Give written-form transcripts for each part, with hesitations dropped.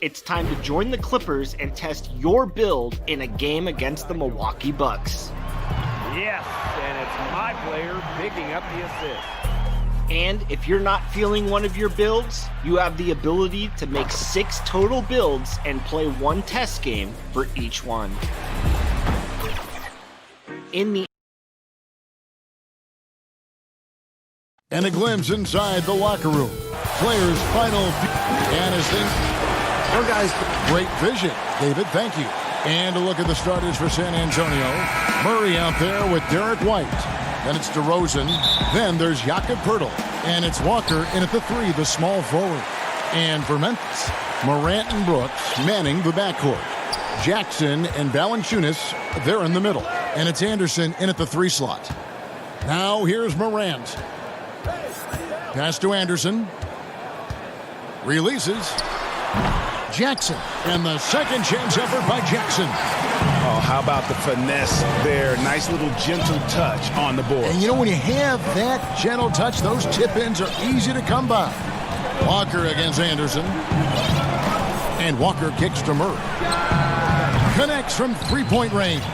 it's time to join the Clippers and test your build in a game against the Milwaukee Bucks. Yes, and it's my player picking up the assist. And if you're not feeling one of your builds, you have the ability to make 6 total builds and play 1 test game for each one. And a glimpse inside the locker room. Players' final. And as things. Well, guys, great vision, David. Thank you. And a look at the starters for San Antonio. Murray out there with Derek White. Then it's DeRozan. Then there's Jakob Poeltl. And it's Walker in at the 3, the small forward. And for Memphis, Morant and Brooks manning the backcourt. Jackson and Valanciunas, they're in the middle. And it's Anderson in at the 3 slot. Now here's Morant. Pass to Anderson. Releases. Jackson. And the second chance effort by Jackson. Oh, how about the finesse there? Nice little gentle touch on the board. And you know, when you have that gentle touch, those tip-ins are easy to come by. Walker against Anderson. And Walker kicks to Murray. Connects from three-point range.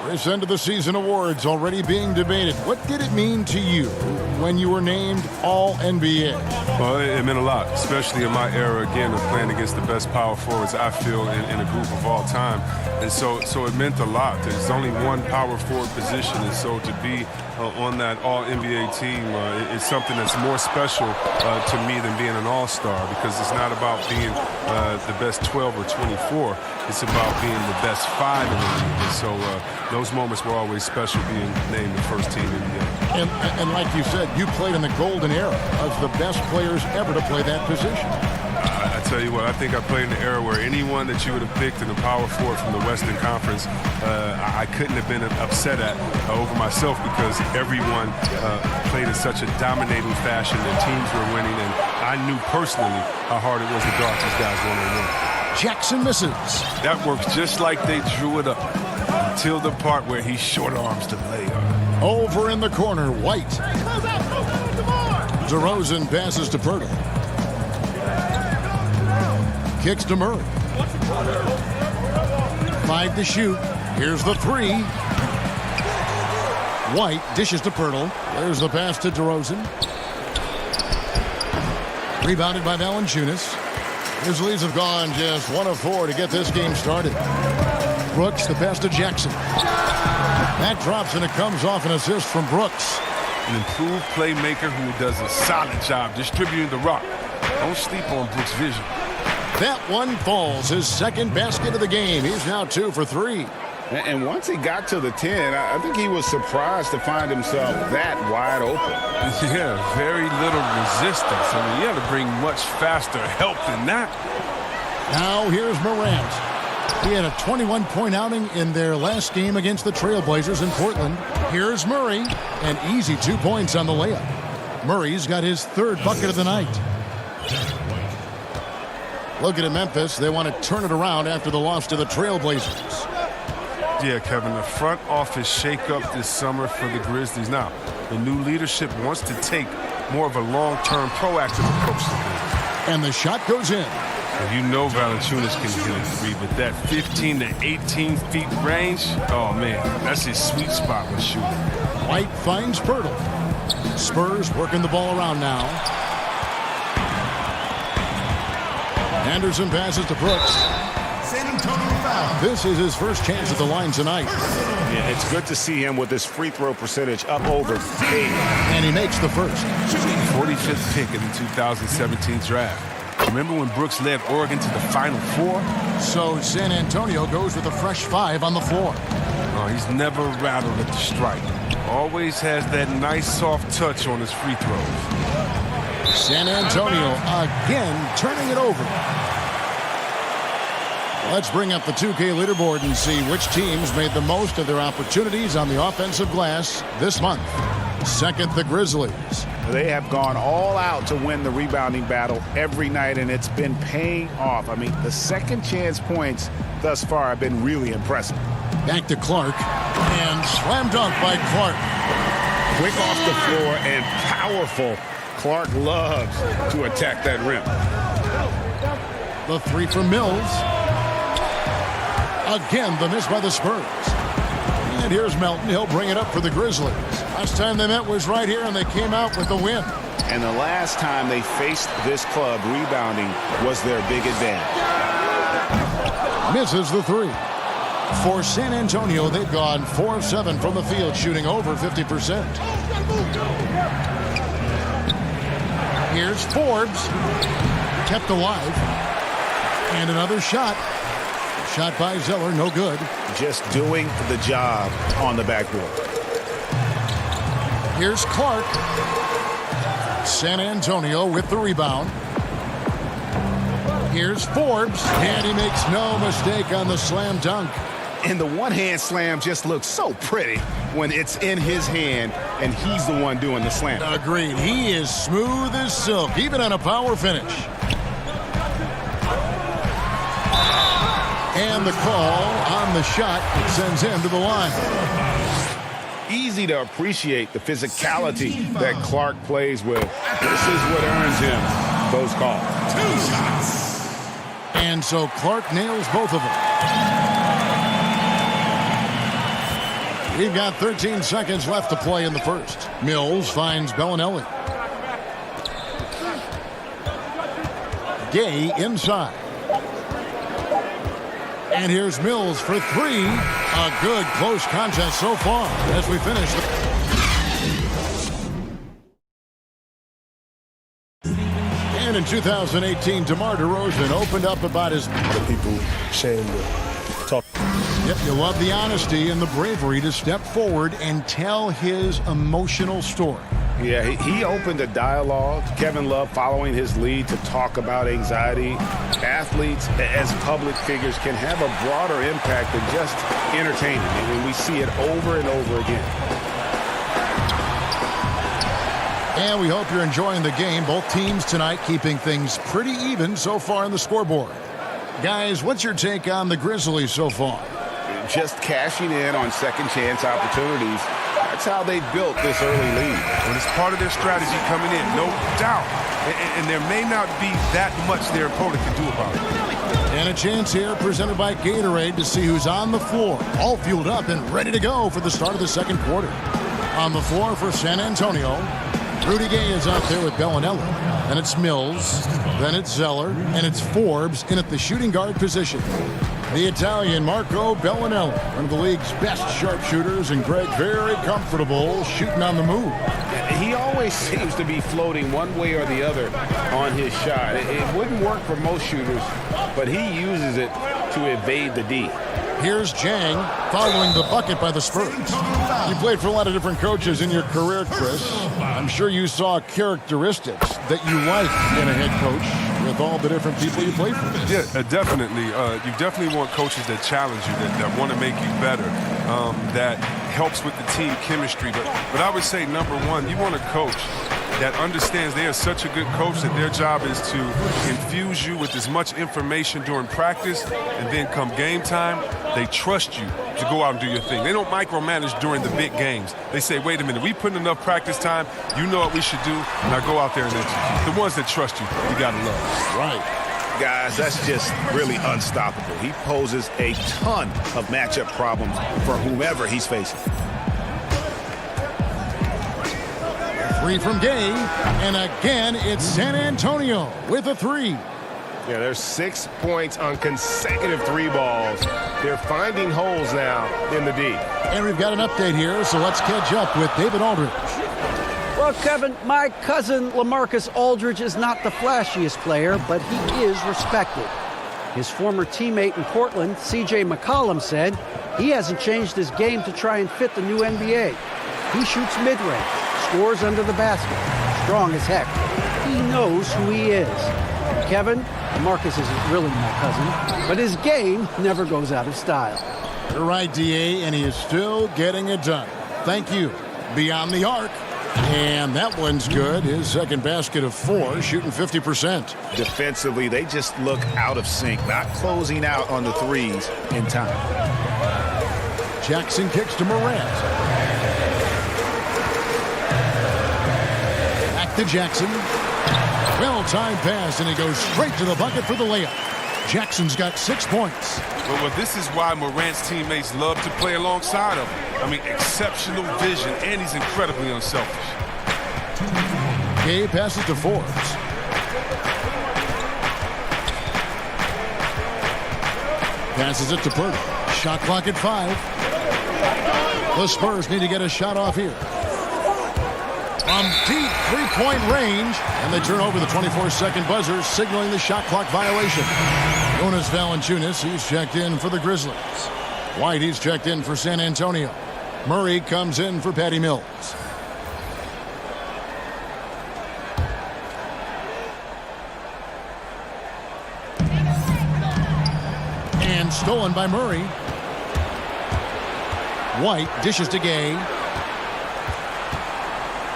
This end of the season awards already being debated. What did it mean to you when you were named All-NBA? Well, it meant a lot, especially in my era, again, of playing against the best power forwards, I feel, in a group of all time. And so it meant a lot. There's only one power forward position, and so to be on that All-NBA team is something that's more special to me than being an All-Star, because it's not about being the best 12 or 24. It's about being the best 5 in the league. And so those moments were always special, being named the first team in the game. And like you said, you played in the golden era of the best players ever to play that position. I tell you what, I think I played in the era where anyone that you would have picked in the power forward from the Western Conference, I couldn't have been upset at over myself, because everyone played in such a dominating fashion. The teams were winning, and I knew personally how hard it was to guard these guys one-on-one. Jackson misses. That works just like they drew it up, until the part where he short arms the layup. Over in the corner, White. DeRozan passes to Poeltl. Kicks to Murray. 5 to shoot. Here's the 3. White dishes to Poeltl. There's the pass to DeRozan. Rebounded by Valanciunas. Grizzlies have gone just 1 of 4 to get this game started. Brooks, the pass to Jackson. That drops, and it comes off an assist from Brooks. An improved playmaker who does a solid job distributing the rock. Don't sleep on Brooks' vision. That one falls, his second basket of the game. He's now 2 for 3. And once he got to the 10, I think he was surprised to find himself that wide open. Yeah, very little resistance. I mean, you have to bring much faster help than that. Now here's Morant. He had a 21-point outing in their last game against the Trailblazers in Portland. Here's Murray, an easy 2 points on the layup. Murray's got his 3rd bucket of the night. Looking at Memphis, they want to turn it around after the loss to the Trailblazers. Yeah, Kevin, the front office shakeup this summer for the Grizzlies. Now, the new leadership wants to take more of a long-term, proactive approach to things. And the shot goes in. And you know Valanciunas can hit a 3, but that 15 to 18 feet range, oh, man, that's his sweet spot with shooting. White finds Poeltl. Spurs working the ball around now. Anderson passes to Brooks. San Antonio foul. This is his first chance at the line tonight. Yeah, it's good to see him with his free throw percentage up over 8. And he makes the first. 45th pick in the 2017 draft. Remember when Brooks led Oregon to the Final Four? So San Antonio goes with a fresh 5 on the floor. Oh, he's never rattled at the strike. Always has that nice soft touch on his free throws. San Antonio again turning it over. Let's bring up the 2K leaderboard and see which teams made the most of their opportunities on the offensive glass this month. Second, the Grizzlies. They have gone all out to win the rebounding battle every night, and it's been paying off. I mean, the second chance points thus far have been really impressive. Back to Clark, and slam dunk by Clark. Quick off the floor and powerful. Clark loves to attack that rim. The three from Mills. Again, the miss by the Spurs. And here's Melton. He'll bring it up for the Grizzlies. Last time they met was right here, and they came out with the win. And the last time they faced this club, rebounding was their big advantage. Misses the three. For San Antonio, they've gone 4 of 7 from the field, shooting over 50%. Here's Forbes. Kept alive. And another shot. Shot by Zeller, no good. Just doing the job on the backboard. Here's Clark. San Antonio with the rebound. Here's Forbes, and he makes no mistake on the slam dunk. And the one-hand slam just looks so pretty when it's in his hand and he's the one doing the slam. Agreed. He is smooth as silk, even on a power finish. And the call on the shot sends him to the line. Easy to appreciate the physicality that Clark plays with. This is what earns him those calls. 2 shots. And so Clark nails both of them. We've got 13 seconds left to play in the first. Mills finds Bellinelli. Gay inside. And here's Mills for three. A good close contest so far as we finish. And in 2018, DeMar DeRozan opened up about his... The people ashamed to talk. Yep, you love the honesty and the bravery to step forward and tell his emotional story. Yeah, he opened a dialogue. Kevin Love following his lead to talk about anxiety. Athletes, as public figures, can have a broader impact than just entertaining. And we see it over and over again. And we hope you're enjoying the game. Both teams tonight keeping things pretty even so far on the scoreboard. Guys, what's your take on the Grizzlies so far? Just cashing in on second chance opportunities. That's how they built this early lead. And it's part of their strategy coming in, no doubt. And there may not be that much their opponent can do about it. And a chance here presented by Gatorade to see who's on the floor. All fueled up and ready to go for the start of the second quarter. On the floor for San Antonio, Rudy Gay is out there with Bellinelli. And it's Mills, then it's Zeller, and it's Forbes in at the shooting guard position. The Italian Marco Bellinelli, one of the league's best sharpshooters, and Greg very comfortable shooting on the move. He always seems to be floating one way or the other on his shot. It wouldn't work for most shooters, but he uses it to evade the D. Here's Jang following the bucket by the Spurs. You played for a lot of different coaches in your career, Chris. I'm sure you saw characteristics that you like in a head coach with all the different people you played for. Yeah, definitely. You definitely want coaches that challenge you, that want to make you better, that helps with the team chemistry. But I would say, number one, you want a coach that understands they are such a good coach that their job is to infuse you with as much information during practice, and then come game time, they trust you to go out and do your thing. They don't micromanage during the big games. They say, wait a minute, we put in enough practice time, you know what we should do, now go out there and execute. The ones that trust you, you got to love. Right. Guys, that's just really unstoppable. He poses a ton of matchup problems for whomever he's facing. Three from Gay, and again, it's San Antonio with a three. Yeah, there's 6 points on consecutive 3 balls. They're finding holes now in the D. And we've got an update here, so let's catch up with David Aldridge. Well, Kevin, my cousin LaMarcus Aldridge is not the flashiest player, but he is respected. His former teammate in Portland, C.J. McCollum, said he hasn't changed his game to try and fit the new NBA. He shoots mid-range, scores under the basket, strong as heck. He knows who he is. Kevin, LaMarcus isn't really my cousin, but his game never goes out of style. You're right, D.A., and he is still getting it done. Thank you. Beyond the arc. And that one's good. His second basket of 4, shooting 50%. Defensively, they just look out of sync, not closing out on the threes in time. Jackson kicks to Morant. Back to Jackson. Well-timed pass, and he goes straight to the bucket for the layup. Jackson's got 6 points. Well, this is why Morant's teammates love to play alongside him. I mean, exceptional vision, and he's incredibly unselfish. Gay passes to Forbes. Passes it to Purdy. Shot clock at 5. The Spurs need to get a shot off here. From deep three-point range, and they turn over the 24-second buzzer, signaling the shot clock violation. Jonas Valanciunas, he's checked in for the Grizzlies. White, he's checked in for San Antonio. Murray comes in for Patty Mills. And stolen by Murray. White dishes to Gay.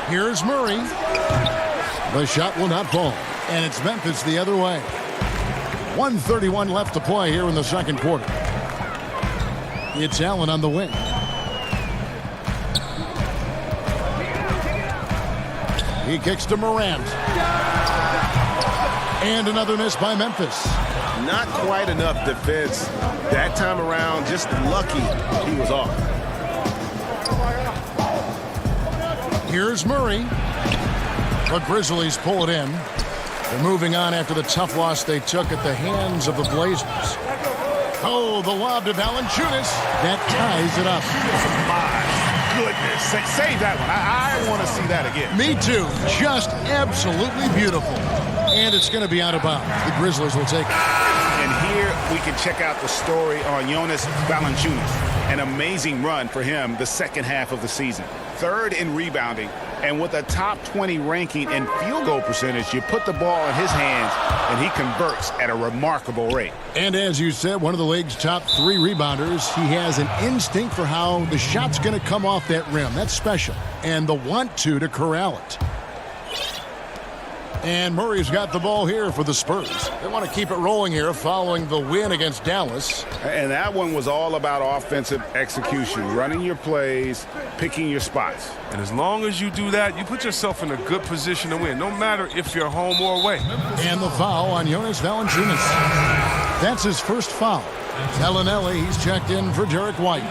Here's Murray. The shot will not fall. And it's Memphis the other way. 1:31 left to play here in the second quarter. It's Allen on the wing. He kicks to Morant. And another miss by Memphis. Not quite enough defense that time around. Just lucky he was off. Here's Murray. The Grizzlies pull it in. They're moving on after the tough loss they took at the hands of the Blazers. Oh, the lob to Valanciunas. That ties it up. My goodness. Save that one. I want to see that again. Me too. Just absolutely beautiful. And it's going to be out of bounds. The Grizzlies will take it. And here we can check out the story on Jonas Valanciunas. An amazing run for him the second half of the season. 3rd in rebounding. And with a top 20 ranking and field goal percentage, you put the ball in his hands, and he converts at a remarkable rate. And as you said, one of the league's top 3 rebounders. He has an instinct for how the shot's going to come off that rim. That's special. And the want to corral it. And Murray's got the ball here for the Spurs. They want to keep it rolling here following the win against Dallas. And that one was all about offensive execution, running your plays, picking your spots. And as long as you do that, you put yourself in a good position to win, no matter if you're home or away. And the foul on Jonas Valanciunas. That's his first foul. Bellinelli, he's checked in for Derek White.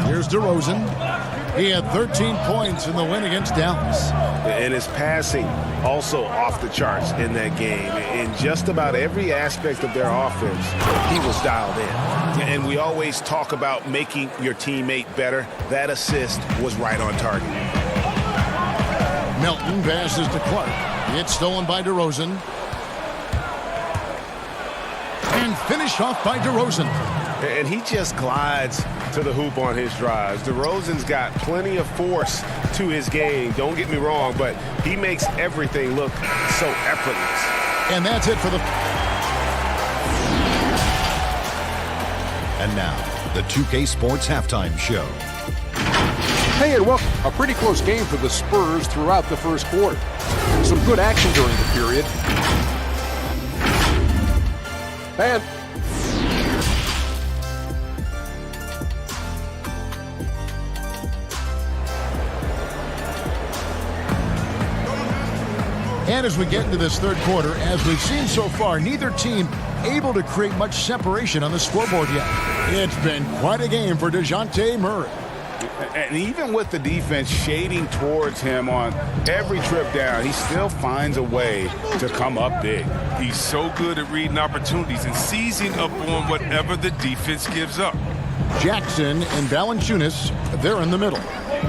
Here's DeRozan. He had 13 points in the win against Dallas. And his passing also off the charts in that game. In just about every aspect of their offense, he was dialed in. And we always talk about making your teammate better. That assist was right on target. Melton passes to Clark. It's stolen by DeRozan. And finished off by DeRozan. And he just glides to the hoop on his drives. DeRozan's got plenty of force to his game. Don't get me wrong, but he makes everything look so effortless. And that's it for the... And now, the 2K Sports Halftime Show. Hey, and welcome. A pretty close game for the Spurs throughout the first quarter. Some good action during the period. And... And as we get into this third quarter, as we've seen so far, neither team able to create much separation on the scoreboard yet. It's been quite a game for DeJounte Murray. And even with the defense shading towards him on every trip down, he still finds a way to come up big. He's so good at reading opportunities and seizing up on whatever the defense gives up. Jackson and Valanciunas, they're in the middle.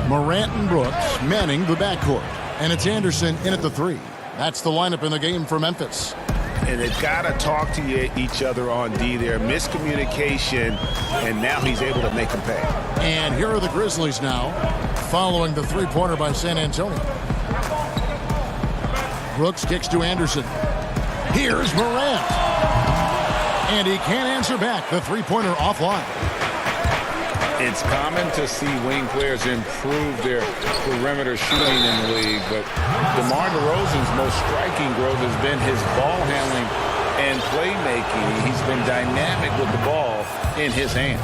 Morant and Brooks manning the backcourt. And it's Anderson in at the 3. That's the lineup in the game for Memphis. And they've got to talk to each other on D there. Miscommunication, and now he's able to make them pay. And here are the Grizzlies now, following the three-pointer by San Antonio. Brooks kicks to Anderson. Here's Morant. And he can't answer back. The three-pointer offline. It's common to see wing players improve their perimeter shooting in the league, but DeMar DeRozan's most striking growth has been his ball handling and playmaking. He's been dynamic with the ball in his hands.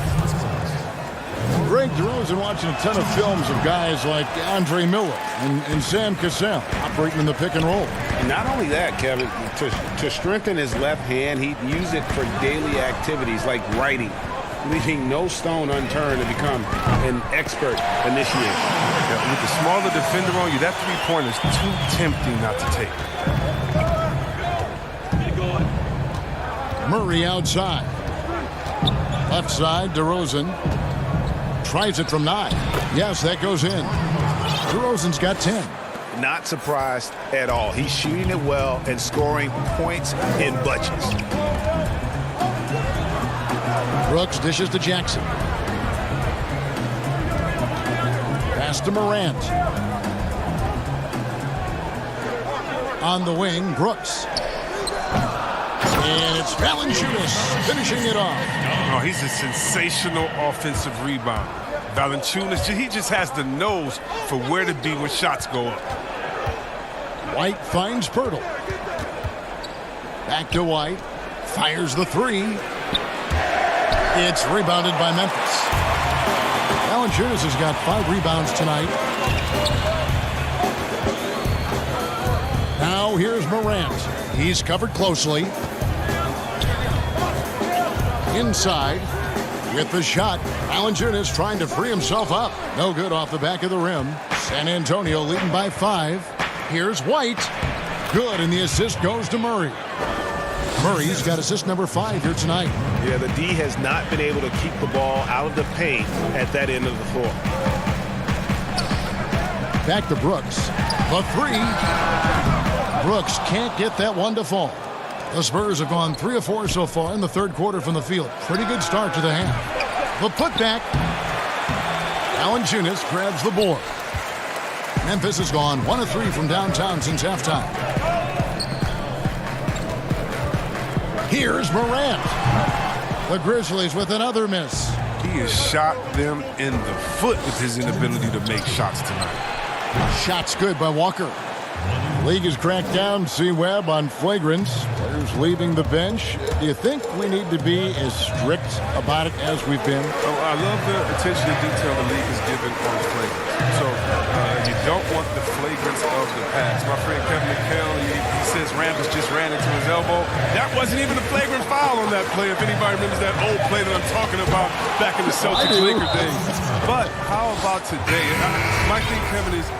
Greg DeRozan watching a ton of films of guys like Andre Miller and Sam Cassell operating in the pick and roll. And not only that, Kevin, to strengthen his left hand, he'd use it for daily activities like writing, leaving no stone unturned to become an expert initiator. Yeah, with the smaller defender on you, that three-pointer is too tempting not to take. Murray outside. Left side, DeRozan. Tries it from 9. Yes, that goes in. DeRozan's got 10. Not surprised at all. He's shooting it well and scoring points in bunches. Brooks dishes to Jackson. Pass to Morant. On the wing, Brooks. And it's Valanciunas finishing it off. Oh, he's a sensational offensive rebound. Valanciunas, he just has the nose for where to be when shots go up. White finds Pirtle. Back to White. Fires the 3. It's rebounded by Memphis. Valanciunas has got 5 rebounds tonight. Now here's Morant. He's covered closely. Inside with the shot. Valanciunas trying to free himself up. No good off the back of the rim. San Antonio leading by 5. Here's White. Good, and the assist goes to Murray. Murray's got assist number 5 here tonight. Yeah, the D has not been able to keep the ball out of the paint at that end of the floor. Back to Brooks. The 3. Brooks can't get that one to fall. The Spurs have gone 3 of 4 so far in the third quarter from the field. Pretty good start to the half. The putback. Valanciunas grabs the board. Memphis has gone 1 of 3 from downtown since halftime. Here's Morant. The Grizzlies with another miss. He has shot them in the foot with his inability to make shots tonight. Shots good by Walker. The league has cracked down C-Web on flagrants. Players leaving the bench. Do you think we need to be as strict about it as we've been? Oh, I love the attention to detail the league has given on flagrants. So you don't want the flagrants of the past. My friend Kevin McHale, he says Rambis just ran into his elbow. That wasn't even a flagrant foul on that play. If anybody remembers that old play that I'm talking about back in the Celtics-Lakers days. But how about today? My thing, Kevin, is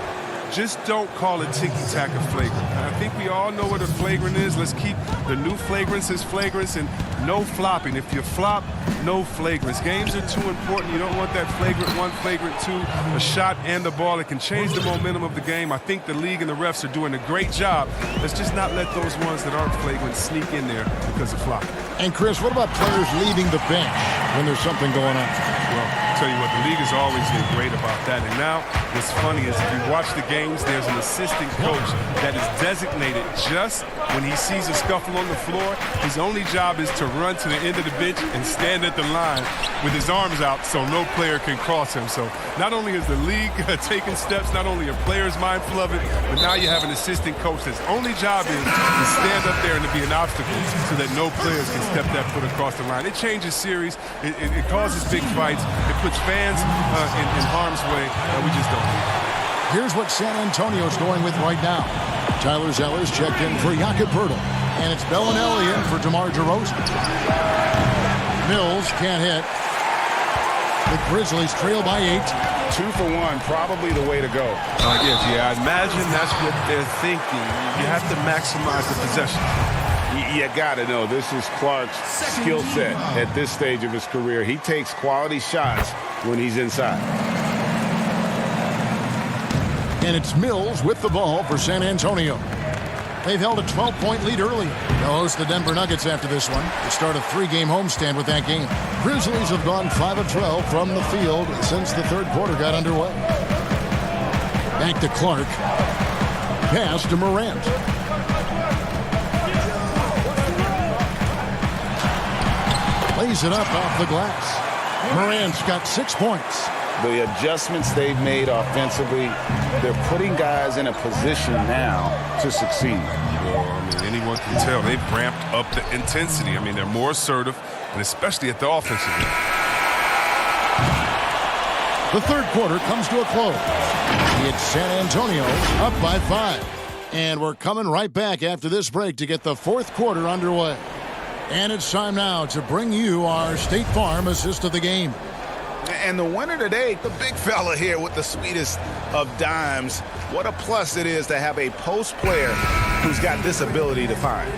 just don't call it ticky-tack a flagrant. I think we all know what a flagrant is. Let's keep the new flagrants as flagrants and no flopping. If you flop, no flagrants. Games are too important. You don't want that flagrant 1, flagrant 2, a shot and the ball. It can change the momentum of the game. I think the league and the refs are doing a great job. Let's just not let those ones that aren't flagrant sneak in there because of flopping. And Chris, what about players leaving the bench when there's something going on? Well, I'll tell you what, the league has always been great about that. And now what's funny is if you watch the games, there's an assistant coach that is designated just when he sees a scuffle on the floor. His only job is to run to the end of the bench and stand at the line with his arms out so no player can cross him. So not only is the league taking steps, not only are players mindful of it, but now you have an assistant coach that's only job is to stand up there and to be an obstacle so that no players can step that foot across the line. It changes series. It causes big fights. It puts fans in harm's way. We just don't need it. Here's what San Antonio's going with right now. Tyler Zeller's checked in for Jakob Poeltl. And it's Bellinelli in for DeMar DeRozan. Mills can't hit. The Grizzlies trail by 8. 2 for 1, probably the way to go. Yeah, I imagine that's what they're thinking. You have to maximize the possession. You got to know this is Clark's skill set at this stage of his career. He takes quality shots when he's inside. And it's Mills with the ball for San Antonio. They've held a 12-point lead early. They'll host the Denver Nuggets after this one to start a 3-game homestand with that game. Grizzlies have gone 5 of 12 from the field since the third quarter got underway. Back to Clark. Pass to Morant. Lays it up off the glass. Morant's got 6 points. The adjustments they've made offensively, they're putting guys in a position now to succeed. Well, I mean, anyone can tell they've ramped up the intensity. I mean, they're more assertive, and especially at the offensive end. The third quarter comes to a close. It's San Antonio up by 5. And we're coming right back after this break to get the fourth quarter underway. And it's time now to bring you our State Farm assist of the game. And the winner today, the big fella here with the sweetest of dimes. What a plus it is to have a post player who's got this ability to find.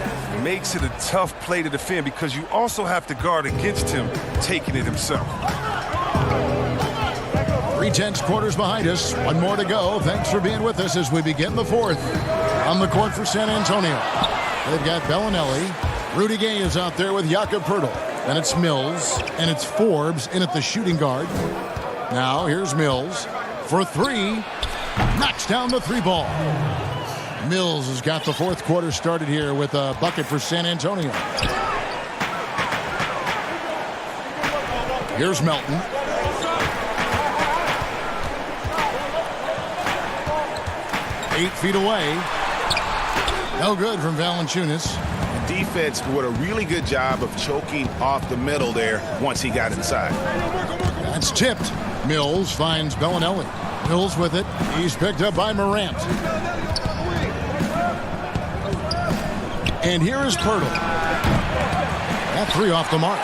Makes it a tough play to defend because you also have to guard against him taking it himself. 3/10 quarters behind us. One more to go. Thanks for being with us as we begin the fourth. On the court for San Antonio, they've got Bellinelli. Rudy Gay is out there with Jakob Poeltl. And it's Mills, and it's Forbes in at the shooting guard. Now here's Mills for 3. Knocks down the 3 ball. Mills has got the fourth quarter started here with a bucket for San Antonio. Here's Melton. Eight feet away. No good from Valanciunas. Defense did a really good job of choking off the middle there once he got inside. That's tipped. Mills finds Bellinelli. Mills with it. He's picked up by Morant. And here is Poeltl. That 3 off the mark.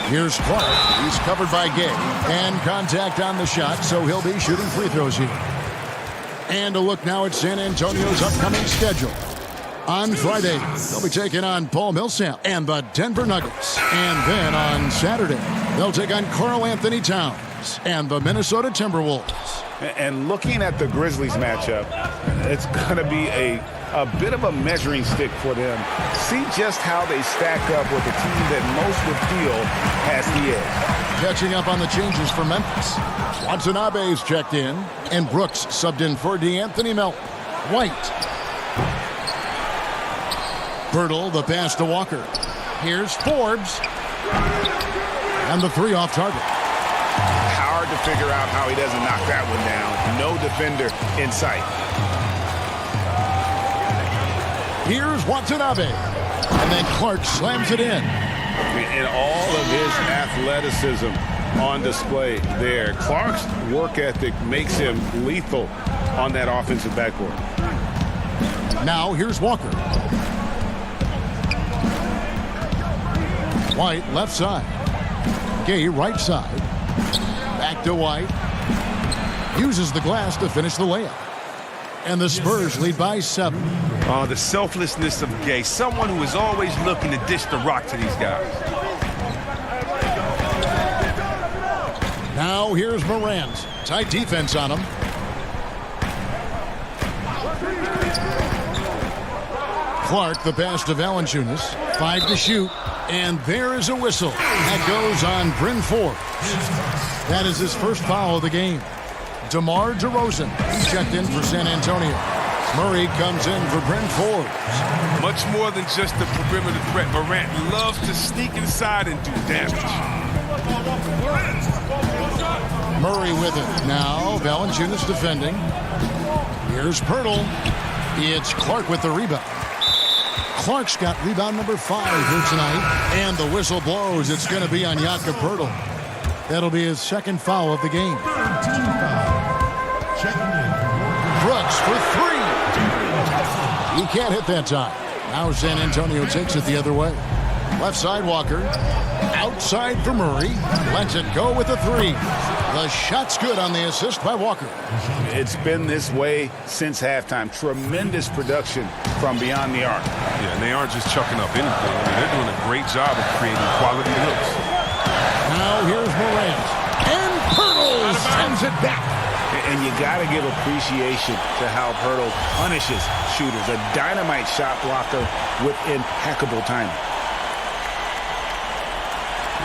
Here's Clark. He's covered by Gay. And contact on the shot, so he'll be shooting free throws here. And a look now at San Antonio's upcoming schedule. On Friday, they'll be taking on Paul Millsap and the Denver Nuggets. And then on Saturday, they'll take on Karl Anthony Towns and the Minnesota Timberwolves. And looking at the Grizzlies matchup, it's going to be a bit of a measuring stick for them. See just how they stack up with a team that most would feel has the edge. Catching up on the changes for Memphis. Watanabe's checked in, and Brooks subbed in for DeAnthony Melton. White. Poeltl, the pass to Walker. Here's Forbes. And the 3 off target. Hard to figure out how he doesn't knock that one down. No defender in sight. Here's Watanabe. And then Clark slams it in. And all of his athleticism on display there. Clark's work ethic makes him lethal on that offensive backboard. Now here's Walker. White left side. Gay right side. Back to White. Uses the glass to finish the layup. And the Spurs lead by 7. Oh, the selflessness of Gay. Someone who is always looking to dish the rock to these guys. Now here's Morant. Tight defense on him. Clark, the pass to Valanciunas. 5 to shoot. And there is a whistle. That goes on Bryn Forbes. That is his first foul of the game. DeMar DeRozan checked in for San Antonio. Murray comes in for Bryn Forbes. Much more than just the perimeter threat. Morant loves to sneak inside and do damage. Murray with it. Now Valanciunas defending. Here's Poeltl. It's Clark with the rebound. Clark's got rebound number 5 here tonight. And the whistle blows. It's going to be on Jakob Poeltl. That'll be his second foul of the game. Brooks for 3. He can't hit that time. Now San Antonio takes it the other way. Left side Walker. Outside for Murray. Lets it go with a 3. The shot's good on the assist by Walker. It's been this way since halftime. Tremendous production from beyond the arc. Yeah, and they aren't just chucking up anything. I mean, they're doing a great job of creating quality looks. Now here's Morant. And Poeltl sends it back. And you got to give appreciation to how Poeltl punishes shooters. A dynamite shot blocker with impeccable timing.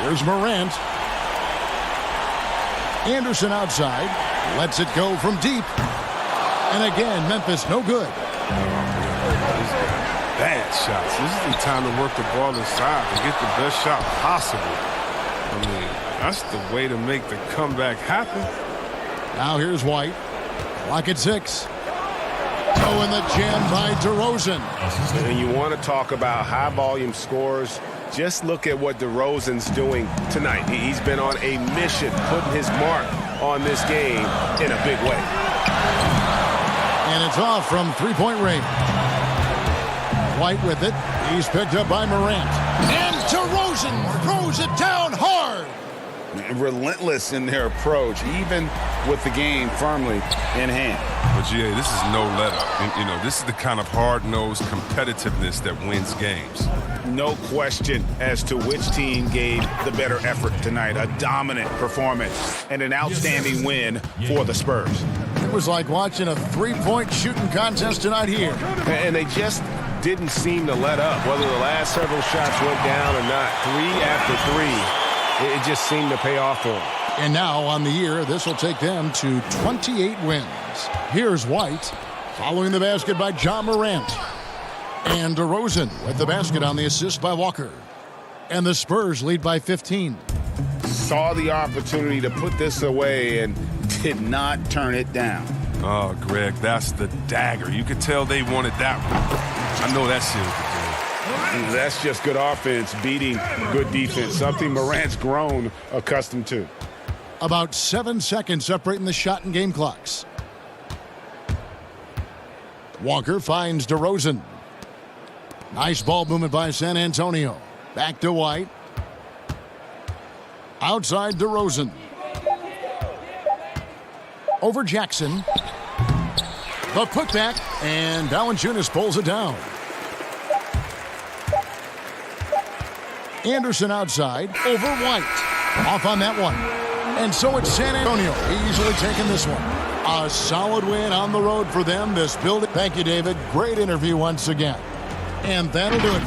Here's Morant. Anderson outside. Lets it go from deep. And again, Memphis no good. Bad shots. This is the time to work the ball inside and get the best shot possible. I mean, that's the way to make the comeback happen. Now here's White. Clock at 6. Oh, in the jam by DeRozan. And you want to talk about high-volume scores. Just look at what DeRozan's doing tonight. He's been on a mission, putting his mark on this game in a big way. And it's off from three-point range. White with it. He's picked up by Morant. And DeRozan throws it down hard. Relentless in their approach, even with the game firmly in hand. But GA, this is no let-up. And, you know, this is the kind of hard-nosed competitiveness that wins games. No question as to which team gave the better effort tonight. A dominant performance and an outstanding win for the Spurs. It was like watching a three-point shooting contest tonight here. And they just didn't seem to let up, whether the last several shots went down or not. 3 after 3. It just seemed to pay off for them. And now on the year, this will take them to 28 wins. Here's White, following the basket by Ja Morant. And DeRozan with the basket on the assist by Walker. And the Spurs lead by 15. Saw the opportunity to put this away and did not turn it down. Oh, Greg, that's the dagger. You could tell they wanted that one. I know that sealed the deal. That's just good offense beating good defense, something Morant's grown accustomed to. About 7 seconds separating the shot and game clocks. Walker finds DeRozan. Nice ball movement by San Antonio. Back to White. Outside DeRozan. Over Jackson. The putback, and Valanciunas pulls it down. Anderson outside, over White. Off on that one. And so it's San Antonio easily taking this one. A solid win on the road for them. This building. Thank you, David. Great interview once again. And that'll do it.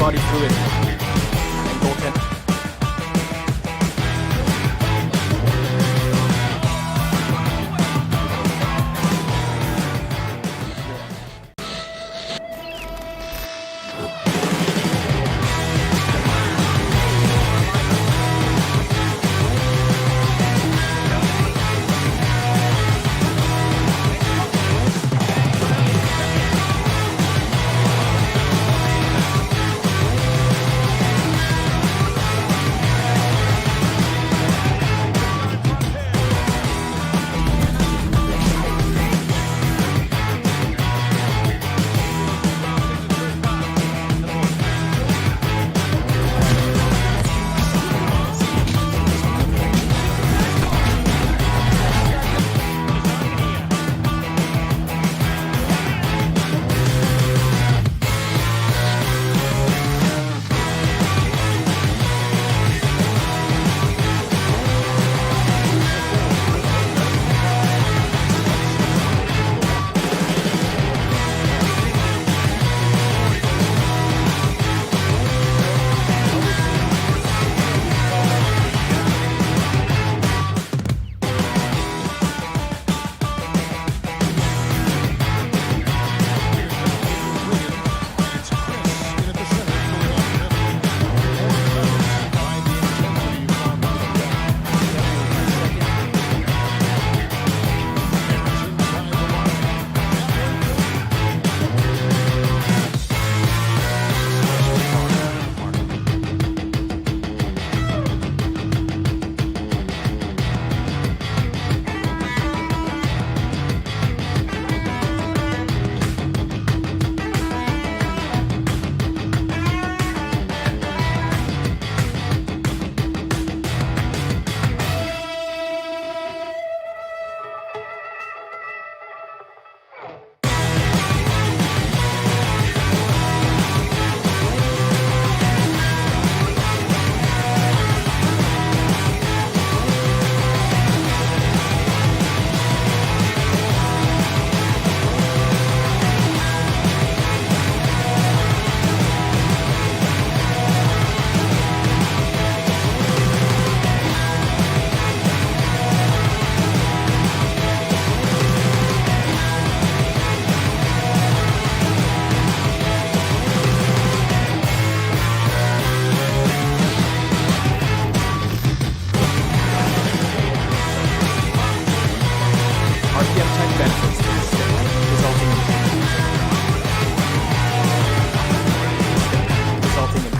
body fluid, and goaltender.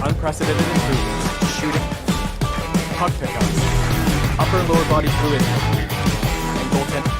Unprecedented improvements to shooting, puck pickups, upper and lower body fluidity, and goaltending.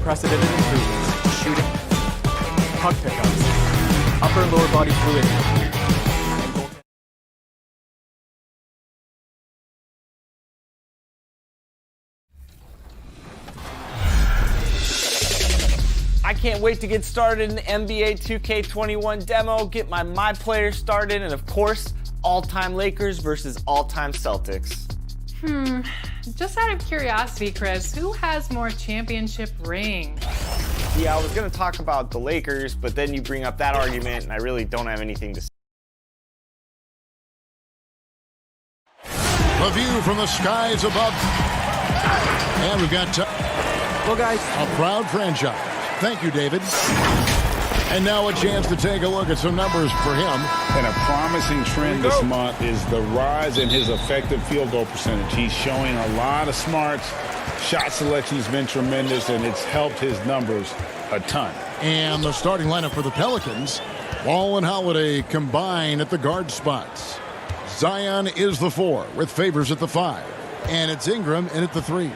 unprecedented improvements. Shooting, puck pickups, upper and lower body fluidity, and goal. I can't wait to get started in the NBA 2K21 demo, get my player started, and of course, all-time Lakers versus all-time Celtics. Just out of curiosity, Chris, who has more championship rings? Yeah, I was going to talk about the Lakers, but then you bring up that argument, and I really don't have anything to say. A view from the skies above. And we've got Well, guys, a proud franchise. Thank you, David. And now a chance to take a look at some numbers for him. And a promising trend this month is the rise in his effective field goal percentage. He's showing a lot of smarts. Shot selection's been tremendous, and it's helped his numbers a ton. And the starting lineup for the Pelicans. Wall and Holiday combine at the guard spots. Zion is the 4 with Favors at the 5. And it's Ingram in at the 3.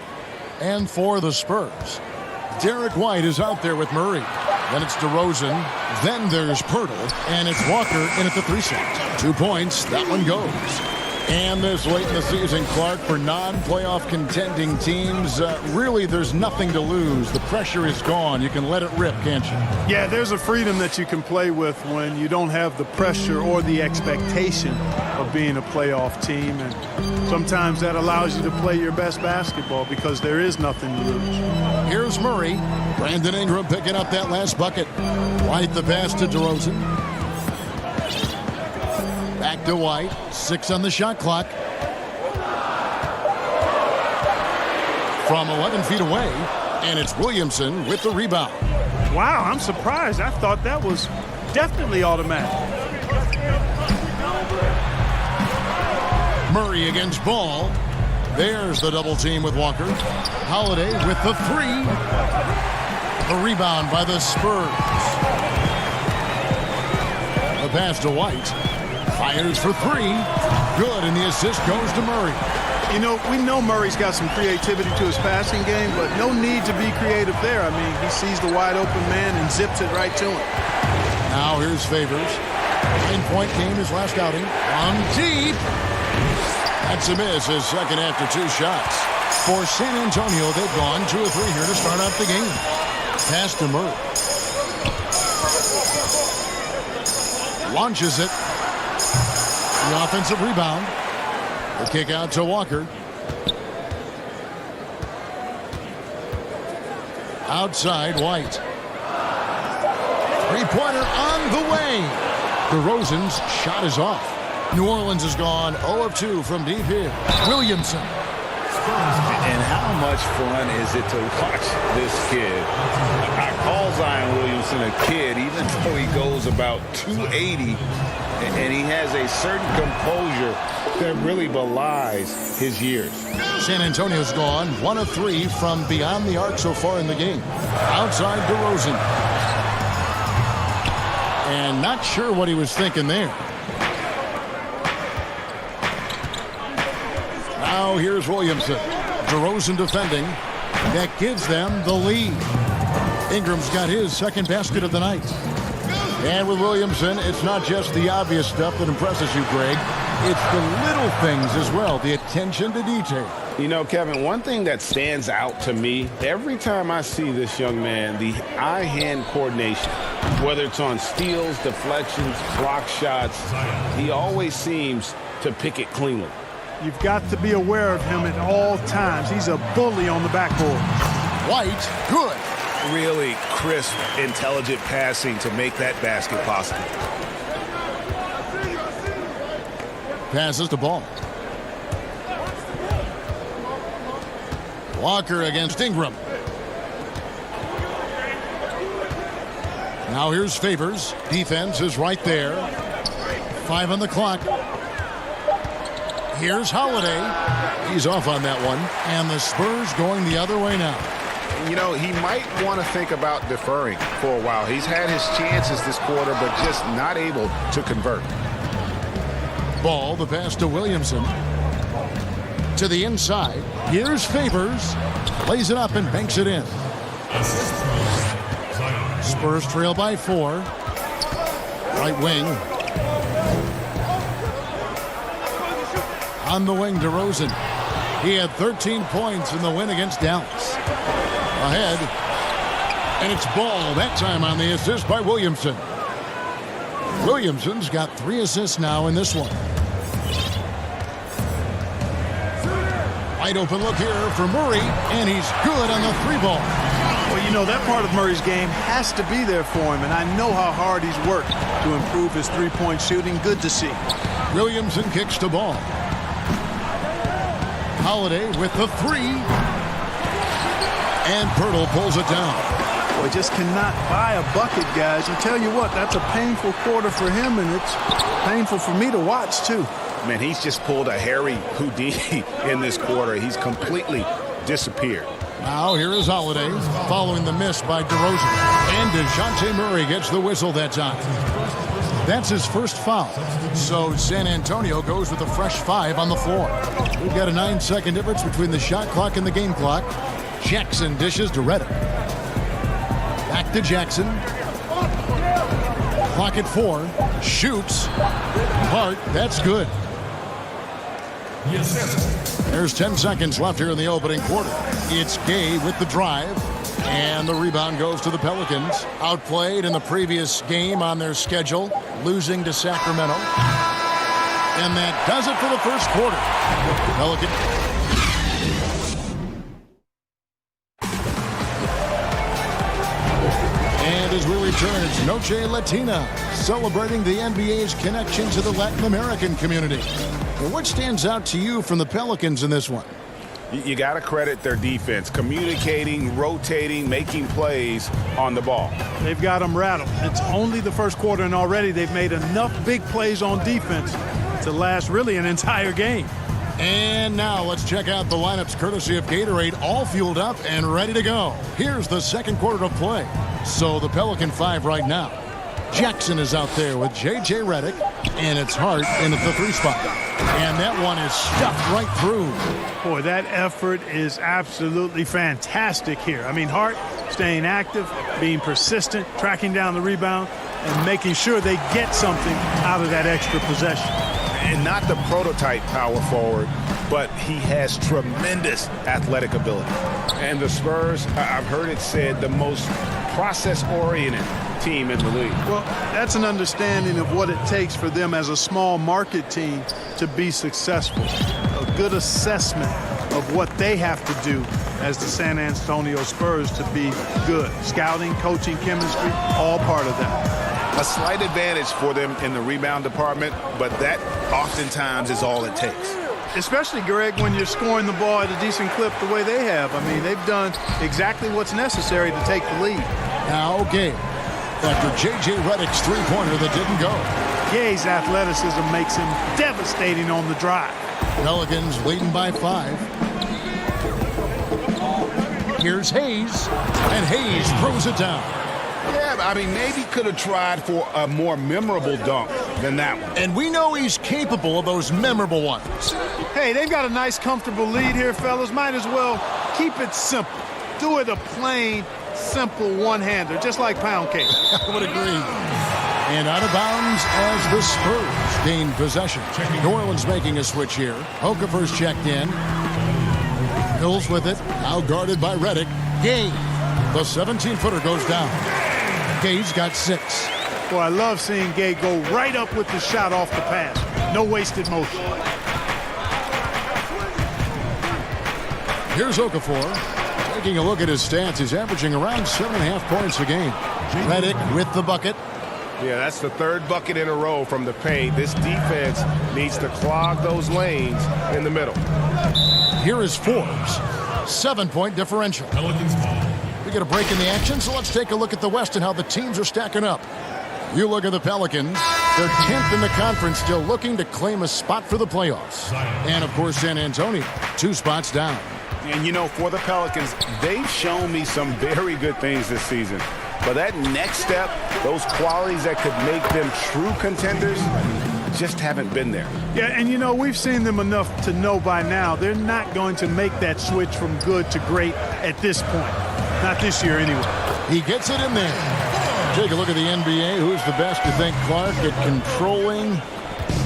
And for the Spurs, Derek White is out there with Murray. Then it's DeRozan. Then there's Pirtle. And it's Walker in at the 3 slot. 2 points. That one goes. And this late in the season, Clark, for non-playoff contending teams, really there's nothing to lose. The pressure is gone. You can let it rip, can't you? Yeah, there's a freedom that you can play with when you don't have the pressure or the expectation of being a playoff team. And sometimes that allows you to play your best basketball because there is nothing to lose. Here's Murray. Brandon Ingram picking up that last bucket. White the pass to DeRozan. Back to White. 6 on the shot clock. From 11 feet away. And it's Williamson with the rebound. Wow, I'm surprised. I thought that was definitely automatic. Murray against Ball. There's the double team with Walker. Holiday with the 3. The rebound by the Spurs. The pass to White. Fires for 3. Good, and the assist goes to Murray. You know, we know Murray's got some creativity to his passing game, but no need to be creative there. I mean, he sees the wide open man and zips it right to him. Now here's Favors. 9-point game his last outing. On deep. That's a miss, his second after 2 shots. For San Antonio, they've gone 2 of 3 here to start out the game. Pass to Murray. Launches it. The offensive rebound. The kick out to Walker. Outside, White. Three-pointer on the way. DeRozan's shot is off. New Orleans has gone 0 of 2 from deep here. Williamson. And how much fun is it to watch this kid? I call Zion Williamson a kid, even though he goes about 280, and he has a certain composure that really belies his years. San Antonio's gone 1 of 3 from beyond the arc so far in the game. Outside DeRozan. And not sure what he was thinking there. Now here's Williamson. DeRozan defending. That gives them the lead. Ingram's got his second basket of the night. And with Williamson, it's not just the obvious stuff that impresses you, Greg. It's the little things as well, the attention to detail. You know, Kevin, one thing that stands out to me, every time I see this young man, the eye-hand coordination, whether it's on steals, deflections, block shots, he always seems to pick it cleanly. You've got to be aware of him at all times. He's a bully on the backboard. White, good. Really crisp, intelligent passing to make that basket possible. Passes the ball. Walker against Ingram. Now here's Favors. Defense is right there. 5 on the clock. Here's Holiday. He's off on that one. And the Spurs going the other way now. You know, he might want to think about deferring for a while. He's had his chances this quarter, but just not able to convert. Ball, the pass to Williamson. To the inside. Here's Favors. Lays it up and banks it in. Spurs trail by 4. Right wing. On the wing, DeRozan. He had 13 points in the win against Dallas. Ahead. And it's Ball, that time on the assist by Williamson. Williamson's got 3 assists now in this one. Wide open look here for Murray, and he's good on the 3-ball. Well, you know, that part of Murray's game has to be there for him, and I know how hard he's worked to improve his three-point shooting. Good to see. Williamson kicks the ball. Holiday with the 3. And Pirtle pulls it down. Boy, just cannot buy a bucket, guys. I tell you what, that's a painful quarter for him, and it's painful for me to watch, too. Man, he's just pulled a Harry Houdini in this quarter. He's completely disappeared. Now here is Holiday following the miss by DeRozan. And DeJounte Murray gets the whistle that time. That's his first foul. So San Antonio goes with a fresh 5 on the floor. We've got a 9-second difference between the shot clock and the game clock. Jackson dishes to Redick. Back to Jackson. Clock at 4. Shoots. Hart, that's good. There's 10 seconds left here in the opening quarter. It's Gay with the drive. And the rebound goes to the Pelicans. Outplayed in the previous game on their schedule, losing to Sacramento. And that does it for the first quarter. Pelican. And as we return, it's Noche Latina, celebrating the NBA's connection to the Latin American community. And what stands out to you from the Pelicans in this one? You got to credit their defense, communicating, rotating, making plays on the ball. They've got them rattled. It's only the first quarter, and already they've made enough big plays on defense to last really an entire game. And now let's check out the lineups courtesy of Gatorade, all fueled up and ready to go. Here's the second quarter of play. So the Pelican 5 right now. Jackson is out there with J.J. Redick, and it's Hart in at the 3 spot. And that one is stuffed right through. Boy, that effort is absolutely fantastic here. I mean, Hart staying active, being persistent, tracking down the rebound, and making sure they get something out of that extra possession. And not the prototype power forward, but he has tremendous athletic ability. And the Spurs, I've heard it said, the most process-oriented team in the league. Well, that's an understanding of what it takes for them as a small market team to be successful. A good assessment of what they have to do as the San Antonio Spurs to be good. Scouting, coaching, chemistry, all part of that. A slight advantage for them in the rebound department, but that oftentimes is all it takes. Especially, Greg, when you're scoring the ball at a decent clip the way they have. I mean, they've done exactly what's necessary to take the lead. Now Gay, after J.J. Redick's 3-pointer that didn't go. Gay's athleticism makes him devastating on the drive. Pelicans leading by 5. Here's Hayes, and Hayes throws it down. Yeah, I mean, maybe could have tried for a more memorable dunk than that one. And we know he's capable of those memorable ones. Hey, they've got a nice, comfortable lead here, fellas. Might as well keep it simple. Do it a plain, simple one-hander, just like pound cake. I would agree. And out of bounds as the Spurs gain possession. New Orleans making a switch here. Okafor's checked in. Hills with it. Now guarded by Redick. Gay. The 17-footer goes down. Gay's got 6. Boy, I love seeing Gay go right up with the shot off the pass. No wasted motion. Here's Okafor. Taking a look at his stats, he's averaging around 7.5 points a game. Redick with the bucket. Yeah, that's the 3rd bucket in a row from the paint. This defense needs to clog those lanes in the middle. Here is Forbes. 7-point differential. We get a break in the action, so let's take a look at the West and how the teams are stacking up. You look at the Pelicans. They're 10th in the conference, still looking to claim a spot for the playoffs. And, of course, San Antonio, 2 spots down. And, you know, for the Pelicans, they've shown me some very good things this season. But that next step, those qualities that could make them true contenders, just haven't been there. Yeah, and, you know, we've seen them enough to know by now they're not going to make that switch from good to great at this point. Not this year anyway. He gets it in there. Take a look at the NBA. Who's the best, you think, Clark, at controlling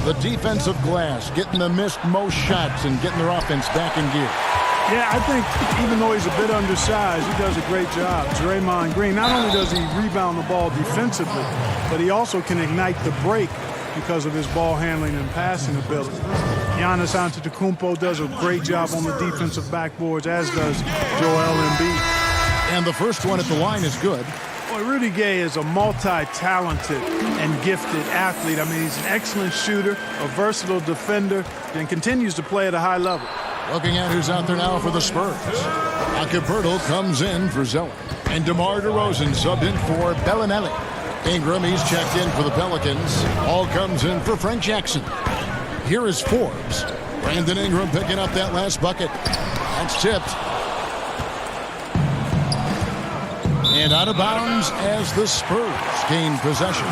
the defensive glass, getting the missed most shots and getting their offense back in gear? Yeah, I think even though he's a bit undersized, he does a great job. Draymond Green, not only does he rebound the ball defensively, but he also can ignite the break because of his ball handling and passing ability. Giannis Antetokounmpo does a great job on the defensive backboards, as does Joel Embiid. And the first one at the line is good. Boy, Rudy Gay is a multi-talented and gifted athlete. I mean, he's an excellent shooter, a versatile defender, and continues to play at a high level. Looking at who's out there now for the Spurs. Acapurdo comes in for Zeller. And DeMar DeRozan subbed in for Bellinelli. Ingram, he's checked in for the Pelicans. All comes in for Frank Jackson. Here is Forbes. Brandon Ingram picking up that last bucket. That's tipped. And out of bounds as the Spurs gain possession.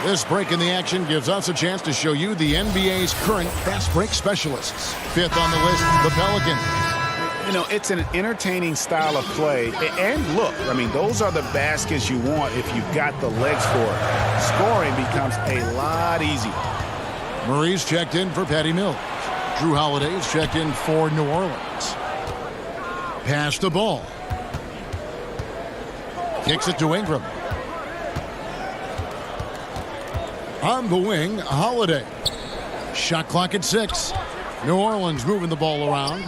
This break in the action gives us a chance to show you the NBA's current fast break specialists. Fifth on the list, the Pelicans. You know, it's an entertaining style of play. And look, I mean, those are the baskets you want if you've got the legs for it. Scoring becomes a lot easier. Murray's checked in for Patty Mills. Drew Holiday's checked in for New Orleans. Pass the ball. Kicks it to Ingram. On the wing, Holiday. Shot clock at 6. New Orleans moving the ball around.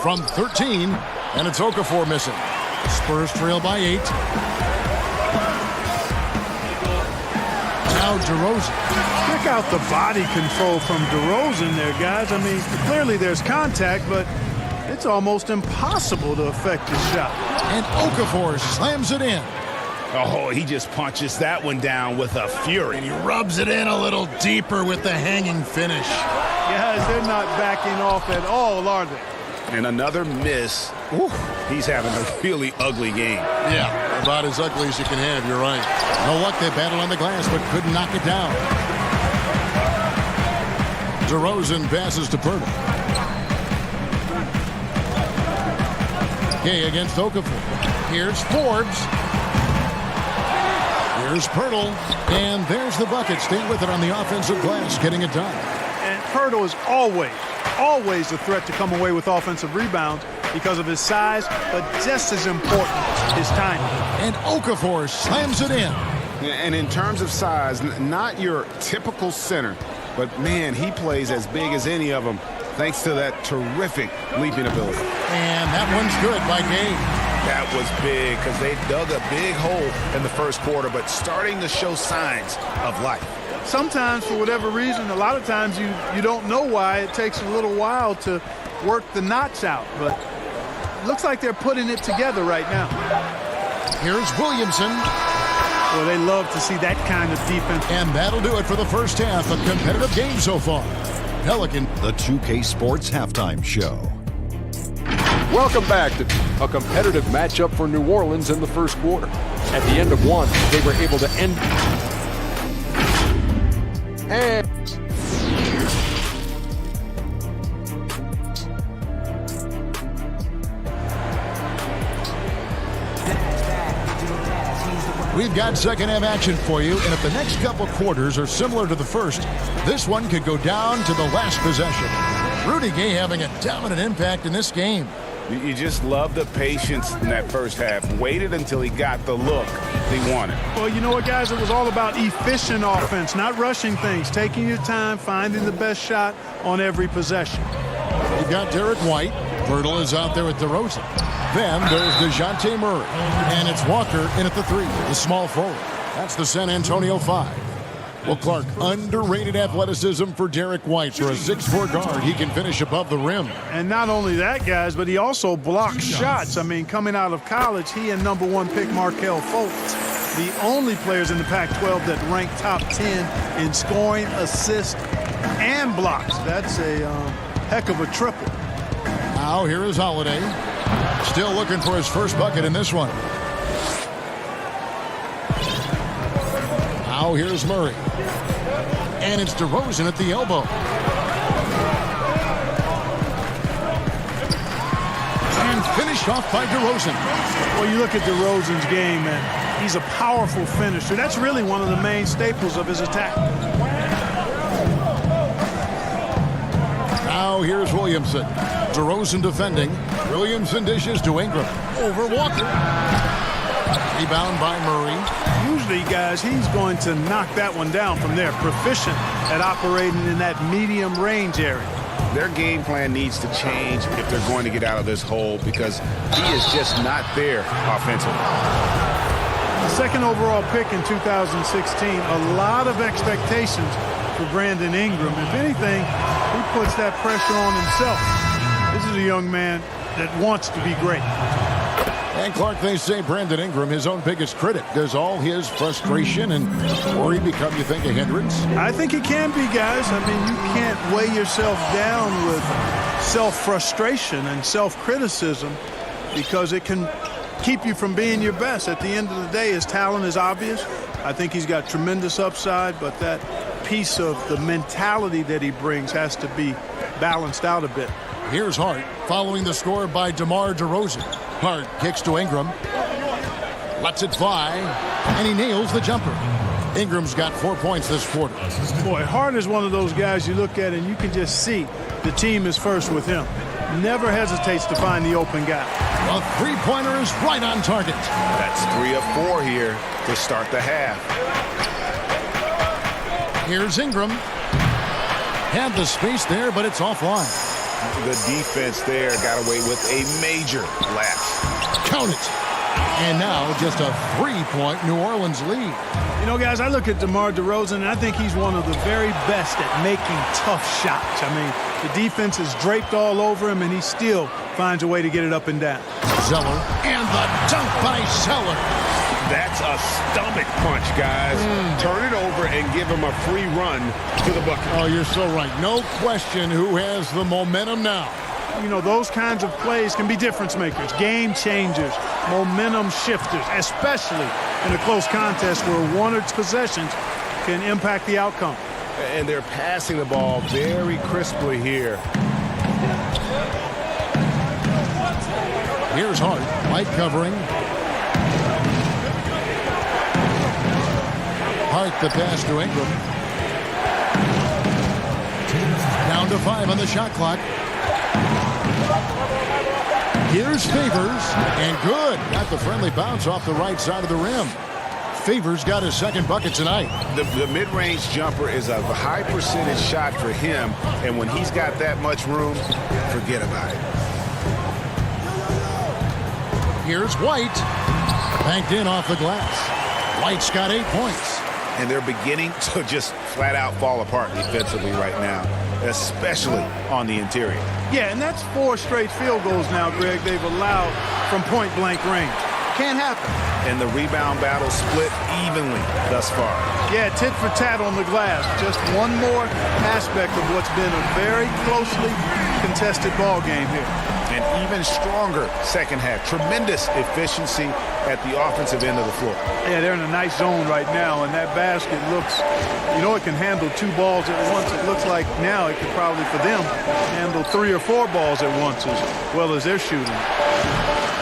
From 13, and it's Okafor missing. Spurs trail by 8. Now DeRozan. Check out the body control from DeRozan there, guys. I mean, clearly there's contact, but it's almost impossible to affect the shot. And Okafor slams it in. Oh, he just punches that one down with a fury. And he rubs it in a little deeper with the hanging finish. Guys, they're not backing off at all, are they? And another miss. Ooh, he's having a really ugly game. Yeah, about as ugly as you can have, you're right. No luck, they battled on the glass, but couldn't knock it down. DeRozan passes to Pirtle. Gay against Okafor. Here's Forbes. Here's Pirtle. And there's the bucket. Staying with it on the offensive glass, getting it done. And Pirtle is always a threat to come away with offensive rebounds because of his size, but just as important, his timing. And Okafor slams it in. And in terms of size, not your typical center, but man, he plays as big as any of them thanks to that terrific leaping ability. And that one's good by Gay. That was big because they dug a big hole in the first quarter, but starting to show signs of life. Sometimes, for whatever reason, a lot of times you don't know why. It takes a little while to work the knots out, but it looks like they're putting it together right now. Here's Williamson. Well, they love to see that kind of defense. And that'll do it for the first half. A competitive game so far. Pelican. The 2K Sports Halftime Show. Welcome back to a competitive matchup for New Orleans in the first quarter. At the end of one, they were able to end. And we've got second half action for you, and if the next couple quarters are similar to the first, this one could go down to the last possession. Rudy Gay having a dominant impact in this game. You just love the patience in that first half. Waited until he got the look he wanted. Well, you know what, guys? It was all about efficient offense, not rushing things, taking your time, finding the best shot on every possession. You've got Derek White. Pirtle is out there with DeRozan. Then there's DeJounte Murray. And it's Walker in at the 3, the small forward. That's the San Antonio 5. Well, Clark, underrated athleticism for Derek White. For a 6'4" guard, he can finish above the rim. And not only that, guys, but he also blocks shots. I mean, coming out of college, he and #1 pick Markelle Fultz, the only players in the Pac-12 that rank top 10 in scoring, assists, and blocks. That's a heck of a triple. Now here is Holiday. Still looking for his first bucket in this one. Now here's Murray. And it's DeRozan at the elbow. And Dished off by DeRozan. Well, you look at DeRozan's game, and he's a powerful finisher. That's really one of the main staples of his attack. Now here's Williamson. DeRozan defending. Williamson dishes to Ingram. Over Walker. Rebound by Murray. Usually, guys, he's going to knock that one down from there. Proficient at operating in that medium range area. Their game plan needs to change if they're going to get out of this hole because he is just not there offensively. The second overall pick in 2016, a lot of expectations for Brandon Ingram. If anything, he puts that pressure on himself. This is a young man that wants to be great. And Clark, they say Brandon Ingram, his own biggest critic. Does all his frustration and worry become, you think, a hindrance? I think it can be, guys. I mean, you can't weigh yourself down with self-frustration and self-criticism because it can keep you from being your best. At the end of the day, his talent is obvious. I think he's got tremendous upside, but that piece of the mentality that he brings has to be balanced out a bit. Here's Hart following the score by DeMar DeRozan. Hart kicks to Ingram. Lets it fly. And he nails the jumper. Ingram's got 4 points this quarter. Boy, Hart is one of those guys you look at and you can just see the team is first with him. Never hesitates to find the open guy. A three-pointer is right on target. That's 3 of 4 here to start the half. Here's Ingram. Had the space there, but it's offline. The defense there got away with a major lapse. Count it. And now just a 3-point New Orleans lead. You know, guys, I look at DeMar DeRozan, and I think he's one of the very best at making tough shots. I mean, the defense is draped all over him, and he still finds a way to get it up and down. Zeller. And the dunk by Zeller. That's a stomach punch, guys. Turn it over and give him a free run to the bucket. Oh, you're so right. No question who has the momentum now. You know, those kinds of plays can be difference makers, game changers, momentum shifters, especially in a close contest where one or two possessions can impact the outcome. And they're passing the ball very crisply here. Here's Hart. Light covering. Hart the pass to Ingram. Down to 5 on the shot clock. Here's Favors, and good. Got the friendly bounce off the right side of the rim. Favors got his second bucket tonight. The mid-range jumper is a high percentage shot for him, and when he's got that much room, forget about it. Here's White. Banked in off the glass. White's got 8 points. And they're beginning to just flat out fall apart defensively right now, especially on the interior. Yeah, and that's 4 straight field goals now, Greg, they've allowed from point-blank range. Can't happen. And the rebound battle split evenly thus far. Yeah, tit for tat on the glass. Just one more aspect of what's been a very closely contested ball game here. And even stronger second half. Tremendous efficiency at the offensive end of the floor. Yeah, they're in a nice zone right now, and that basket looks, you know, it can handle 2 balls at once. It looks like now it could probably, for them, handle 3 or 4 balls at once as well as they're shooting.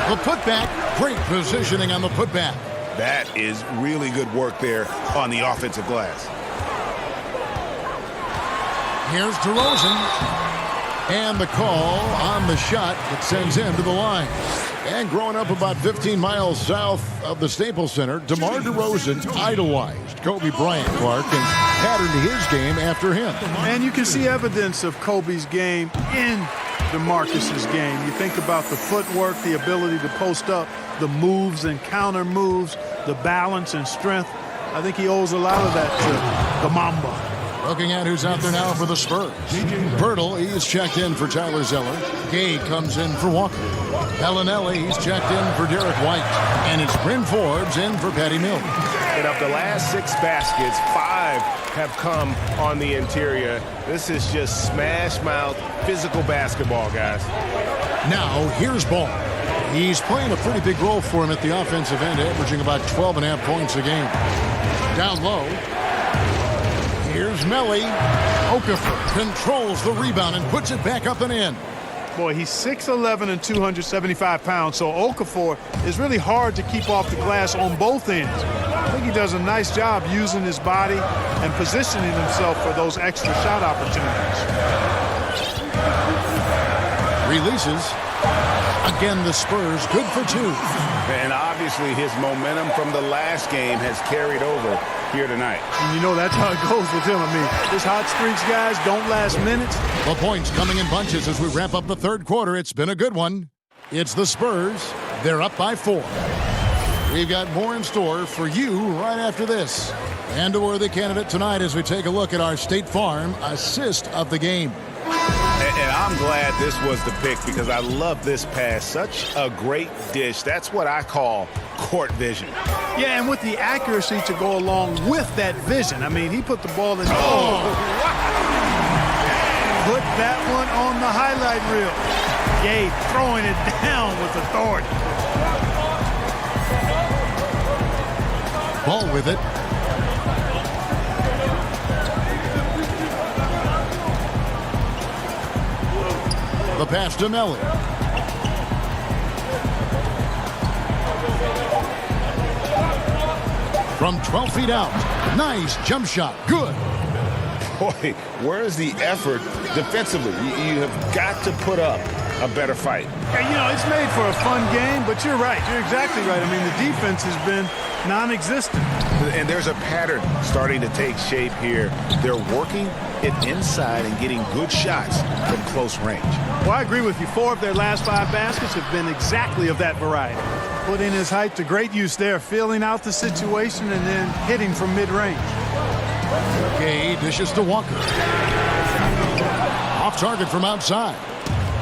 The putback, great positioning on the putback. That is really good work there on the offensive glass. Here's DeRozan. And the call on the shot that sends him to the line. And growing up about 15 miles south of the Staples Center, DeMar DeRozan idolized Kobe Bryant, Clark, and patterned his game after him. And you can see evidence of Kobe's game in DeMarcus's game. You think about the footwork, the ability to post up, the moves and counter moves, the balance and strength. I think he owes a lot of that to the Mamba. Looking at who's out there now for the Spurs. Pirtle, he's checked in for Tyler Zeller. Gay comes in for Walker. Bellinelli, he's checked in for Derek White. And it's Bryn Forbes in for Patty Mills. And of the last 6 baskets, 5 have come on the interior. This is just smash mouth, physical basketball, guys. Now, here's Ball. He's playing a pretty big role for him at the offensive end, averaging about 12.5 points a game. Down low. Here's Melly. Okafor controls the rebound and puts it back up and in. Boy, he's 6'11 and 275 pounds, so Okafor is really hard to keep off the glass on both ends. I think he does a nice job using his body and positioning himself for those extra shot opportunities. Releases. Again, the Spurs good for two. And obviously his momentum from the last game has carried over here tonight. And you know that's how it goes with him. I mean, his hot streaks, guys, don't last minutes. The points coming in bunches as we wrap up the third quarter. It's been a good one. It's the Spurs. They're up by 4. We've got more in store for you right after this. And a worthy candidate tonight as we take a look at our State Farm assist of the game. And I'm glad this was the pick because I love this pass. Such a great dish. That's what I call court vision. Yeah, and with the accuracy to go along with that vision. I mean, he put the ball in. Oh, put that one on the highlight reel. Gabe throwing it down with authority. Ball with it. The pass to Melly. From 12 feet out. Nice jump shot. Good. Boy, where's the effort defensively? You have got to put up a better fight. Yeah, you know, it's made for a fun game, but you're right. You're exactly right. I mean, the defense has been non-existent. And there's a pattern starting to take shape here. They're working it inside and getting good shots from close range. Well, I agree with you. 4 of their last 5 baskets have been exactly of that variety. Putting his height to great use there, feeling out the situation and then hitting from mid-range. Gay dishes to Walker. Off target from outside.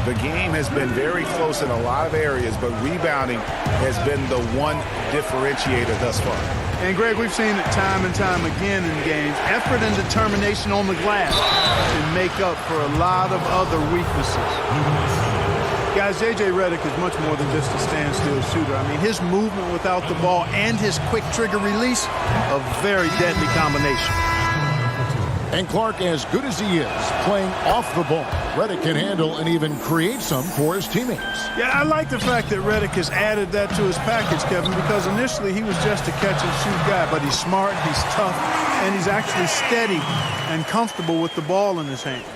The game has been very close in a lot of areas, but rebounding has been the one differentiator thus far. And, Greg, we've seen it time and time again in games. Effort and determination on the glass can make up for a lot of other weaknesses. Guys, J.J. Redick is much more than just a standstill shooter. I mean, his movement without the ball and his quick trigger release, a very deadly combination. And Clark, as good as he is, playing off the ball, Redick can handle and even create some for his teammates. Yeah, I like the fact that Redick has added that to his package, Kevin, because initially he was just a catch-and-shoot guy, but he's smart, he's tough, and he's actually steady and comfortable with the ball in his hands.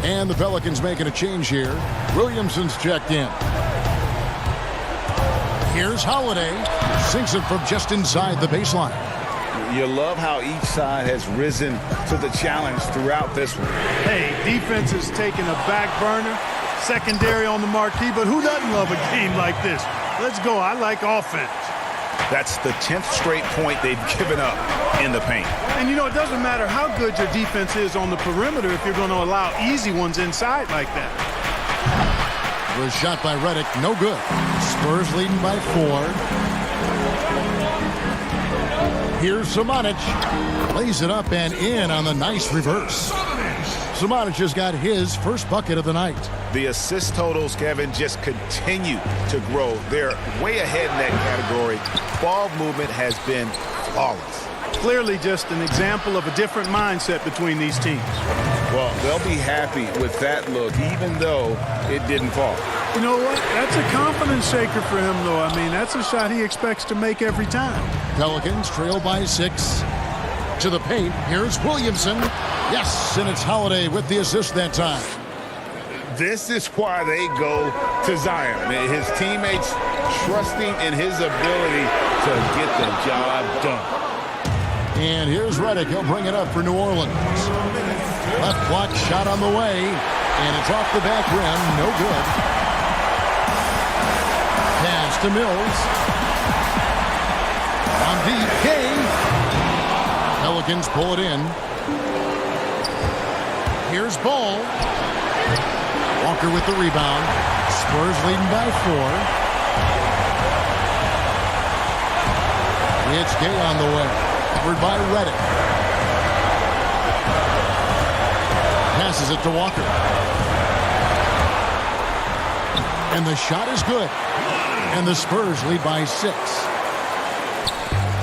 And the Pelicans making a change here. Williamson's checked in. Here's Holiday. Sinks it from just inside the baseline. You love how each side has risen to the challenge throughout this one. Hey, defense has taken a back burner, secondary on the marquee, but who doesn't love a game like this? Let's go. I like offense. That's the 10th straight point they've given up in the paint. And, you know, it doesn't matter how good your defense is on the perimeter if you're going to allow easy ones inside like that. Was shot by Redick. No good. Spurs leading by 4. Here's Samanic. Lays it up and in on the nice reverse. Samanic has got his first bucket of the night. The assist totals, Kevin, just continue to grow. They're way ahead in that category. Ball movement has been flawless. Clearly just an example of a different mindset between these teams. Well, they'll be happy with that look, even though it didn't fall. You know what? That's a confidence shaker for him, though. I mean, that's a shot he expects to make every time. Pelicans trail by 6. To the paint. Here's Williamson. Yes, and it's Holiday with the assist that time. This is why they go to Zion. His teammates trusting in his ability to get the job done. And here's Redick. He'll bring it up for New Orleans. Left block shot on the way. And it's off the back rim. No good. Pass to Mills. On deep. Gay. Pelicans pull it in. Here's Ball. Walker with the rebound. Spurs leading by 4. It's Gay on the way. Covered by Redick. Passes it to Walker. And the shot is good. And the Spurs lead by 6.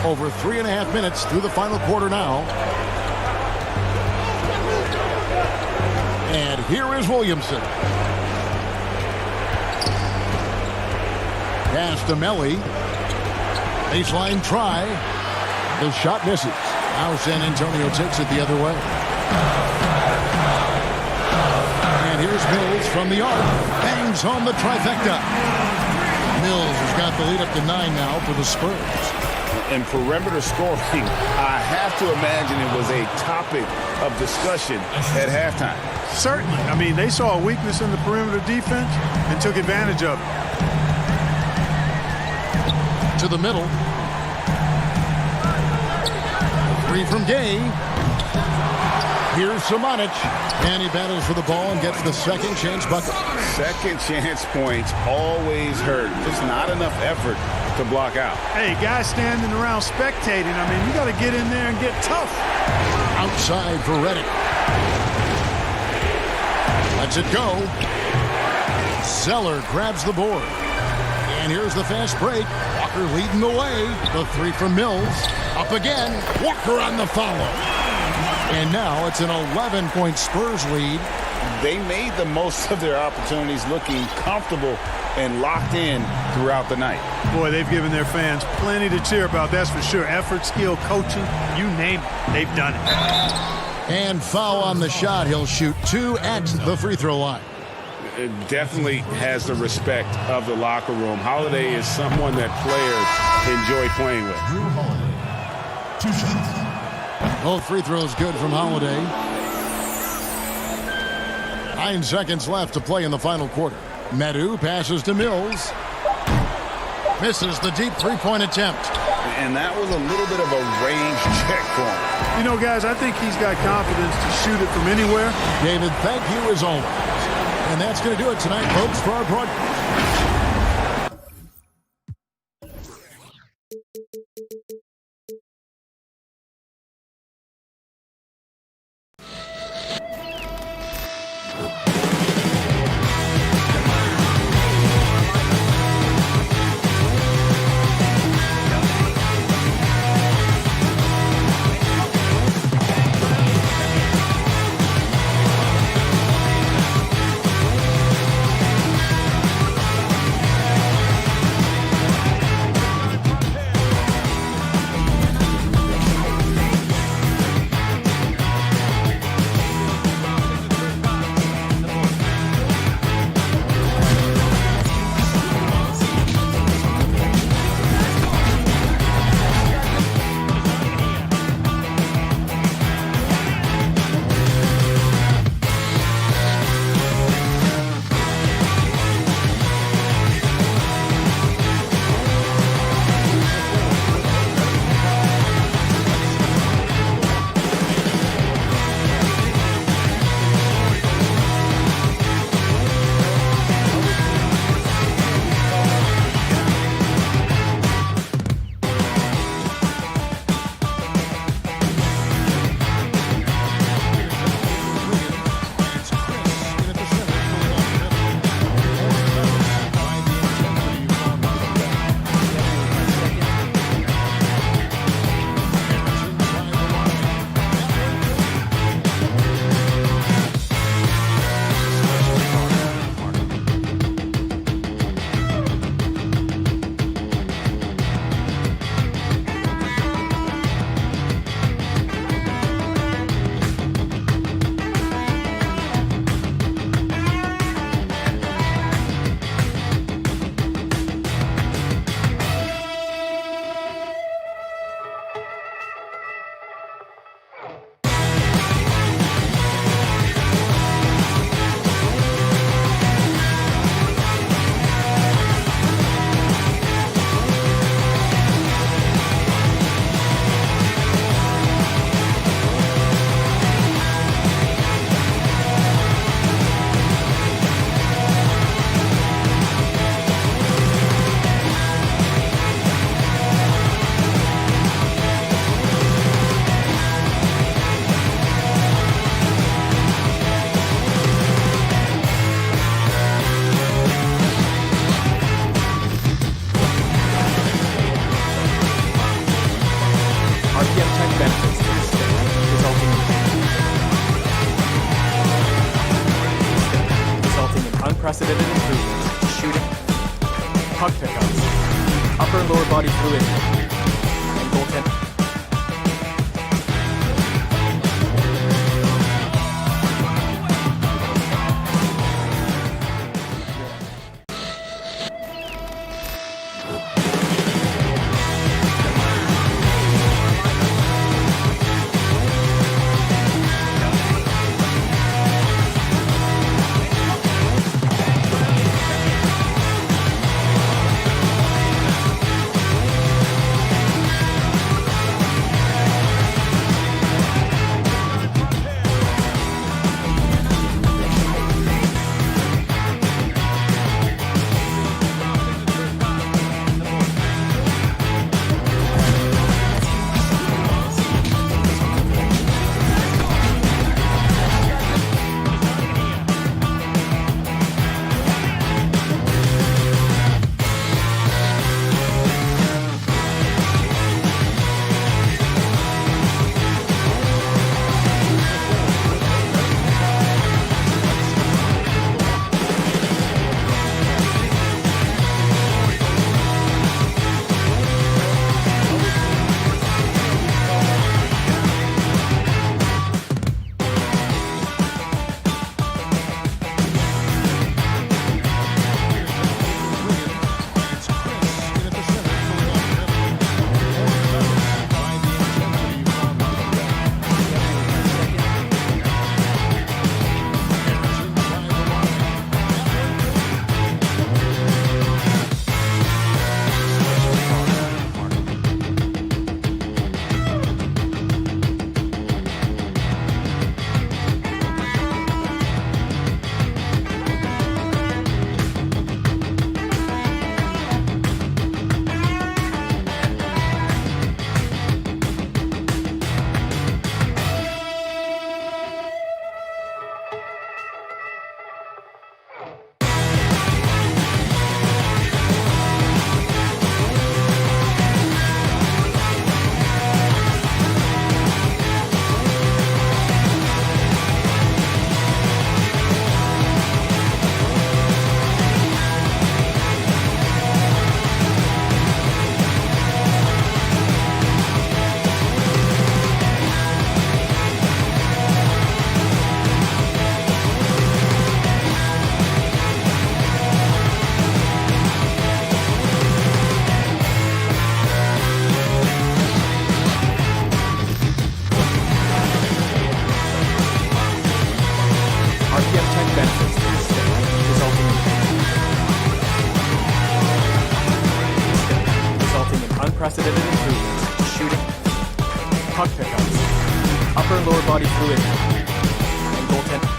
Over 3.5 minutes through the final quarter now. And here is Williamson. pass to Melly. Baseline try. The shot misses. Now San Antonio takes it the other way. And here's Mills from the arc. Bangs home the trifecta. Mills has got the lead up to 9 now for the Spurs. In perimeter scoring, I have to imagine it was a topic of discussion at halftime. Certainly. I mean, they saw a weakness in the perimeter defense and took advantage of it. To the middle. 3 from Gay. Here's Samanic. And he battles for the ball and gets the second chance bucket. Second chance points always hurt. Just not enough effort to block out. Hey, guys standing around spectating. I mean, you got to get in there and get tough. Outside for Redick. Lets it go. Zeller grabs the board. And here's the fast break. Walker leading the way. The 3 from Mills. Up again. Walker on the follow. And now it's an 11-point Spurs lead. They made the most of their opportunities, looking comfortable and locked in throughout the night. Boy, they've given their fans plenty to cheer about, that's for sure. Effort, skill, coaching, you name it, they've done it. And foul on the shot. He'll shoot 2 at the free throw line. It definitely has the respect of the locker room. Holiday is someone that players enjoy playing with. Drew Holiday, 2 shots. Both free throws good from Holiday. 9 seconds left to play in the final quarter. Medu passes to Mills. Misses the deep three-point attempt. And that was a little bit of a range check for him. You know, guys, I think he's got confidence to shoot it from anywhere. David, thank you as always. And that's going to do it tonight, folks, for our broadcast. unprecedented improvements to shooting, puck pickups, lower body fluid, and goaltend. Unprecedented improvements, shooting, puck pickups, upper and lower body fluid, and goaltending.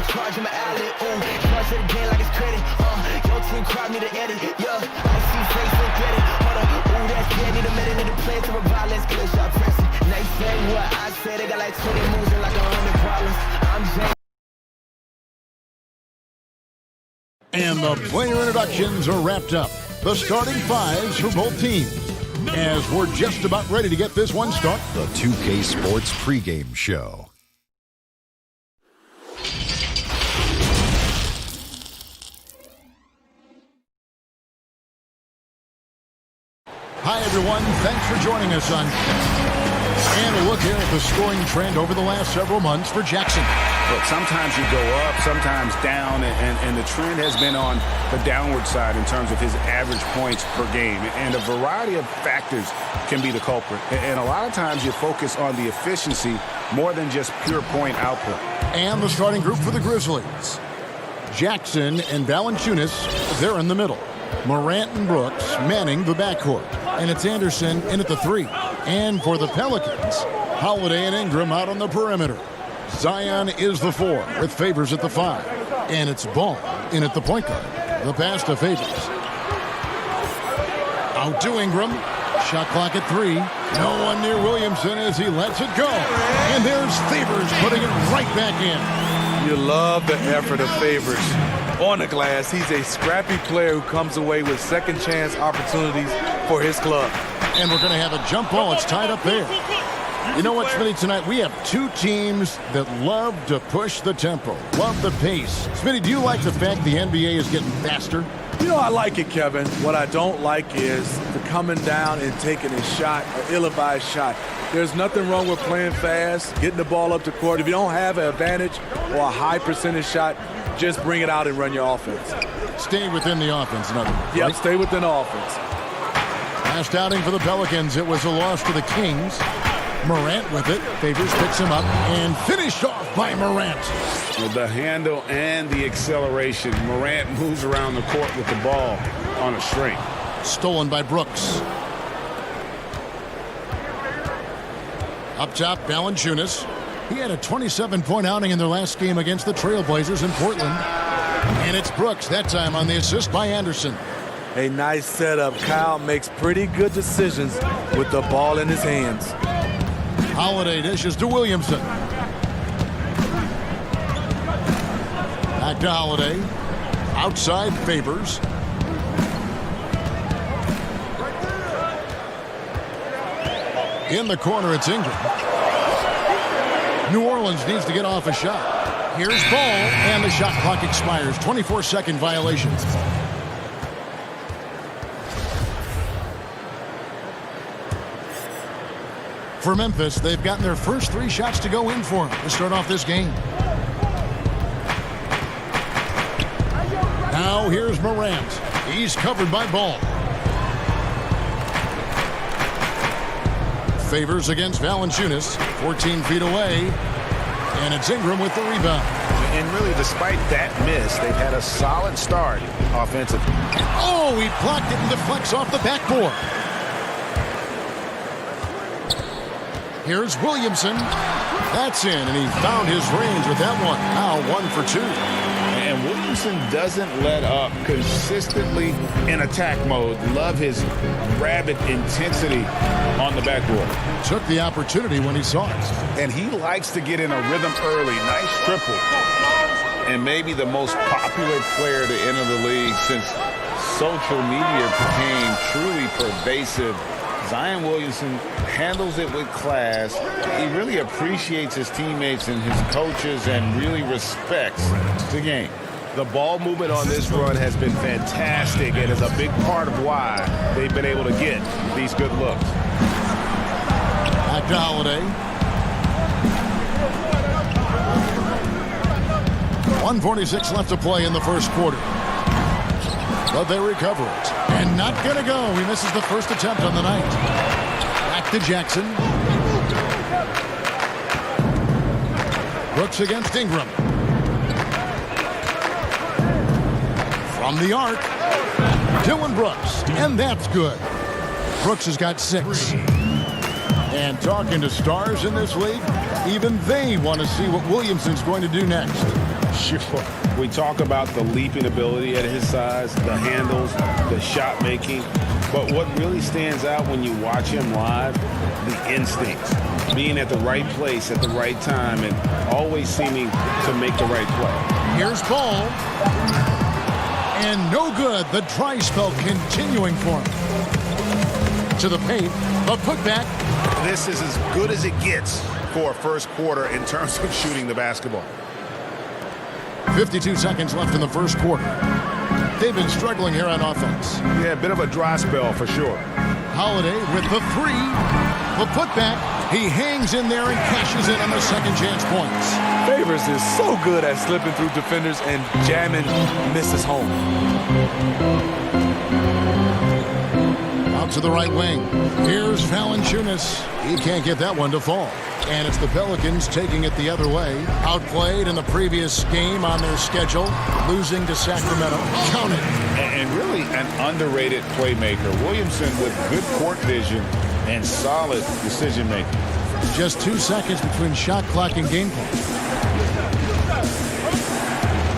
charge in my alley. Ooh, charge it again like it's credit. Your team crowd need to edit. Yeah, I see face and get it. Hold up, ooh, that's good. Need a minute, need to play to revive. Let's get a shot pressing. Next say what I said. They got like 20 moves and like 100 problems. I'm James. And the player introductions are wrapped up. The starting fives for both teams. As we're just about ready to get this one started. The 2K Sports Pregame Show. Hi, everyone. Thanks for joining us on. And a look here at the scoring trend over the last several months for Jackson. Look, sometimes you go up, sometimes down, and the trend has been on the downward side in terms of his average points per game. And a variety of factors can be the culprit. And a lot of times you focus on the efficiency more than just pure point output. And the starting group for the Grizzlies. Jackson and Valanciunas, they're in the middle. Morant and Brooks manning the backcourt. And it's Anderson in at the 3. And for the Pelicans, Holiday and Ingram out on the perimeter. Zion is the 4 with Favors at the 5. And it's Ball in at the point guard. The pass to Favors. Out to Ingram. Shot clock at 3. No one near Williamson as he lets it go. And there's Favors putting it right back in. You love the effort of Favors on the glass. He's a scrappy player who comes away with second chance opportunities for his club. And we're going to have a jump ball. It's tied up there. You know what, Smitty, tonight we have two teams that love to push the tempo, love the pace. Smitty, do you like the fact the NBA is getting faster? You know, I like it, Kevin. What I don't like is the coming down and taking a shot, an ill-advised shot. There's nothing wrong with playing fast, getting the ball up the court. If you don't have an advantage or a high percentage shot, just bring it out and run your offense. Stay within the offense, in other words. Yep, right? Stay within the offense. Last outing for the Pelicans, it was a loss to the Kings. Morant with it. Favors picks him up and finished off by Morant. With the handle and the acceleration, Morant moves around the court with the ball on a string. Stolen by Brooks. Up top, Valanciunas. He had a 27-point outing in their last game against the Trailblazers in Portland. And it's Brooks, that time on the assist by Anderson. A nice setup. Kyle makes pretty good decisions with the ball in his hands. Holiday dishes to Williamson. Back to Holiday. Outside Favors. In the corner, it's Ingram. New Orleans needs to get off a shot. Here's Ball, and the shot clock expires. 24-second violation. For Memphis, they've gotten their first 3 shots to go in for them to start off this game. Now here's Morant. He's covered by Ball. Favors against Valanciunas. 14 feet away. And it's Ingram with the rebound. And really, despite that miss, they've had a solid start offensively. Oh, he blocked it and deflects off the backboard. Here's Williamson. That's in, and he found his range with that one. Now 1 for 2. And Williamson doesn't let up consistently in attack mode. Love his rabid intensity on the backboard. Took the opportunity when he saw it. And he likes to get in a rhythm early. Nice triple. And maybe the most popular player to enter the league since social media became truly pervasive. Zion Williamson handles it with class. He really appreciates his teammates and his coaches and really respects the game. The ball movement on this run has been fantastic and is a big part of why they've been able to get these good looks. Back to Holiday. 1:46 left to play in the first quarter. But they recover it. And not going to go. He misses the first attempt on the night. Back to Jackson. Brooks against Ingram. From the arc. Dylan Brooks. And that's good. Brooks has got 6. And talking to stars in this league, even they want to see what Williamson's going to do next. Sure. We talk about the leaping ability at his size, the handles, the shot making. But what really stands out when you watch him live, the instincts. Being at the right place at the right time and always seeming to make the right play. Here's Ball. And no good. The dry spell continuing for him. To the paint. A putback. This is as good as it gets for a first quarter in terms of shooting the basketball. 52 seconds left in the first quarter. They've been struggling here on offense. Yeah, a bit of a dry spell for sure. Holiday with the three. The putback. He hangs in there and cashes in on the second chance points. Favors is so good at slipping through defenders and jamming misses home. Out to the right wing. Here's Valanciunas. He can't get that one to fall. And it's the Pelicans taking it the other way. Outplayed in the previous game on their schedule. Losing to Sacramento. Count it. And really an underrated playmaker. Williamson with good court vision and solid decision making. Just 2 seconds between shot clock and game clock.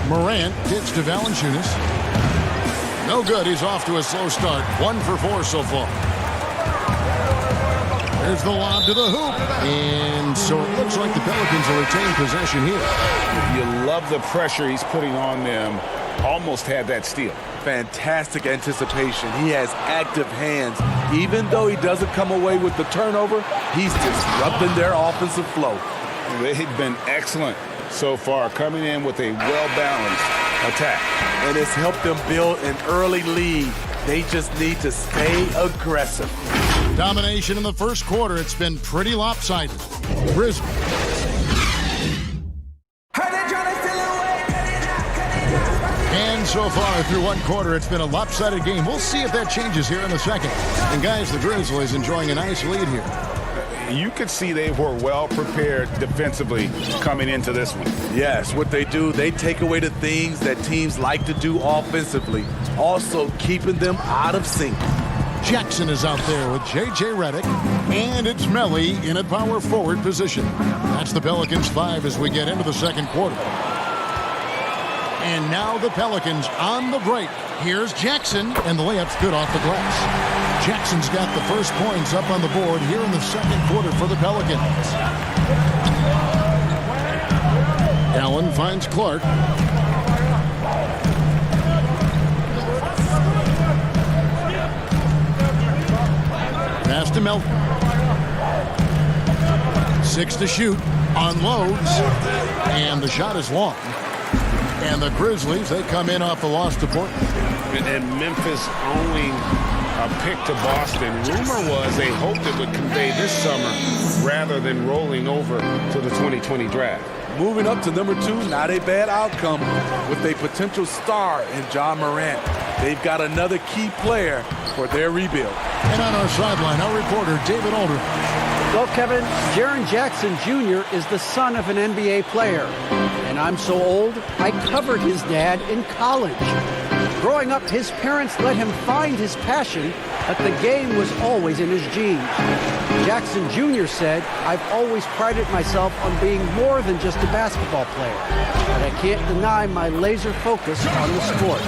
Morant gets to Valanciunas. No good. He's off to a slow start. 1 for 4 so far. There's the lob to the hoop. And so it looks like the Pelicans will retain possession here. You love the pressure he's putting on them. Almost had that steal. Fantastic anticipation. He has active hands. Even though he doesn't come away with the turnover, he's disrupting their offensive flow. They've been excellent so far, coming in with a well-balanced attack. And it's helped them build an early lead. They just need to stay aggressive. Domination in the first quarter. It's been pretty lopsided. Grizzlies. And so far through one quarter, it's been a lopsided game. We'll see if that changes here in the second. And guys, the Grizzlies enjoying a nice lead here. You could see they were well prepared defensively coming into this one. Yes, what they do, they take away the things that teams like to do offensively, also keeping them out of sync. Jackson is out there with J.J. Redick, and it's Melly in a power forward position. That's the Pelicans 5 as we get into the second quarter. And now the Pelicans on the break. Here's Jackson, and the layup's good off the glass. Jackson's got the first points up on the board here in the second quarter for the Pelicans. Allen finds Clark. Pass to Melton. 6 to shoot. Unloads. And the shot is long. And the Grizzlies, they come in off the loss to Portland. And Memphis owing a pick to Boston. Rumor was they hoped it would convey this summer rather than rolling over to the 2020 draft. Moving up to number 2, not a bad outcome with a potential star in John Morant. They've got another key player for their rebuild. And on our sideline, our reporter, David Aldridge. Well, Kevin, Jaren Jackson Jr. is the son of an NBA player. And I'm so old, I covered his dad in college. Growing up, his parents let him find his passion, but the game was always in his genes. Jackson Jr. said, "I've always prided myself on being more than just a basketball player, but I can't deny my laser focus on the sport."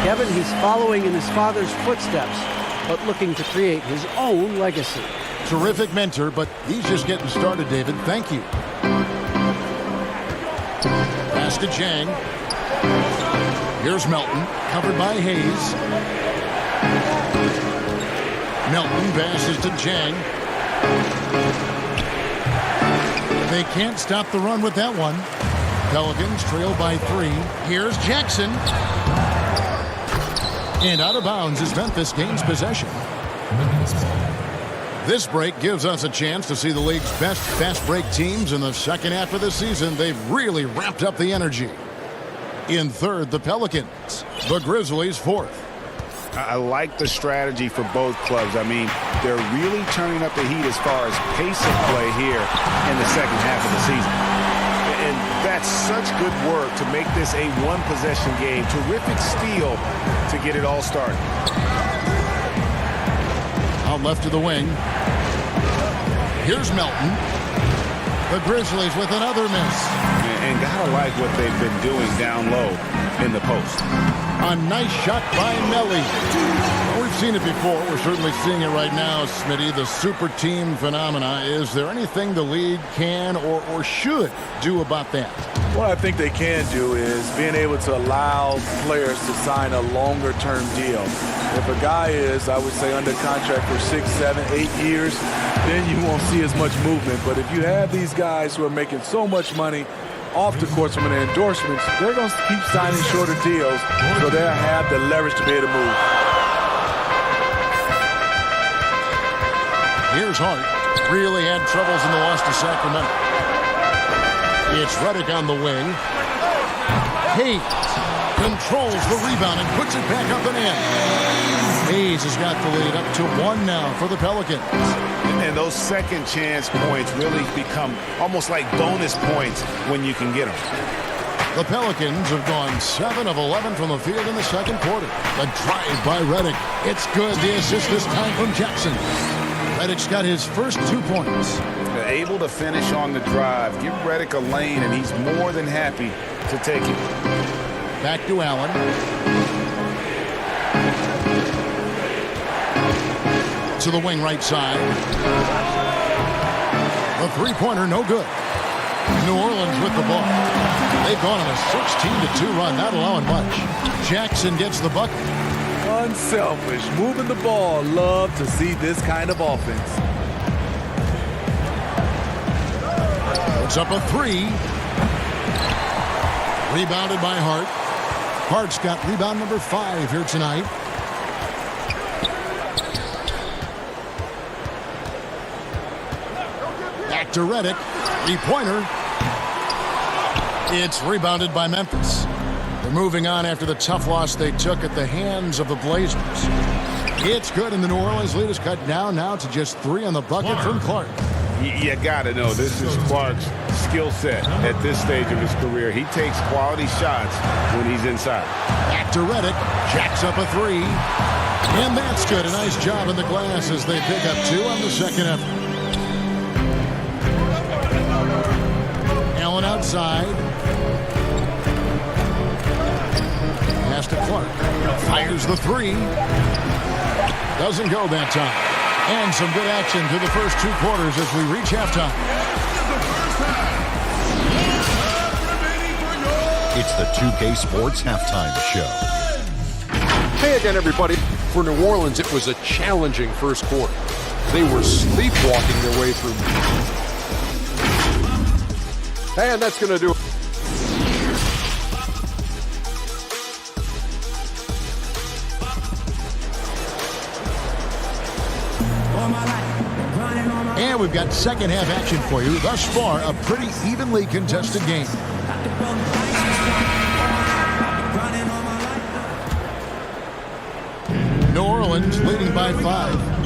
Kevin, he's following in his father's footsteps, but looking to create his own legacy. Terrific mentor, but he's just getting started, David. Thank you. Pass to Jang. Here's Melton, covered by Hayes. Melton passes to Jang. They can't stop the run with that one. Pelicans trail by 3. Here's Jackson. And out of bounds as Memphis gains possession. This break gives us a chance to see the league's best fast break teams in the second half of the season. They've really ramped up the energy. In third, the Pelicans. The Grizzlies 4th. I like the strategy for both clubs. I mean, they're really turning up the heat as far as pace of play here in the second half of the season. And that's such good work to make this a one-possession game. Terrific steal to get it all started. Out left to the wing. Here's Melton. The Grizzlies with another miss. And gotta like what they've been doing down low in the post. A nice shot by Melly. Well, we've seen it before. We're certainly seeing it right now, Smitty. The super team phenomena. Is there anything the league can or should do about that? What I think they can do is being able to allow players to sign a longer-term deal. If a guy is, I would say, under contract for 6, 7, 8 years, then you won't see as much movement. But if you have these guys who are making so much money off the court from their endorsements, they're going to keep signing shorter deals so they'll have the leverage to be able to move. Here's Hart. Really had troubles in the loss to Sacramento. It's Redick on the wing. Hayes controls the rebound and puts it back up and in. Hayes has got the lead up to 1 now for the Pelicans. And those second chance points really become almost like bonus points when you can get them. The Pelicans have gone 7 of 11 from the field in the second quarter. The drive by Redick. It's good. The assist this time from Jackson. Redick's got his first 2 points. They're able to finish on the drive. Give Redick a lane, and he's more than happy to take it. Back to Allen. To the wing right side. The three-pointer no good. New Orleans with the ball. They've gone on a 16-2 run, not allowing much. Jackson gets the bucket. Unselfish, moving the ball. Love to see this kind of offense. It's up a 3. Rebounded by Hart. Hart's got rebound number 5 here tonight. Back to Redick. 3-pointer. It's rebounded by Memphis. They're moving on after the tough loss they took at the hands of the Blazers. It's good, and the New Orleans lead is cut down now to just 3 on the bucket from Clark. You got to know this is Clark's skill set at this stage of his career. He takes quality shots when he's inside. Back to Redick. Jacks up a 3. And that's good. A nice job in the glass as they pick up 2 on the second effort. Allen outside. Pass to Clark. Fires the 3. Doesn't go that time. And some good action through the first 2 quarters as we reach halftime. It's the 2K Sports Halftime Show. Hey again, everybody. For New Orleans, it was a challenging first quarter. They were sleepwalking their way through. And that's going to do it. And we've got second half action for you. Thus far, a pretty evenly contested game. New Orleans leading by 5.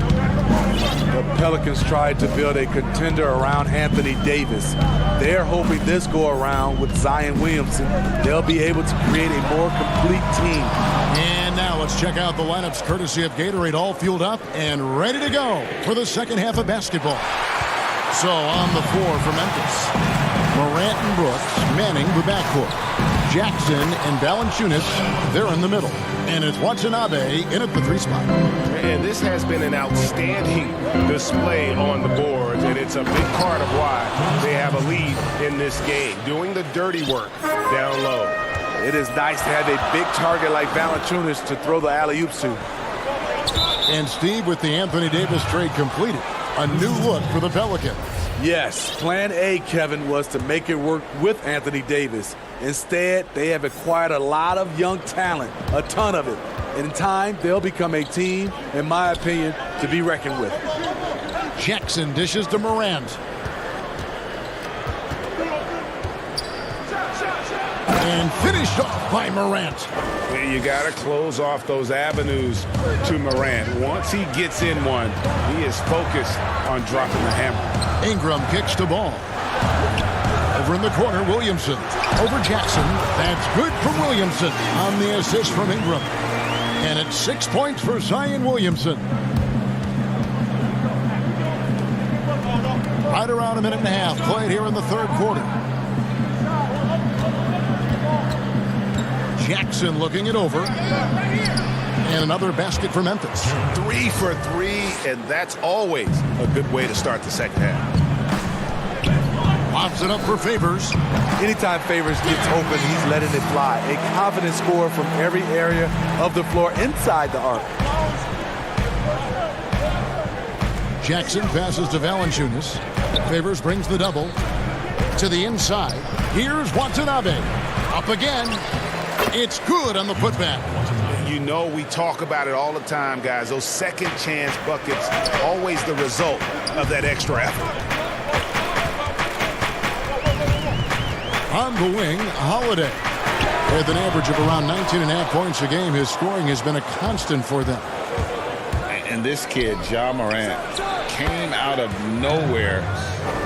The Pelicans tried to build a contender around Anthony Davis. They're hoping this go around with Zion Williamson, they'll be able to create a more complete team. And now let's check out the lineups courtesy of Gatorade, all fueled up and ready to go for the second half of basketball. So on the floor for Memphis, Morant and Brooks manning the backcourt. Jackson and Valanciunas, they're in the middle. And it's Watanabe in at the 3 spot. And this has been an outstanding display on the boards, and it's a big part of why they have a lead in this game, doing the dirty work down low. It is nice to have a big target like Valanciunas to throw the alley-oops to. And Steve, with the Anthony Davis trade completed, a new look for the Pelicans. Yes, plan A, Kevin, was to make it work with Anthony Davis. Instead, they have acquired a lot of young talent, a ton of it. In time, they'll become a team, in my opinion, to be reckoned with. Jackson dishes to Morant. And finished off by Morant. You got to close off those avenues to Morant. Once he gets in one, he is focused on dropping the hammer. Ingram kicks the ball. Over in the corner, Williamson. Over Jackson. That's good for Williamson on the assist from Ingram. And it's 6 points for Zion Williamson. Right around a minute and a half played here in the third quarter. Jackson looking it over. And another basket for Memphis. 3 for 3, and that's always a good way to start the second half. Lobs it up for Favors. Anytime Favors gets open, he's letting it fly. A confident scorer from every area of the floor inside the arc. Jackson passes to Valanciunas. Favors brings the double to the inside. Here's Watanabe. Up again. It's good on the putback. You know, we talk about it all the time, guys. Those second chance buckets, always the result of that extra effort. On the wing, Holiday. With an average of around 19.5 points a game, his scoring has been a constant for them. And this kid, Ja Morant, came out of nowhere,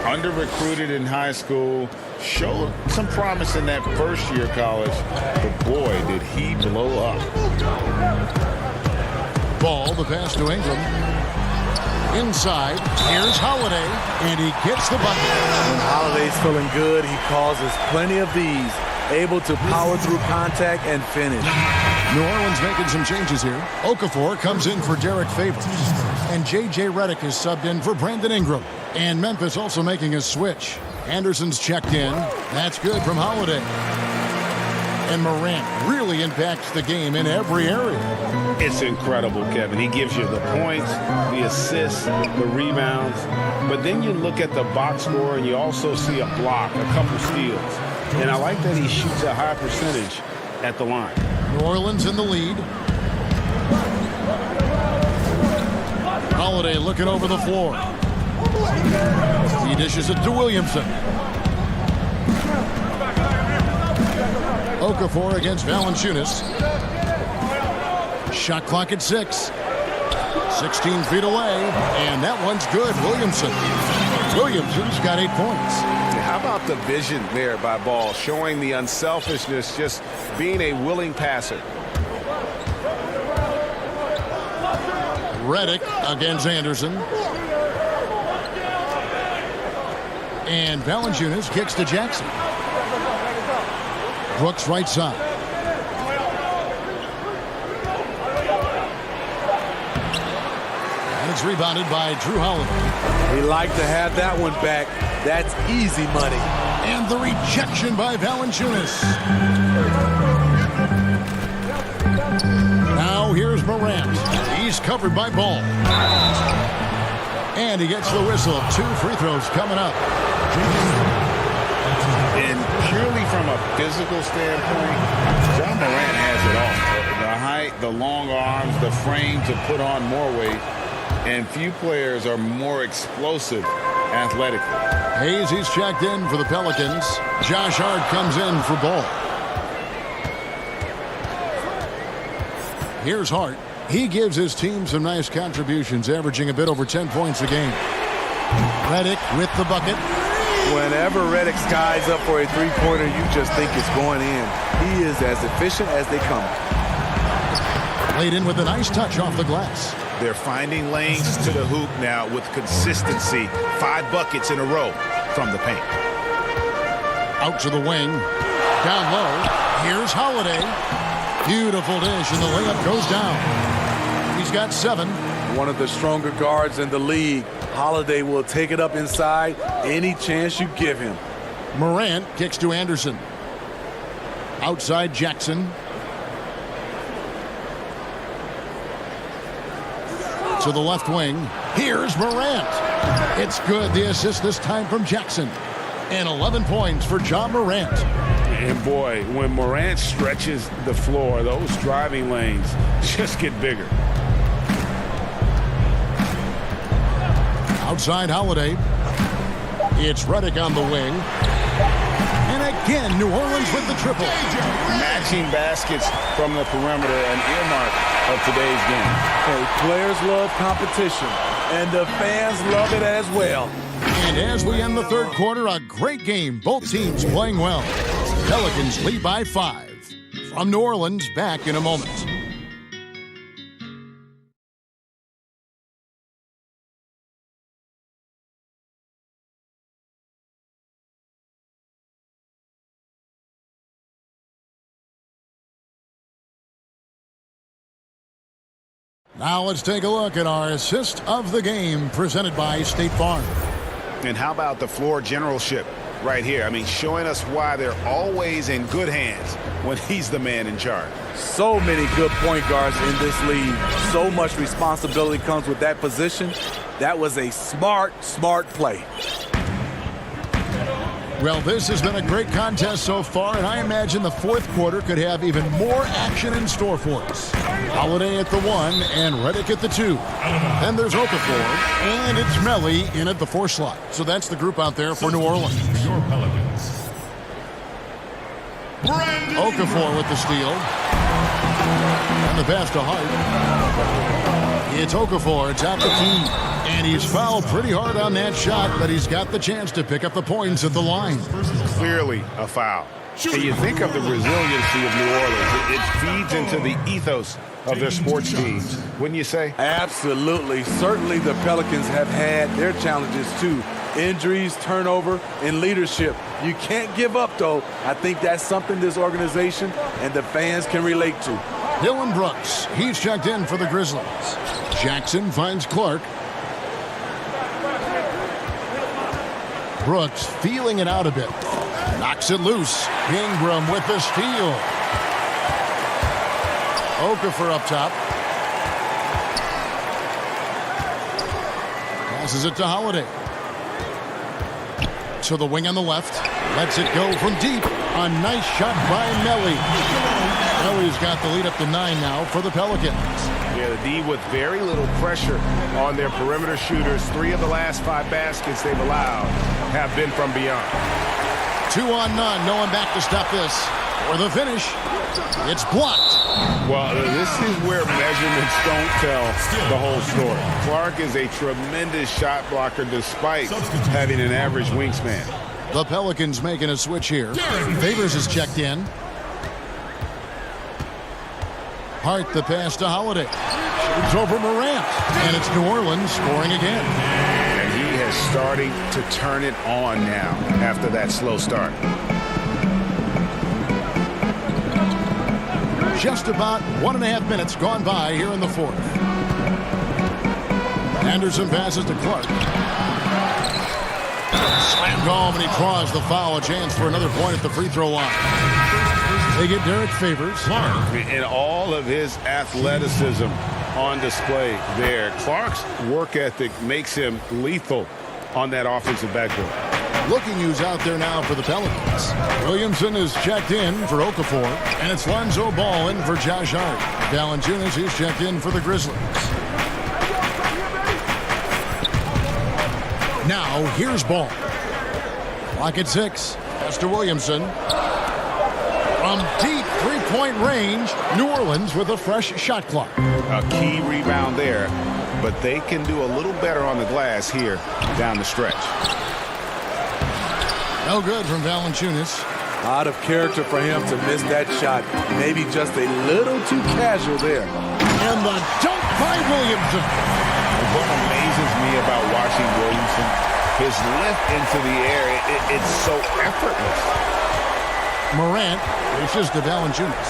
under-recruited in high school, showed some promise in that first year of college, but boy, did he blow up. Ball, the pass to Ingram. Inside, here's Holiday, and he gets the bucket. When Holiday's feeling good, he causes plenty of these, able to power through contact and finish. New Orleans making some changes here. Okafor comes in for Derek Favors, and J.J. Redick is subbed in for Brandon Ingram. And Memphis also making a switch. Anderson's checked in. That's good from Holiday. And Morant really impacts the game in every area. It's incredible, Kevin. He gives you the points, the assists, the rebounds. But then you look at the box score and you also see a block, a couple steals. And I like that he shoots a high percentage at the line. New Orleans in the lead. Holiday looking over the floor. He dishes it to Williamson. Okafor against Valanciunas. Shot clock at 6. 16 feet away, and that one's good. Williamson's got 8 points. How about the vision there by Ball, showing the unselfishness, just being a willing passer. Redick against Anderson. And Valanciunas kicks to Jackson. Brooks right side. And it's rebounded by Drew Holiday. We like to have that one back. That's easy money. And the rejection by Valanciunas. Now here's Morant. He's covered by Ball. And he gets the whistle. 2 free throws coming up. And purely from a physical standpoint, Ja Morant has it all. The height, the long arms, the frame to put on more weight. And few players are more explosive athletically. Hayes, he's checked in for the Pelicans. Josh Hart comes in for Ball. Here's Hart. He gives his team some nice contributions, averaging a bit over 10 points a game. Redick with the bucket. Whenever Redick skies up for a three-pointer, you just think it's going in. He is as efficient as they come. Laid in with a nice touch off the glass. They're finding lanes to the hoop now with consistency. 5 buckets in a row from the paint. Out to the wing. Down low. Here's Holiday. Beautiful dish, and the layup goes down. He's got 7. One of the stronger guards in the league. Holiday will take it up inside any chance you give him. Morant kicks to Anderson. Outside Jackson. To the left wing. Here's Morant. It's good. The assist this time from Jackson. And 11 points for Ja Morant. And boy, when Morant stretches the floor, those driving lanes just get bigger. Outside Holiday. It's Redick on the wing. And again, New Orleans with the triple. Matching baskets from the perimeter, an earmark of today's game. Hey, players love competition, and the fans love it as well. And as we end the third quarter, a great game. Both teams playing well. Pelicans lead by 5. From New Orleans, back in a moment. Now let's take a look at our assist of the game presented by State Farm. And how about the floor generalship right here? I mean, showing us why they're always in good hands when he's the man in charge. So many good point guards in this league. So much responsibility comes with that position. That was a smart play. Well, this has been a great contest so far, and I imagine the fourth quarter could have even more action in store for us. Holiday at the 1 and Redick at the 2. Then there's Okafor, and it's Melly in at the 4 slot. So that's the group out there for New Orleans. Your Pelicans. Okafor with the steal. And the pass to Hart. It's Okafor, top 15. And he's fouled pretty hard on that shot, but he's got the chance to pick up the points at the line. Clearly a foul. And you think of the resiliency of New Orleans. It feeds into the ethos of their sports teams, wouldn't you say? Absolutely. Certainly the Pelicans have had their challenges too. Injuries, turnover, and leadership. You can't give up, though. I think that's something this organization and the fans can relate to. Dylan Brooks, he's checked in for the Grizzlies. Jackson finds Clark. Brooks feeling it out a bit. Knocks it loose. Ingram with the steal. Okafor up top. Passes it to Holiday. To the wing on the left. Lets it go from deep. A nice shot by Melly. Melly's got the lead up to 9 now for the Pelicans. Yeah, the D with very little pressure on their perimeter shooters. 3 of the last 5 baskets they've allowed have been from beyond. 2 on none. No one back to stop this. For the finish, it's blocked. Well, this is where measurements don't tell the whole story. Clark is a tremendous shot blocker despite having an average wingspan. The Pelicans making a switch here. Favors is checked in. Hart the pass to Holiday. Shoots over Morant. And it's New Orleans scoring again. And he is starting to turn it on now after that slow start. Just about 1.5 minutes gone by here in the fourth. Anderson passes to Clark. Slammed home, and he draws the foul. A chance for another point at the free throw line. They get Derek Favors. And all of his athleticism on display there. Clark's work ethic makes him lethal on that offensive backboard. Looking who's out there now for the Pelicans. Williamson is checked in for Okafor, and it's Lonzo Ball in for Josh Hart. Valanciunas, he's checked in for the Grizzlies. Now, here's Ball. Clock at 6. Pass to Williamson. From deep three-point range, New Orleans with a fresh shot clock. A key rebound there, but they can do a little better on the glass here down the stretch. No good from Valanciunas. Out of character for him to miss that shot. Maybe just a little too casual there. And the dunk by Williamson. What amazes me about watching Williamson, his lift into the air, it's so effortless. Morant reaches to Valanciunas.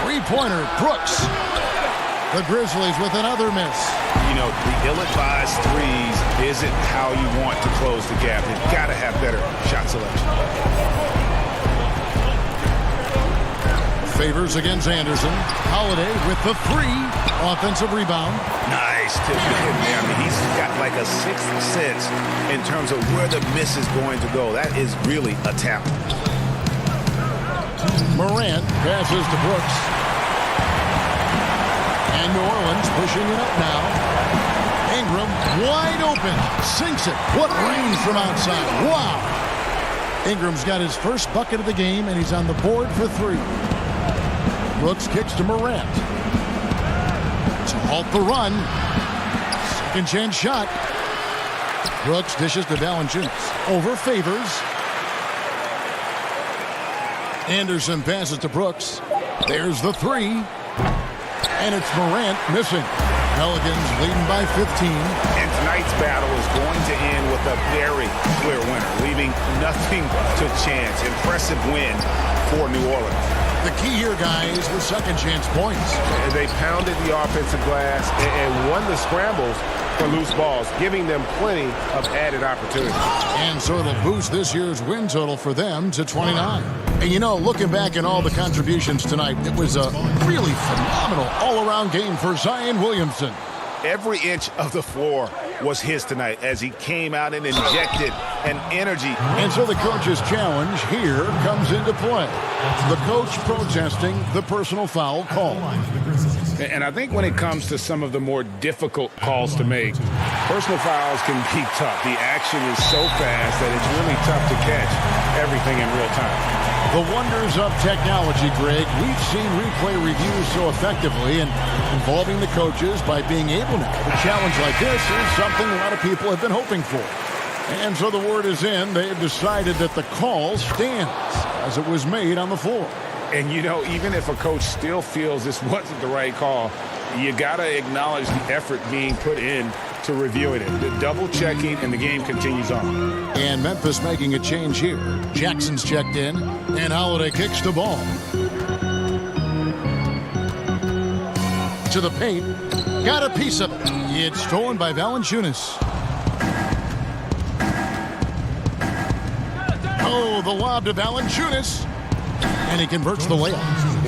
Three-pointer, Brooks. The Grizzlies with another miss. You know, the ill-advised threes isn't how you want to close the gap. You've got to have better shot selection. Favors against Anderson. Holiday with the 3. Offensive rebound. Nice tip in there. I mean, he's got like a sixth sense in terms of where the miss is going to go. That is really a talent. Morant passes to Brooks. And New Orleans pushing it up now. Ingram wide open. Sinks it. What range from outside. Wow. Ingram's got his first bucket of the game, and he's on the board for 3. Brooks kicks to Morant. To halt the run. Second chance shot. Brooks dishes to Valanciunas. Over Favors. Anderson passes to Brooks. There's the 3. And it's Morant missing. Pelicans leading by 15. And tonight's battle is going to end with a very clear winner, leaving nothing to chance. Impressive win for New Orleans. The key here, guys, was second chance points. They pounded the offensive glass and won the scrambles for loose balls, giving them plenty of added opportunity. And so it'll boost this year's win total for them to 29. And, you know, looking back at all the contributions tonight, it was a really phenomenal all-around game for Zion Williamson. Every inch of the floor was his tonight as he came out and injected an energy. And so the coach's challenge here comes into play. The coach protesting the personal foul call. And I think when it comes to some of the more difficult calls to make, personal fouls can be tough. The action is so fast that it's really tough to catch everything in real time. The wonders of technology, Greg. We've seen replay reviews so effectively and involving the coaches by being able to. A challenge like this is something a lot of people have been hoping for. And so the word is in. They have decided that the call stands as it was made on the floor. And, you know, even if a coach still feels this wasn't the right call, you got to acknowledge the effort being put in to reviewing it. The double checking, and the game continues on. And Memphis making a change here. Jackson's checked in, and Holiday kicks the ball. To the paint. Got a piece of it. It's stolen by Valanciunas. Oh, the lob to Valanciunas. And he converts the layup.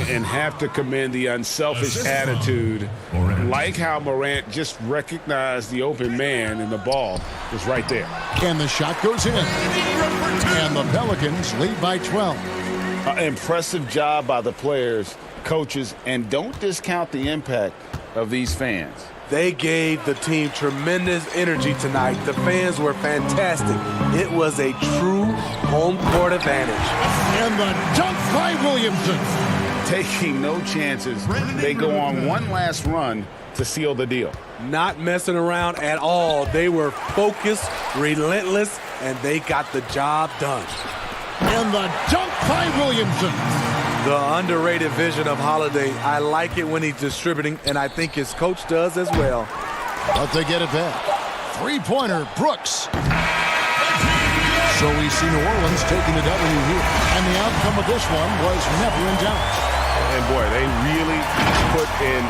And have to commend the unselfish attitude. Like how Morant just recognized the open man and the ball was right there. And the shot goes in. And the Pelicans lead by 12. Impressive job by the players, coaches, and don't discount the impact of these fans. They gave the team tremendous energy tonight. The fans were fantastic. It was a true home court advantage. And the dunk by Williamson. Taking no chances. They go on one last run to seal the deal. Not messing around at all. They were focused, relentless, and they got the job done. And the dunk by Williamson. The underrated vision of Holiday. I like it when he's distributing, and I think his coach does as well. But they get it back. Three-pointer, Brooks. So we see New Orleans taking the W here. And the outcome of this one was never in doubt. And boy, they really put in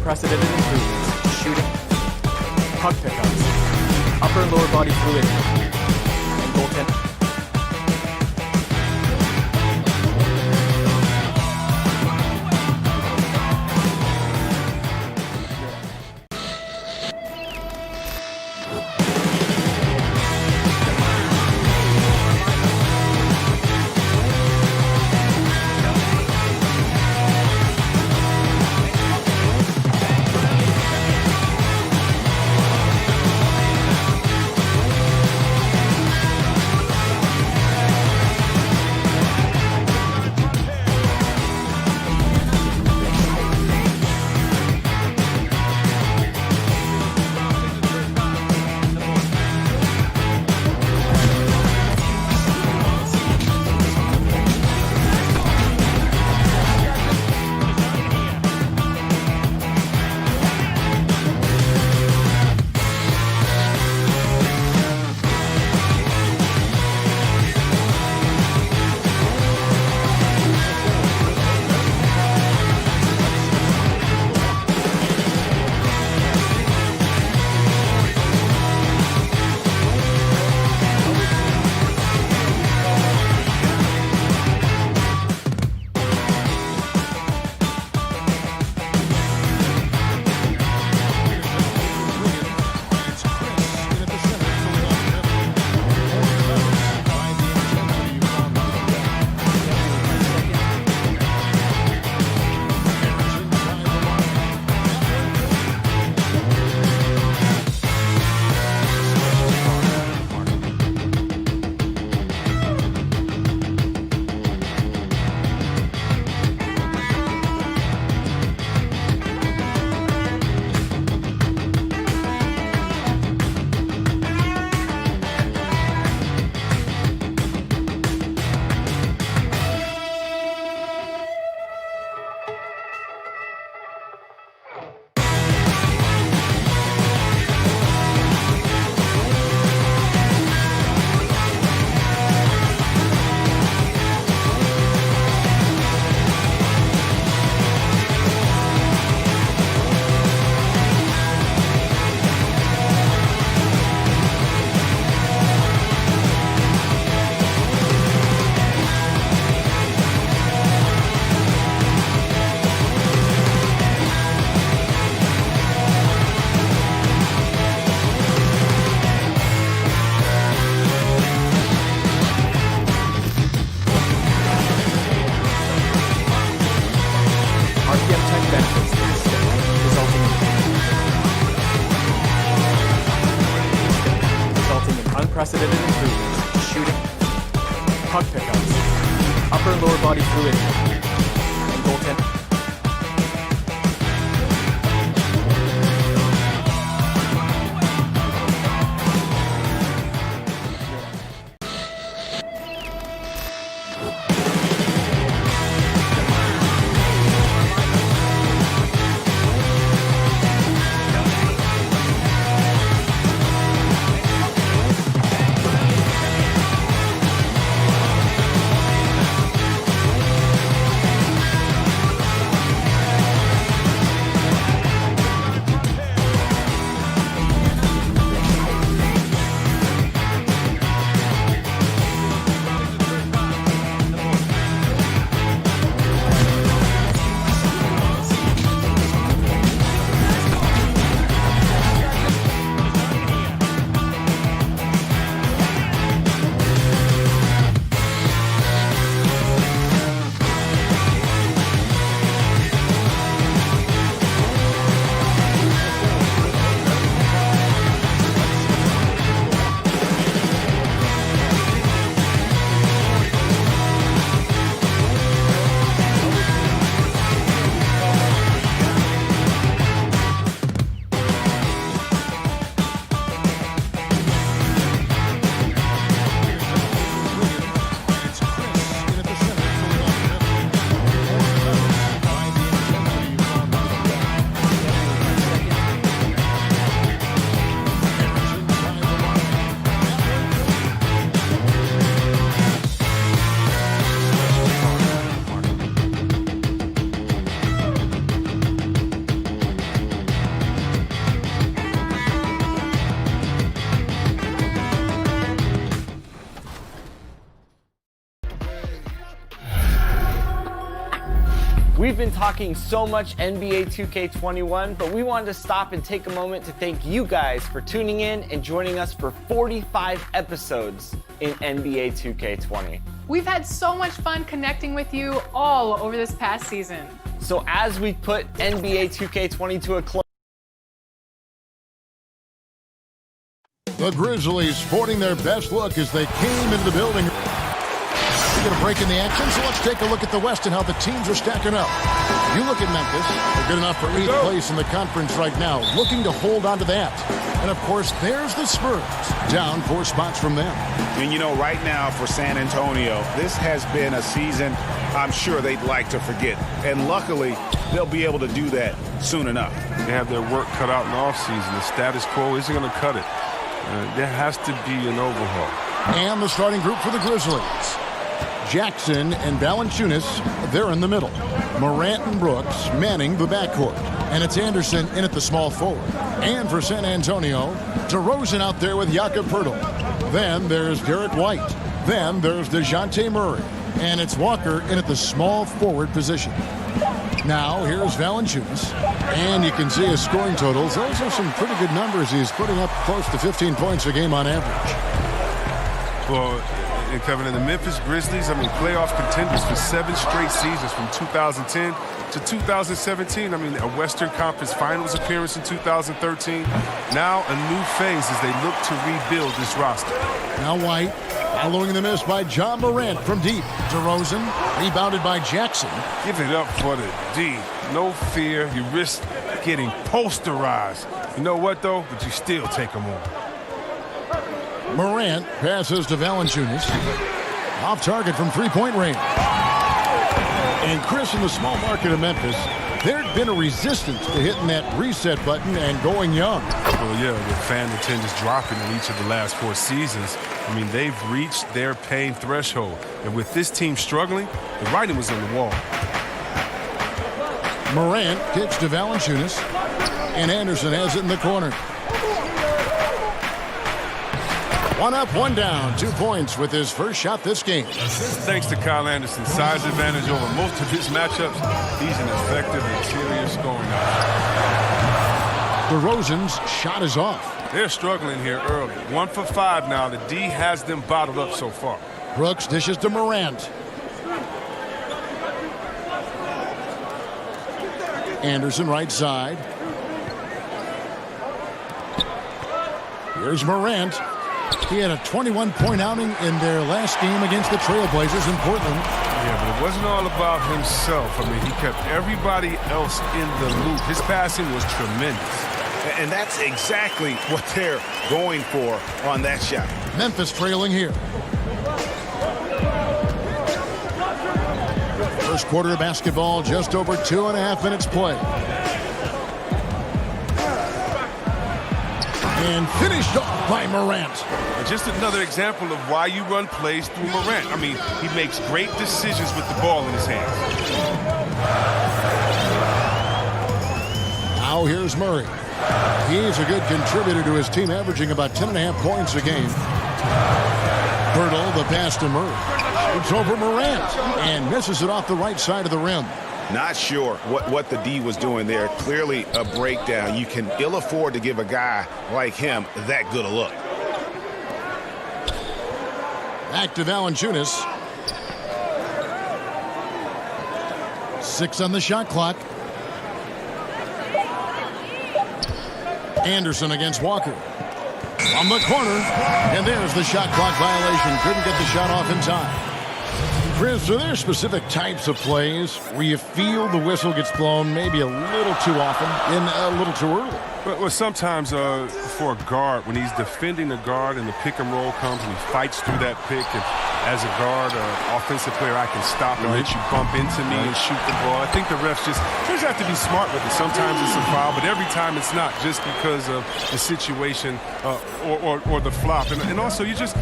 unprecedented improvements. Shooting, puck pickups, upper and lower body fluidity, and goaltending. Unprecedented improvements. Shooting, puck pickups, upper and lower body fluidity, and goaltending. We've been talking so much NBA 2K21, but we wanted to stop and take a moment to thank you guys for tuning in and joining us for 45 episodes in NBA 2K20. We've had so much fun connecting with you all over this past season. So as we put NBA 2K20 to a close, the Grizzlies sporting their best look as they came into the building. We're going to break in the action, so let's take a look at the West and how the teams are stacking up. You look at Memphis. They're good enough for 8th place in the conference right now, looking to hold on to that. And, of course, there's the Spurs, down 4 spots from them. And, you know, right now for San Antonio, this has been a season I'm sure they'd like to forget. And luckily, they'll be able to do that soon enough. They have their work cut out in the offseason. The status quo isn't going to cut it. There has to be an overhaul. And the starting group for the Grizzlies. Jackson and Valanciunas, they're in the middle. Morant and Brooks manning the backcourt. And it's Anderson in at the small forward. And for San Antonio, DeRozan out there with Jakob Poeltl. Then there's Derek White. Then there's DeJounte Murray. And it's Walker in at the small forward position. Now here's Valanciunas. And you can see his scoring totals. Those are some pretty good numbers. He's putting up close to 15 points a game on average. Well, and Kevin, in the Memphis Grizzlies, I mean, playoff contenders for 7 straight seasons from 2010 to 2017. I mean, a Western Conference Finals appearance in 2013. Now a new phase as they look to rebuild this roster. Now White, following the miss by John Morant from deep. DeRozan, rebounded by Jackson. Give it up for the D. No fear. You risk getting posterized. You know what, though? But you still take them on. Morant passes to Valanciunas. Off target from three-point range. And Chris, in the small market of Memphis, there'd been a resistance to hitting that reset button and going young. Well, yeah, with fan attendance dropping in each of the last 4 seasons, I mean, they've reached their pain threshold. And with this team struggling, the writing was on the wall. Morant kicks to Valanciunas. And Anderson has it in the corner. 1 up, 1 down. 2 points with his first shot this game. Thanks to Kyle Anderson's size advantage over most of his matchups, he's an effective interior scoring option. DeRozan's shot is off. They're struggling here early. 1 for 5 now. The D has them bottled up so far. Brooks dishes to Morant. Anderson right side. Here's Morant. He had a 21-point outing in their last game against the Trailblazers in Portland. Yeah, but it wasn't all about himself. I mean, he kept everybody else in the loop. His passing was tremendous. And that's exactly what they're going for on that shot. Memphis trailing here. First quarter of basketball, just over 2.5 minutes play. And finished off by Morant. And just another example of why you run plays through Morant. I mean, he makes great decisions with the ball in his hands. Now here's Murray. He's a good contributor to his team, averaging about 10.5 points a game. Poeltl, the pass to Murray. It's over Morant and misses it off the right side of the rim. Not sure what the D was doing there. Clearly a breakdown. You can ill afford to give a guy like him that good a look. Back to Valanciunas. 6 on the shot clock. Anderson against Walker. On the corner. And there's the shot clock violation. Couldn't get the shot off in time. Chris, are there specific types of plays where you feel the whistle gets blown maybe a little too often and a little too early? Well, sometimes for a guard, when he's defending a guard and the pick and roll comes and he fights through that pick, and as a guard, offensive player, I can stop and let you bump into me and shoot the ball. I think the refs just have to be smart with it. Sometimes it's a foul, but every time it's not, just because of the situation or the flop. And also, you just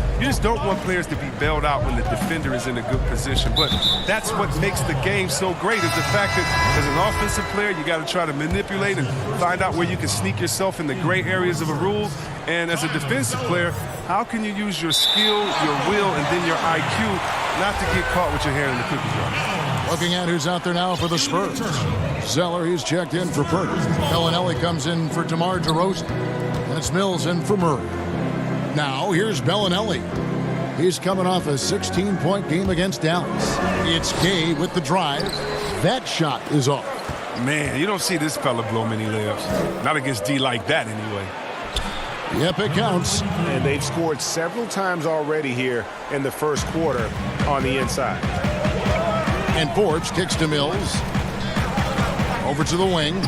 don't want players to be bailed out when the defender is in a good position. But that's what makes the game so great, is the fact that as an offensive player, you got to try to manipulate and find out where you can sneak yourself in the gray areas of a rule. And as a defensive player, how can you use your skill, your will, and then your IQ not to get caught with your hand in the cookie jar? Looking at who's out there now for the Spurs. Zeller, he's checked in for Purdy. Bellinelli comes in for DeMar DeRozan. And it's Mills in for Murray. Now, here's Bellinelli. He's coming off a 16-point game against Dallas. It's Gay with the drive. That shot is off. Man, you don't see this fella blow many layups. Not against D like that, anyway. Yep, it counts. And they've scored several times already here in the first quarter on the inside. And Forbes kicks to Mills. Over to the wing.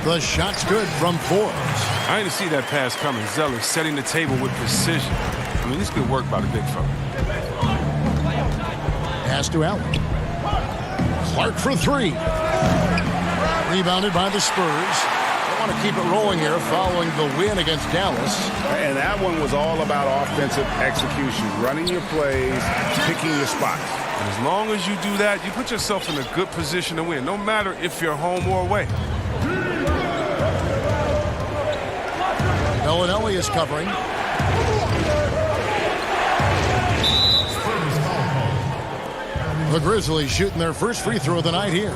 The shot's good from Forbes. I didn't see that pass coming. Zeller setting the table with precision. I mean, this good work by the big fella. Pass to Allen. Clark for three. Rebounded by the Spurs. They want to keep it rolling here following the win against Dallas. And that one was all about offensive execution. Running your plays, picking your spots. And as long as you do that, you put yourself in a good position to win, no matter if you're home or away. Bellinelli is covering. The Grizzlies shooting their first free throw of the night here.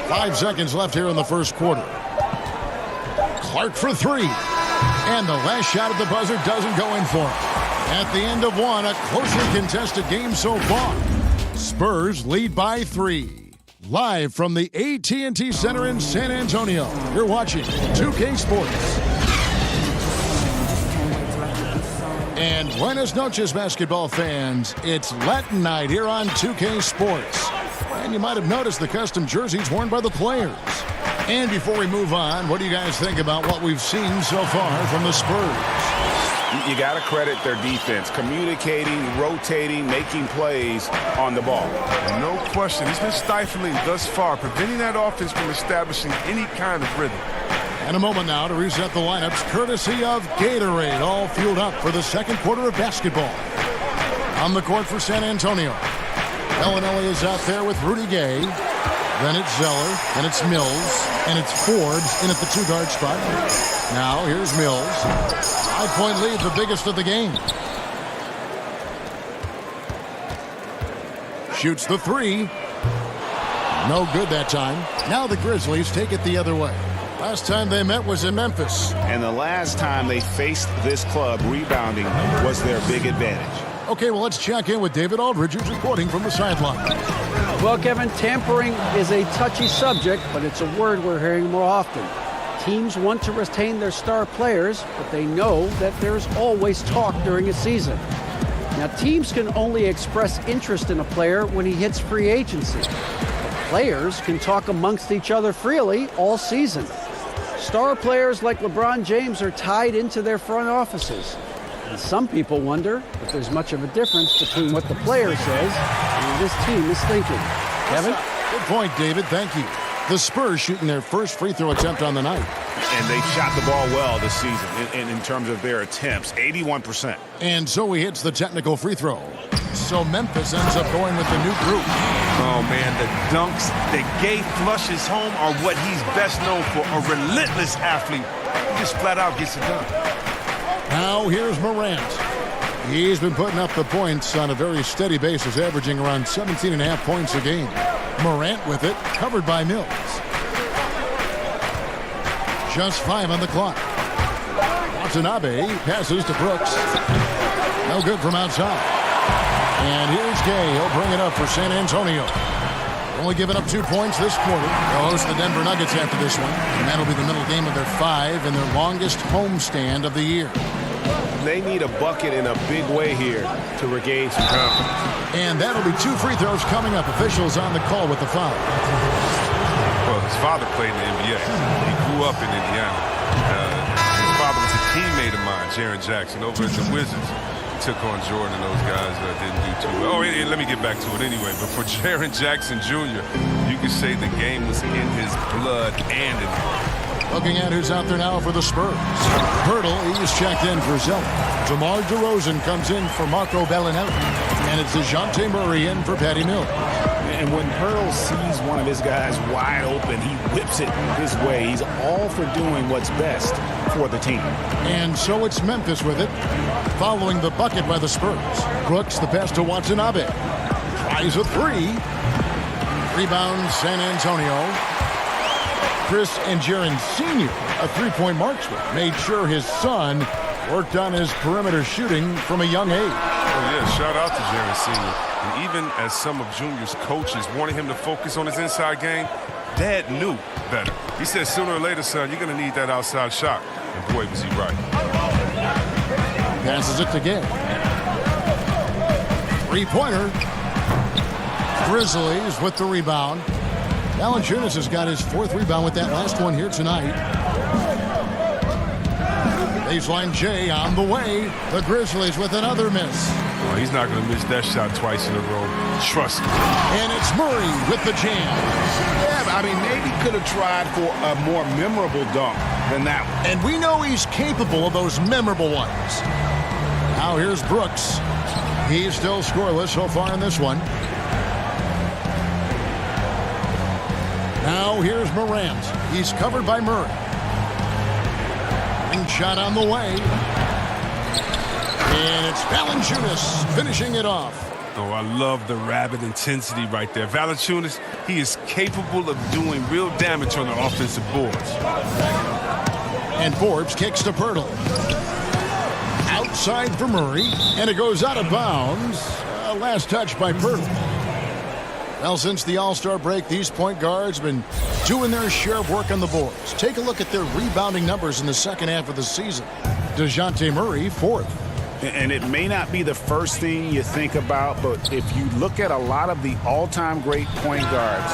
Five seconds left here in the first quarter. Clark for three. And the last shot at the buzzer doesn't go in for it. At the end of one, a closely contested game so far. Spurs lead by 3. Live from the AT&T Center in San Antonio, you're watching 2K Sports. And buenas noches, basketball fans. It's Latin night here on 2K Sports. And you might have noticed the custom jerseys worn by the players. And before we move on, what do you guys think about what we've seen so far from the Spurs? You got to credit their defense, communicating, rotating, making plays on the ball. No question. He's been stifling thus far, preventing that offense from establishing any kind of rhythm. And a moment now to reset the lineups, courtesy of Gatorade, all fueled up for the second quarter of basketball. On the court for San Antonio, Bellinelli is out there with Rudy Gay. Then it's Zeller, and it's Mills, and it's Forbes in at the two-guard spot. Now here's Mills. 5-point lead, the biggest of the game. Shoots the three. No good that time. Now the Grizzlies take it the other way. Last time they met was in Memphis. And the last time they faced this club, rebounding was their big advantage. Okay, well, let's check in with David Aldridge, who's reporting from the sideline. Well, Kevin, tampering is a touchy subject, but it's a word we're hearing more often. Teams want to retain their star players, but they know that there's always talk during a season. Now, teams can only express interest in a player when he hits free agency. Players can talk amongst each other freely all season. Star players like LeBron James are tied into their front offices. And some people wonder if there's much of a difference between what the player says and what his team is thinking. Kevin? Good point, David. Thank you. The Spurs shooting their first free throw attempt on the night. And they shot the ball well this season in terms of their attempts, 81%. And so he hits the technical free throw. So Memphis ends up going with the new group. Oh, man, the dunks that Gay flushes home are what he's best known for, a relentless athlete. He just flat out gets it done. Now here's Morant. He's been putting up the points on a very steady basis, averaging around 17.5 points a game. Morant with it, covered by Mills. Just 5 on the clock. Watanabe passes to Brooks. No good from outside. And here's Gay. He'll bring it up for San Antonio. Only giving up 2 points this quarter. They'll host the Denver Nuggets after this one. And that'll be the middle game of their 5 and their longest homestand of the year. They need a bucket in a big way here to regain some confidence. And that'll be 2 free throws coming up. Officials on the call with the foul. Well, his father played in the NBA. He grew up in Indiana. His father was a teammate of mine, Jaren Jackson, over at the Wizards. Took on Jordan and those guys didn't do too well. Oh, and let me get back to it anyway. But for Jaren Jackson Jr., you could say the game was in his blood and in him. Looking at who's out there now for the Spurs. Hurdle, he's checked in for Zeller. DeMar DeRozan comes in for Marco Bellinelli. And it's DeJounte Murray in for Patty Mills. And when Pearl sees one of his guys wide open, he whips it his way. He's all for doing what's best for the team. And so it's Memphis with it, following the bucket by the Spurs. Brooks, the pass to Watanabe. Tries a three. Rebound, San Antonio. Chris and Jaren Sr., a three-point marksman, made sure his son worked on his perimeter shooting from a young age. Oh, yeah, shout out to Jaren Sr. And even as some of Junior's coaches wanted him to focus on his inside game, Dad knew better. He said, sooner or later, son, you're going to need that outside shot. And boy, was he right. Passes it to Gay. Three-pointer. Grizzlies with the rebound. Valanciunas has got his fourth rebound with that last one here tonight. Baseline J on the way. The Grizzlies with another miss. Well, he's not going to miss that shot twice in a row. Trust me. And it's Murray with the jam. Yeah, I mean, maybe could have tried for a more memorable dunk than that one. And we know he's capable of those memorable ones. Now here's Brooks. He's still scoreless so far in this one. Now here's Morant. He's covered by Murray. Ring shot on the way. And it's Valanciunas finishing it off. Oh, I love the rabid intensity right there. Valanciunas, he is capable of doing real damage on the offensive boards. And Forbes kicks to Pirtle. Outside for Murray, and it goes out of bounds. Last touch by Pirtle. Well, since the All-Star break, these point guards have been doing their share of work on the boards. Take a look at their rebounding numbers in the second half of the season. DeJounte Murray, fourth. And it may not be the first thing you think about, but if you look at a lot of the all-time great point guards,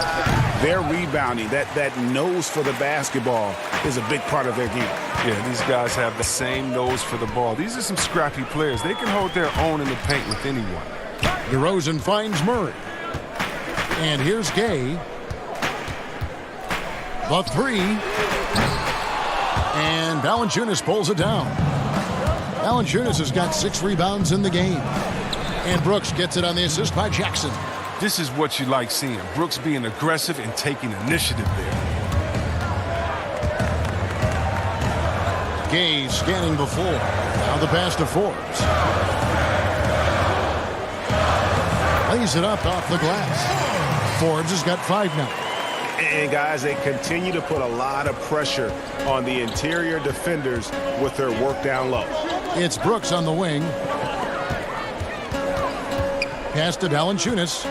their rebounding, that nose for the basketball is a big part of their game. Yeah, these guys have the same nose for the ball. These are some scrappy players. They can hold their own in the paint with anyone. DeRozan finds Murray. And here's Gay. The three. And Valanciunas pulls it down. Valanciunas has got 6 rebounds in the game. And Brooks gets it on the assist by Jackson. This is what you like seeing. Brooks being aggressive and taking initiative there. Gay scanning before. Now the pass to Forbes. Lays it up off the glass. Forbes has got 5 now. And guys, they continue to put a lot of pressure on the interior defenders with their work down low. It's Brooks on the wing. Pass to Valanciunas.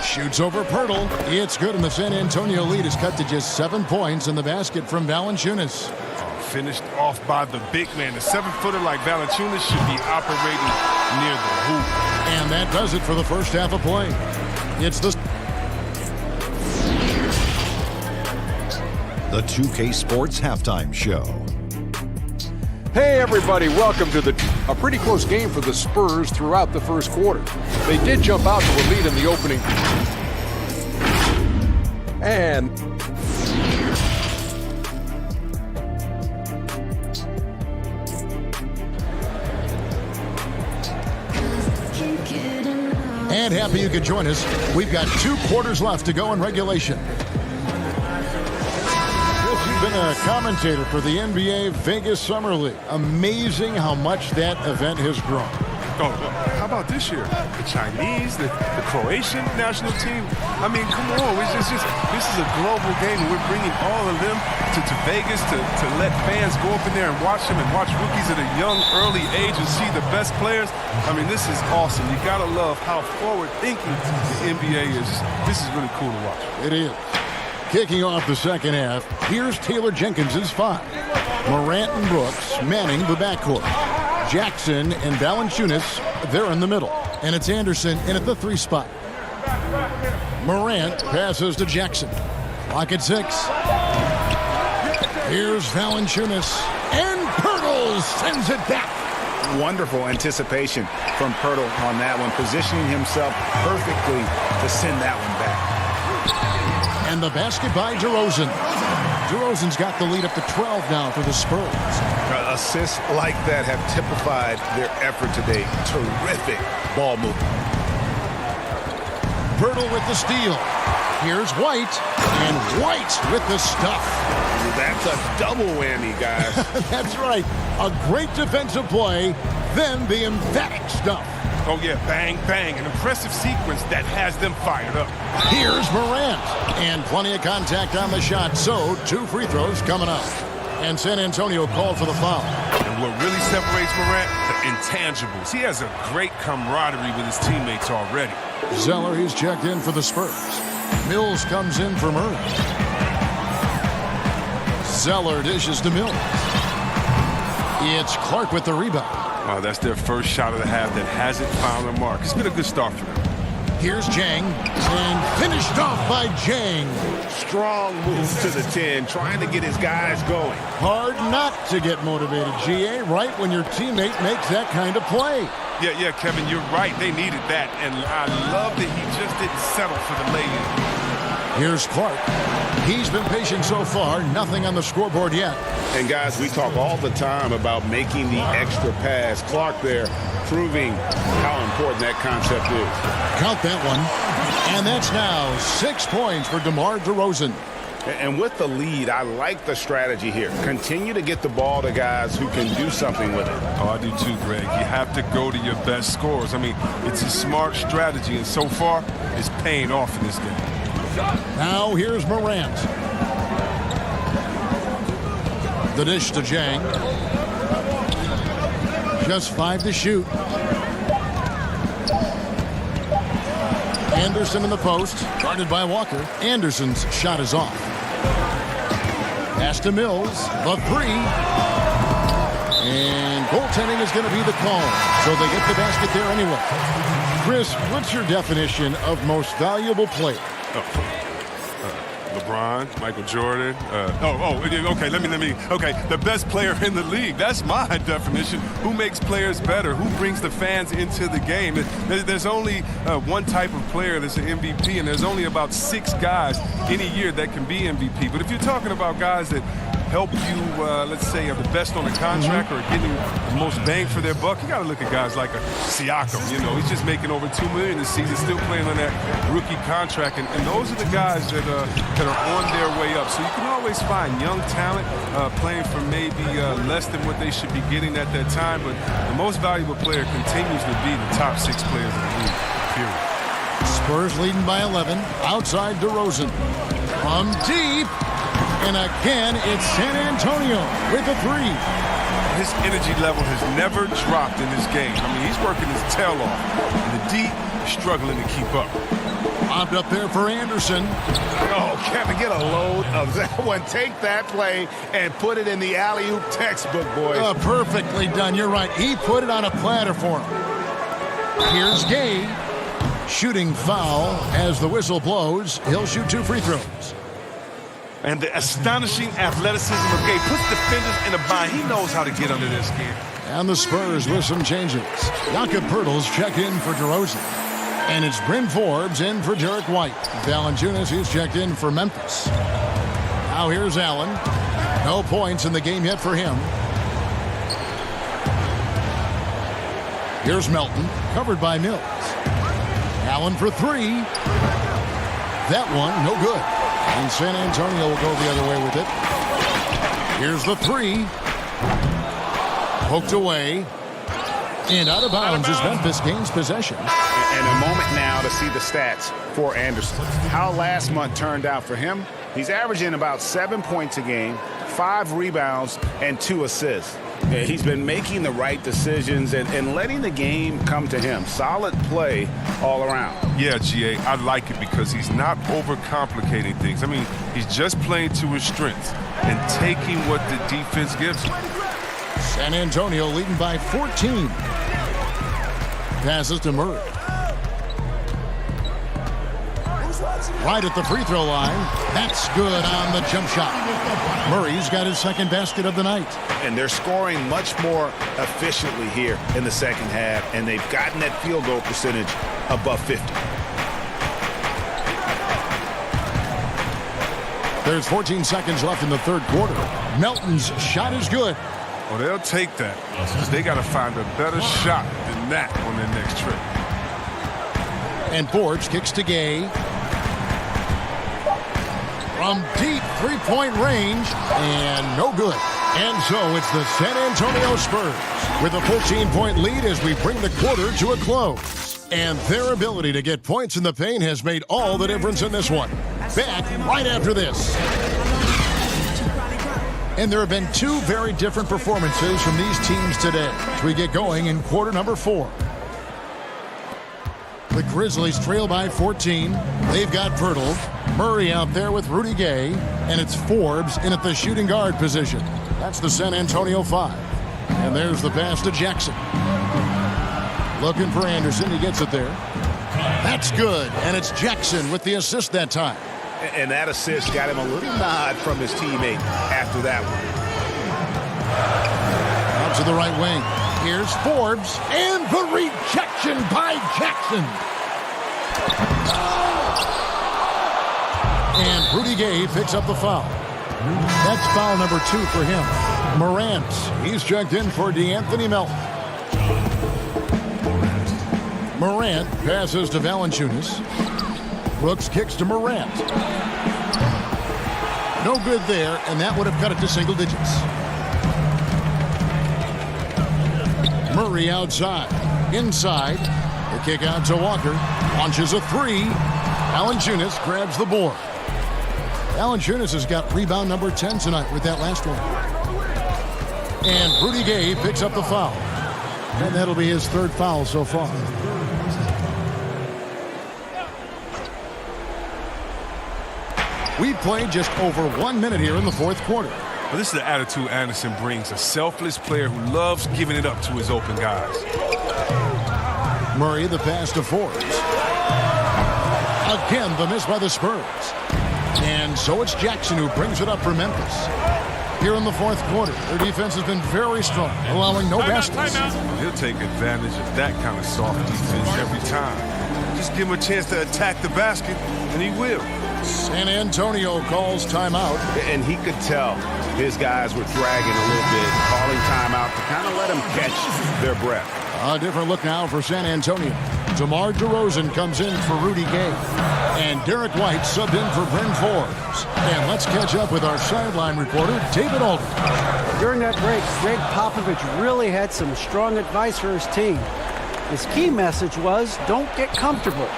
Shoots over Pirtle. It's good, and the San Antonio lead is cut to just 7 points in the basket from Valanciunas. Finished off by the big man. The 7-footer like Valanciunas should be operating near the hoop. And that does it for the first half of play. It's the 2K Sports Halftime Show. Hey everybody, welcome to a pretty close game for the Spurs throughout the first quarter. They did jump out to a lead in the opening. And happy you could join us. We've got 2 quarters left to go in regulation. You've been a commentator for the NBA Vegas Summer League. Amazing how much that event has grown. Oh, how about this year? The Chinese, the Croatian national team. I mean, come on. This is a global game, and we're bringing all of them to Vegas to let fans go up in there and watch them and watch rookies at a young, early age and see the best players. I mean, this is awesome. You got to love how forward-thinking the NBA is. This is really cool to watch. It is. Kicking off the second half, here's Taylor Jenkins's 5. Morant and Brooks manning the backcourt. Jackson and Valanciunas, they're in the middle. And it's Anderson in at the 3 spot. Morant passes to Jackson. Clock at 6. Here's Valanciunas. And Pirtle sends it back. Wonderful anticipation from Pirtle on that one, positioning himself perfectly to send that one back. And the basket by DeRozan. DeRozan's got the lead up to 12 now for the Spurs. Assists like that have typified their effort today. Terrific ball movement. Pirtle with the steal. Here's White, and White with the stuff. That's a double whammy, guys. That's right. A great defensive play, then the emphatic stuff. Oh, yeah, bang, bang. An impressive sequence that has them fired up. Here's Morant, and plenty of contact on the shot, so 2 free throws coming up. And San Antonio called for the foul. And what really separates Morant? The intangibles. He has a great camaraderie with his teammates already. Zeller, he's checked in for the Spurs. Mills comes in for Murray. Zeller dishes to Mills. It's Clark with the rebound. Wow, that's their first shot of the half that hasn't found a mark. It's been a good start for them. Here's Jang, and finished off by Jang. Strong moves to the 10, trying to get his guys going. Hard not to get motivated, GA, right when your teammate makes that kind of play. Yeah, Kevin, you're right. They needed that, and I love that he just didn't settle for the lay-in. Here's Clark. He's been patient so far. Nothing on the scoreboard yet. And, guys, we talk all the time about making the extra pass. Clark there proving how important that concept is. Count that one. And that's now 6 points for DeMar DeRozan. And with the lead, I like the strategy here. Continue to get the ball to guys who can do something with it. Oh, I do too, Greg. You have to go to your best scorers. I mean, it's a smart strategy, and so far, it's paying off in this game. Now here's Morant. The dish to Jang. Just 5 to shoot. Anderson in the post, guarded by Walker. Anderson's shot is off. Pass to Mills, the 3. And goaltending is going to be the call. So they get the basket there anyway. Chris, what's your definition of most valuable player? LeBron, Michael Jordan. Okay, okay, the best player in the league. That's my definition. Who makes players better? Who brings the fans into the game? There's only one type of player that's an MVP, and there's only about 6 guys in a year that can be MVP. But if you're talking about guys that help you, let's say, are the best on the contract or getting the most bang for their buck, you got to look at guys like a Siakam. You know, he's just making over $2 million this season, still playing on that rookie contract, and those are the guys that are on their way up. So you can always find young talent playing for maybe less than what they should be getting at that time, but the most valuable player continues to be the top 6 players in the league, period. Spurs leading by 11, outside DeRozan. From deep. And again, it's San Antonio with a 3. His energy level has never dropped in this game. I mean, he's working his tail off. And the D is struggling to keep up. Lobbed up there for Anderson. Oh, Kevin, get a load of that one. Take that play and put it in the alley-oop textbook, boys. Perfectly done. You're right. He put it on a platter for him. Here's Gay. Shooting foul as the whistle blows. He'll shoot 2 free throws. And the astonishing athleticism of Gay puts defenders in a bind. He knows how to get under their skin. And the Spurs with some changes. Jakob Poeltl's check in for DeRozan. And it's Bryn Forbes in for Derek White. Valanciunas, he's checked in for Memphis. Now here's Allen. No points in the game yet for him. Here's Melton, covered by Mills. Allen for 3. That one, no good. And San Antonio will go the other way with it. Here's the 3. Poked away. And out of bounds as Memphis gains possession. And a moment now to see the stats for Anderson. How last month turned out for him. He's averaging about 7 points a game, 5 rebounds, and 2 assists. He's been making the right decisions and letting the game come to him. Solid play all around. Yeah, GA, I like it because he's not overcomplicating things. I mean, he's just playing to his strengths and taking what the defense gives him. San Antonio leading by 14. Passes to Murray. Right at the free throw line. That's good on the jump shot. Murray's got his second basket of the night. And they're scoring much more efficiently here in the second half, and they've gotten that field goal percentage above 50. There's 14 seconds left in the third quarter. Melton's shot is good. Well, they'll take that because they got to find a better shot than that on their next trip. And Forbes kicks to Gay. From deep three-point range, and no good. And so it's the San Antonio Spurs with a 14-point lead as we bring the quarter to a close. And their ability to get points in the paint has made all the difference in this one. Back right after this. And there have been two very different performances from these teams today as we get going in quarter number 4. The Grizzlies trail by 14. They've got Pirtle, Murray out there with Rudy Gay, and it's Forbes in at the shooting guard position. That's the San Antonio 5. And there's the pass to Jackson. Looking for Anderson. He gets it there. That's good. And it's Jackson with the assist that time. And that assist got him a little nod from his teammate after that one. Out to the right wing. Here's Forbes. And the rejection by Jackson. And Rudy Gay picks up the foul. That's foul number 2 for him. Morant. He's checked in for DeAnthony Melton. Morant passes to Valanciunas. Brooks kicks to Morant. No good there, and that would have cut it to single digits. Murray outside. Inside. The kick out to Walker. Launches a 3. Valanciunas grabs the board. Valanciunas has got rebound number 10 tonight with that last one. And Rudy Gay picks up the foul. And that'll be his 3rd foul so far. We've played just over 1 minute here in the 4th quarter. Well, this is the attitude Anderson brings, a selfless player who loves giving it up to his open guys. Murray, the pass to Forbes. Again, the miss by the Spurs. And so it's Jackson who brings it up for Memphis. Here in the 4th quarter, their defense has been very strong, allowing no baskets. He'll take advantage of that kind of soft defense every time. Just give him a chance to attack the basket, and he will. San Antonio calls timeout. And he could tell his guys were dragging a little bit, calling timeout to kind of let them catch their breath. A different look now for San Antonio. DeMar DeRozan comes in for Rudy Gay. And Derek White subbed in for Bryn Forbes. And let's catch up with our sideline reporter, David Aldridge. During that break, Greg Popovich really had some strong advice for his team. His key message was, don't get comfortable.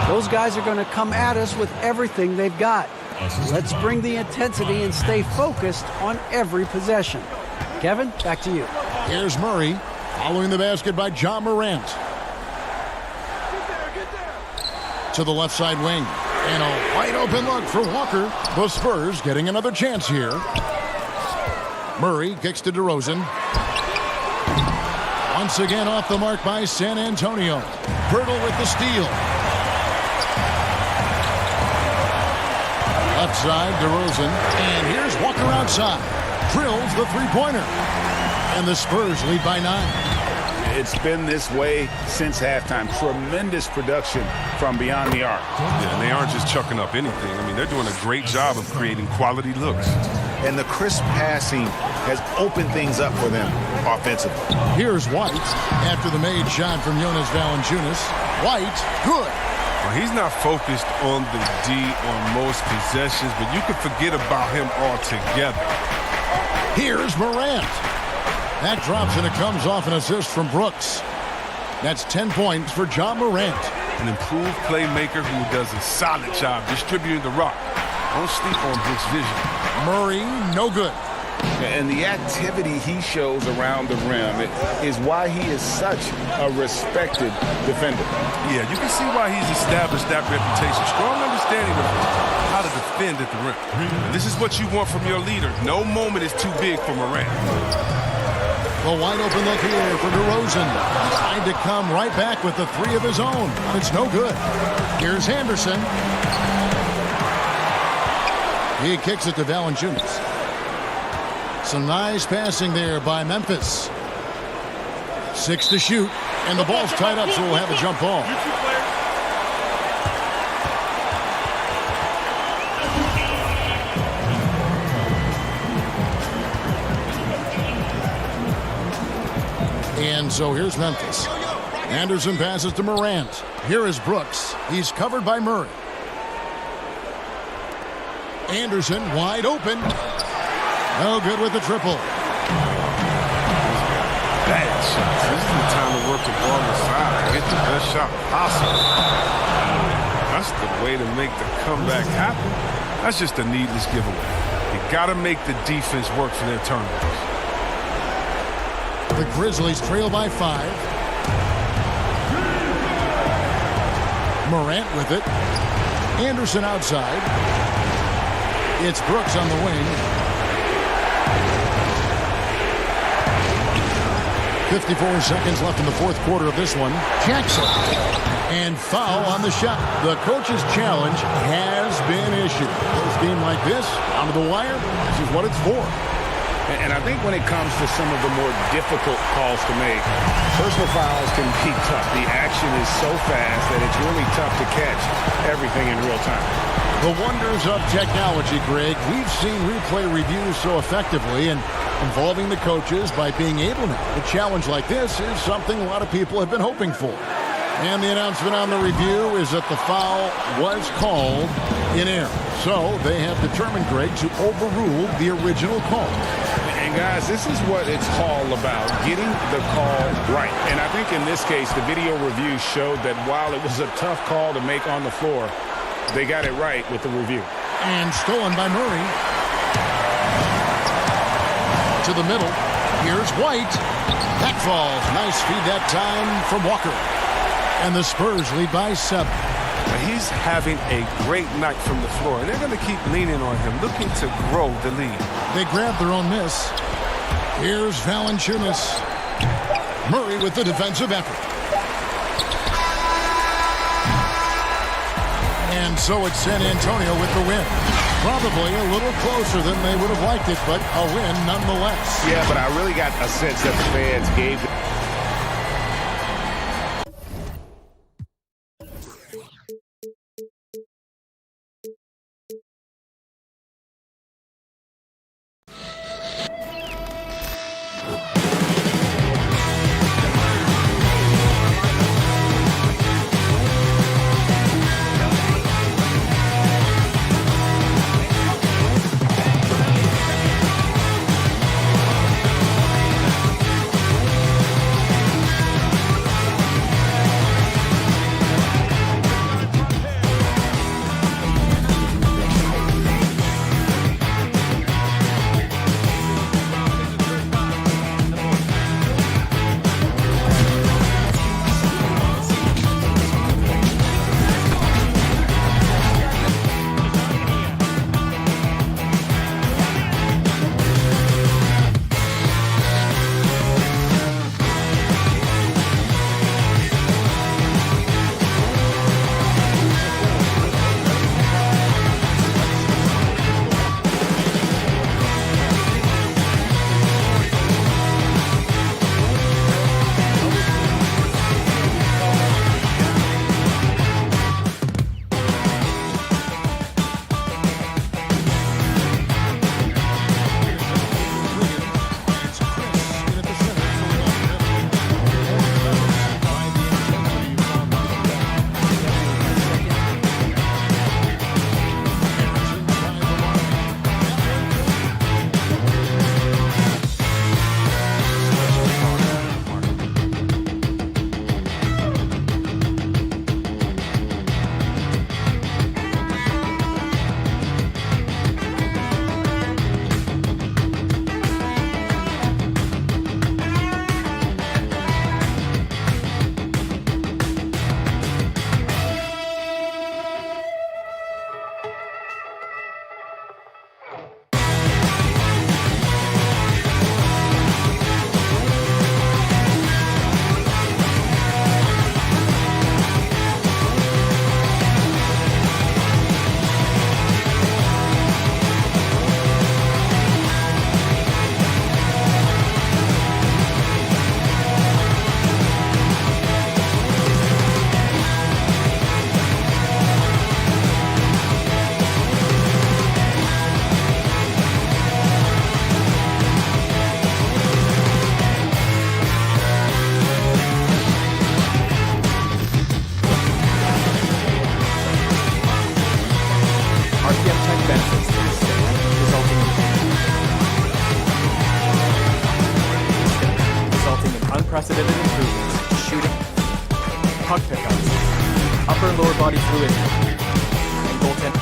Those guys are going to come at us with everything they've got. Let's bring the intensity and stay focused on every possession. Kevin, back to you. Here's Murray, following the basket by John Morant. To the left side wing. And a wide open look for Walker. The Spurs getting another chance here. Murray kicks to DeRozan. Once again off the mark by San Antonio. Pirtle with the steal. Left side, DeRozan. And here's Walker outside. Drills the three-pointer. And the Spurs lead by 9. It's been this way since halftime. Tremendous production from beyond the arc. Yeah, and they aren't just chucking up anything. I mean, they're doing a great job of creating quality looks. And the crisp passing has opened things up for them offensively. Here's White after the made shot from Jonas Valanciunas. White, good. Well, he's not focused on the D on most possessions, but you can forget about him altogether. Here's Morant. That drops and it comes off an assist from Brooks. That's 10 points for John Morant. An improved playmaker who does a solid job distributing the rock. Don't sleep on Brooks' vision. Murray, no good. And the activity he shows around the rim is why he is such a respected defender. Yeah, you can see why he's established that reputation. Strong understanding of how to defend at the rim. And this is what you want from your leader. No moment is too big for Morant. A wide open look here for DeRozan. Trying to come right back with the 3 of his own. It's no good. Here's Anderson. He kicks it to Valanciunas. Some nice passing there by Memphis. 6 to shoot. And the ball's tied up, so we'll have a jump ball. And so here's Memphis. Anderson passes to Morant. Here is Brooks. He's covered by Murray. Anderson wide open. No good with the triple. Bad shots. This is the time to work the ball inside. Get the best shot possible. That's the way to make the comeback happen. That's just a needless giveaway. You got to make the defense work for their turnovers. The Grizzlies trail by 5. Morant with it. Anderson outside. It's Brooks on the wing. 54 seconds left in the fourth quarter of this one. Jackson. And foul on the shot. The coach's challenge has been issued. This game like this, down to the wire, this is what it's for. And I think when it comes to some of the more difficult calls to make, personal fouls can be tough. The action is so fast that it's really tough to catch everything in real time. The wonders of technology, Greg. We've seen replay reviews so effectively, and involving the coaches by being able to. A challenge like this is something a lot of people have been hoping for. And the announcement on the review is that the foul was called in error. So they have determined, Greg, to overrule the original call. And guys, this is what it's all about, getting the call right. And I think in this case, the video review showed that while it was a tough call to make on the floor, they got it right with the review. And stolen by Murray. To the middle. Here's White. That falls. Nice feed that time from Walker. And the Spurs lead by 7. He's having a great night from the floor, and they're going to keep leaning on him, looking to grow the lead. They grab their own miss. Here's Valanciunas. Murray with the defensive effort. And so it's San Antonio with the win. Probably a little closer than they would have liked it, but a win nonetheless. Yeah, but I really got a sense that the fans gave it. unprecedented improvements. Shooting, puck pickups, upper and lower body fluidity, and goaltending.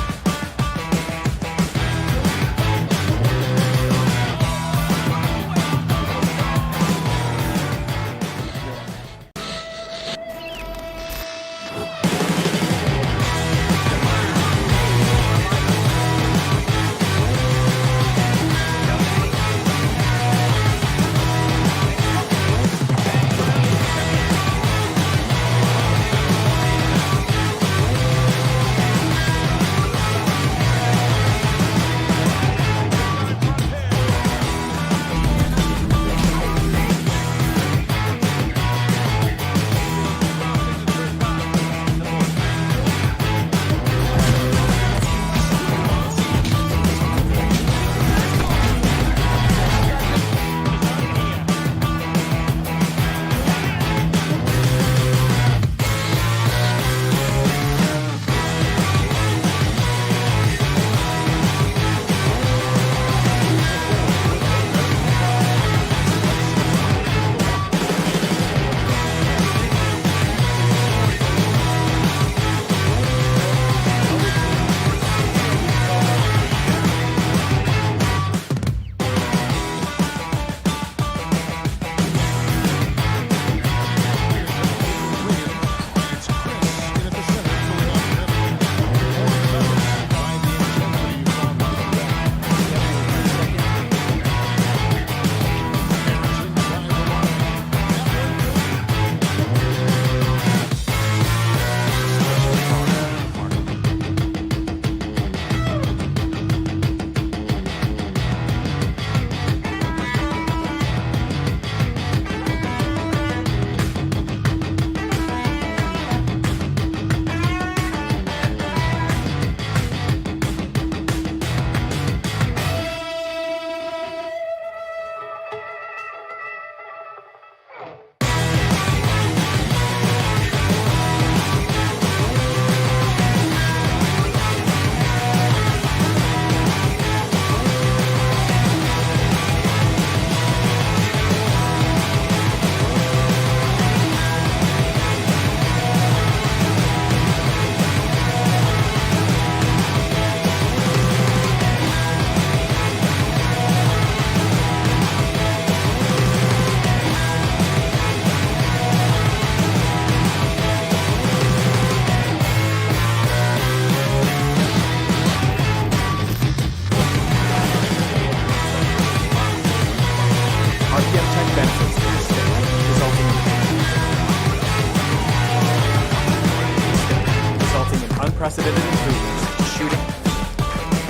Unprecedented improvements. Shooting,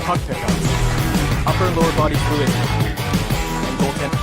puck pickups, upper and lower body fluidity, and goaltending.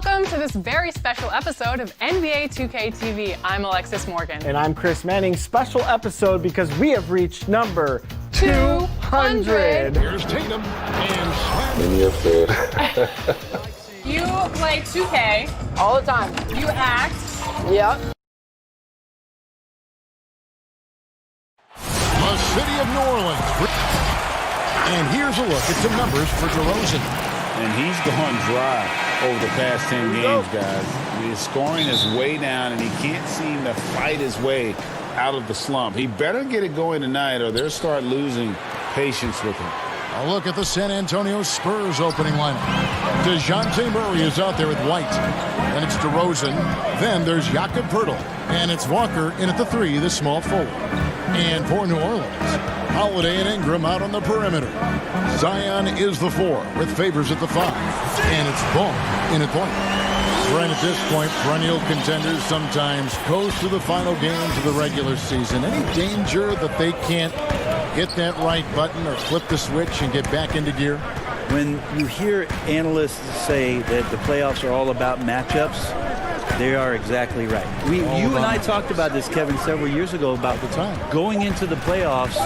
Welcome to this very special episode of NBA 2K TV. I'm Alexis Morgan. And I'm Chris Manning. Special episode because we have reached number 200. Here's Tatum and Slam. In your face. You play 2K all the time. You act. Yep. The city of New Orleans. And here's a look at some numbers for DeRozan. And he's gone dry over the past 10 games, guys. His scoring is way down, and he can't seem to fight his way out of the slump. He better get it going tonight, or they'll start losing patience with him. A look at the San Antonio Spurs opening lineup. DeJounte Murray is out there with White. Then it's DeRozan. Then there's Jakob Poeltl. And it's Walker in at the 3, the small forward. And for New Orleans, Holiday and Ingram out on the perimeter. Zion is the 4 with Favors at the 5. And it's Ball in at point. Right at this point, perennial contenders sometimes coast to the final games of the regular season. Any danger that they can't hit that right button or flip the switch and get back into gear? When you hear analysts say that the playoffs are all about matchups, they are exactly right. You and I talked about this, Kevin, several years ago about the time. Going into the playoffs,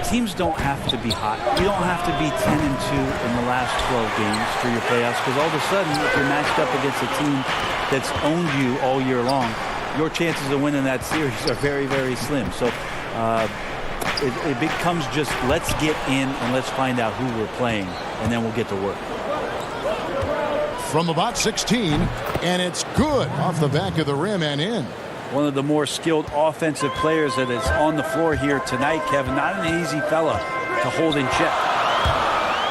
teams don't have to be hot. You don't have to be 10-2 in the last 12 games for your playoffs, because all of a sudden, if you're matched up against a team that's owned you all year long, your chances of winning that series are very, very slim. So it becomes just let's get in and let's find out who we're playing, and then we'll get to work. From about 16, and it's good off the back of the rim and in. One of the more skilled offensive players that is on the floor here tonight, Kevin. Not an easy fella to hold in check.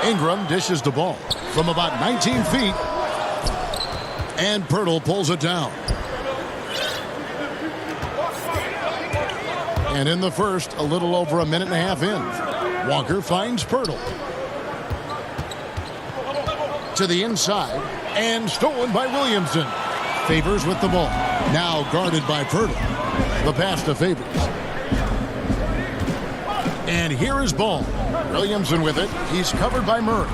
Ingram dishes the ball from about 19 feet, and Poeltl pulls it down. And in the first, a little over a minute and a half in, Walker finds Poeltl. To the inside, and stolen by Williamson. Favors with the ball. Now guarded by Poeltl. The pass to Favors. And here is Ball. Williamson with it. He's covered by Murray.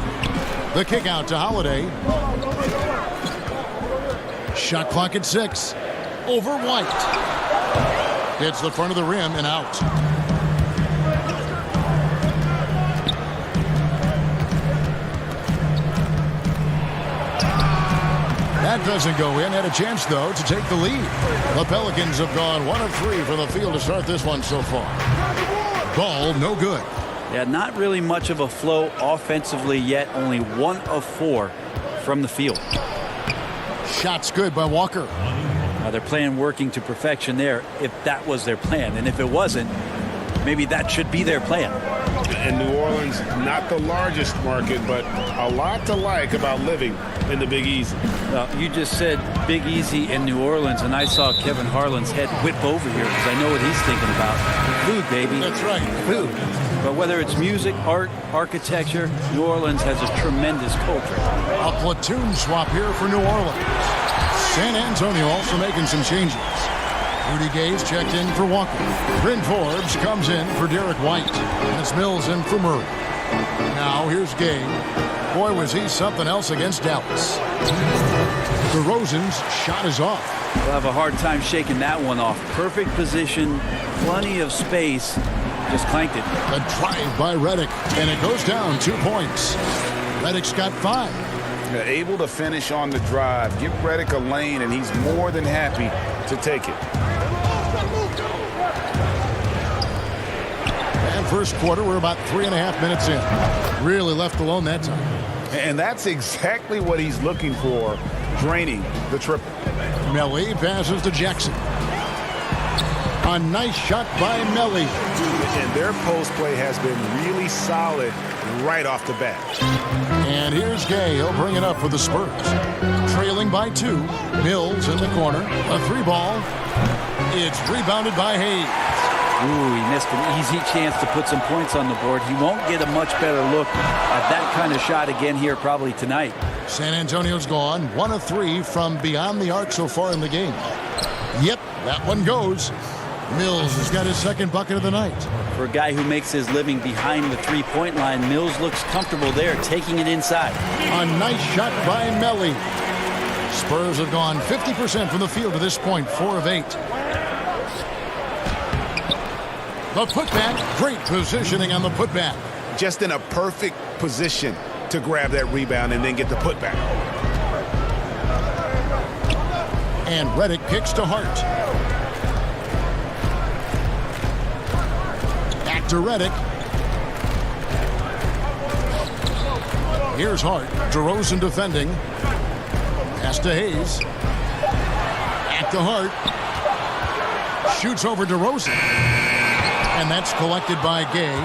The kick out to Holiday. Shot clock at 6. Over White. Hits the front of the rim and out. That doesn't go in. Had a chance, though, to take the lead. The Pelicans have gone 1 of 3 from the field to start this one so far. Ball, no good. Yeah, not really much of a flow offensively yet. Only 1 of 4 from the field. Shots good by Walker. They're playing working to perfection there, if that was their plan. And if it wasn't, maybe that should be their plan. And New Orleans, not the largest market, but a lot to like about living in the Big Easy. Well, you just said Big Easy in New Orleans, and I saw Kevin Harlan's head whip over here because I know what he's thinking about. Food, baby. That's right. Food. But whether it's music, art, architecture, New Orleans has a tremendous culture. A platoon swap here for New Orleans. San Antonio also making some changes. Rudy Gay's checked in for Walker. Bryn Forbes comes in for Derek White. And it's Mills in for Murray. Now here's Gay. Boy, was he something else against Dallas. DeRozan's shot is off. We'll have a hard time shaking that one off. Perfect position, plenty of space. Just clanked it. A drive by Redick, and it goes down 2 points. Redick's got 5. Able to finish on the drive. Give Redick a lane, and he's more than happy to take it. And first quarter, we're about 3.5 minutes in. Really left alone that time. And that's exactly what he's looking for, draining the triple. Melly passes to Jackson. A nice shot by Melly. And their post play has been really solid right off the bat. And here's Gay. He'll bring it up for the Spurs. Trailing by 2. Mills in the corner. A 3-ball. It's rebounded by Hayes. Ooh, he missed an easy chance to put some points on the board. He won't get a much better look at that kind of shot again here probably tonight. San Antonio's gone 1 of 3 from beyond the arc so far in the game. Yep, that one goes. Mills has got his second bucket of the night. For a guy who makes his living behind the three-point line, Mills looks comfortable there, taking it inside. A nice shot by Melly. Spurs have gone 50% from the field to this point, 4 of 8. The putback, great positioning on the putback. Just in a perfect position to grab that rebound and then get the putback. And Redick kicks to Hart. Back to Redick. Here's Hart. DeRozan defending. Pass to Hayes. Back to Hart. Shoots over DeRozan. And that's collected by Gay.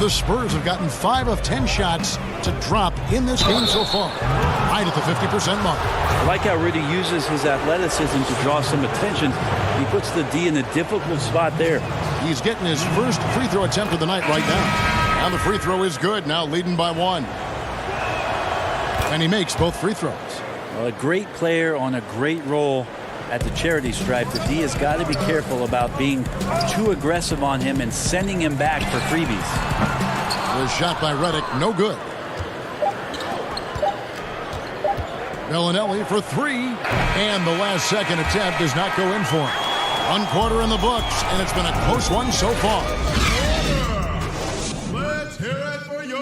The Spurs have gotten 5 of 10 shots to drop in this game so far. Right at the 50% mark. I like how Rudy uses his athleticism to draw some attention. He puts the D in a difficult spot there. He's getting his first free throw attempt of the night right now. And the free throw is good, now leading by 1. And he makes both free throws. Well, a great player on a great roll at the charity stripe. The D has got to be careful about being too aggressive on him and sending him back for freebies. The shot by Redick, no good. Bellinelli for 3, and the last second attempt does not go in for him. 1 quarter in the books, and it's been a close one so far. Let's hear it for you.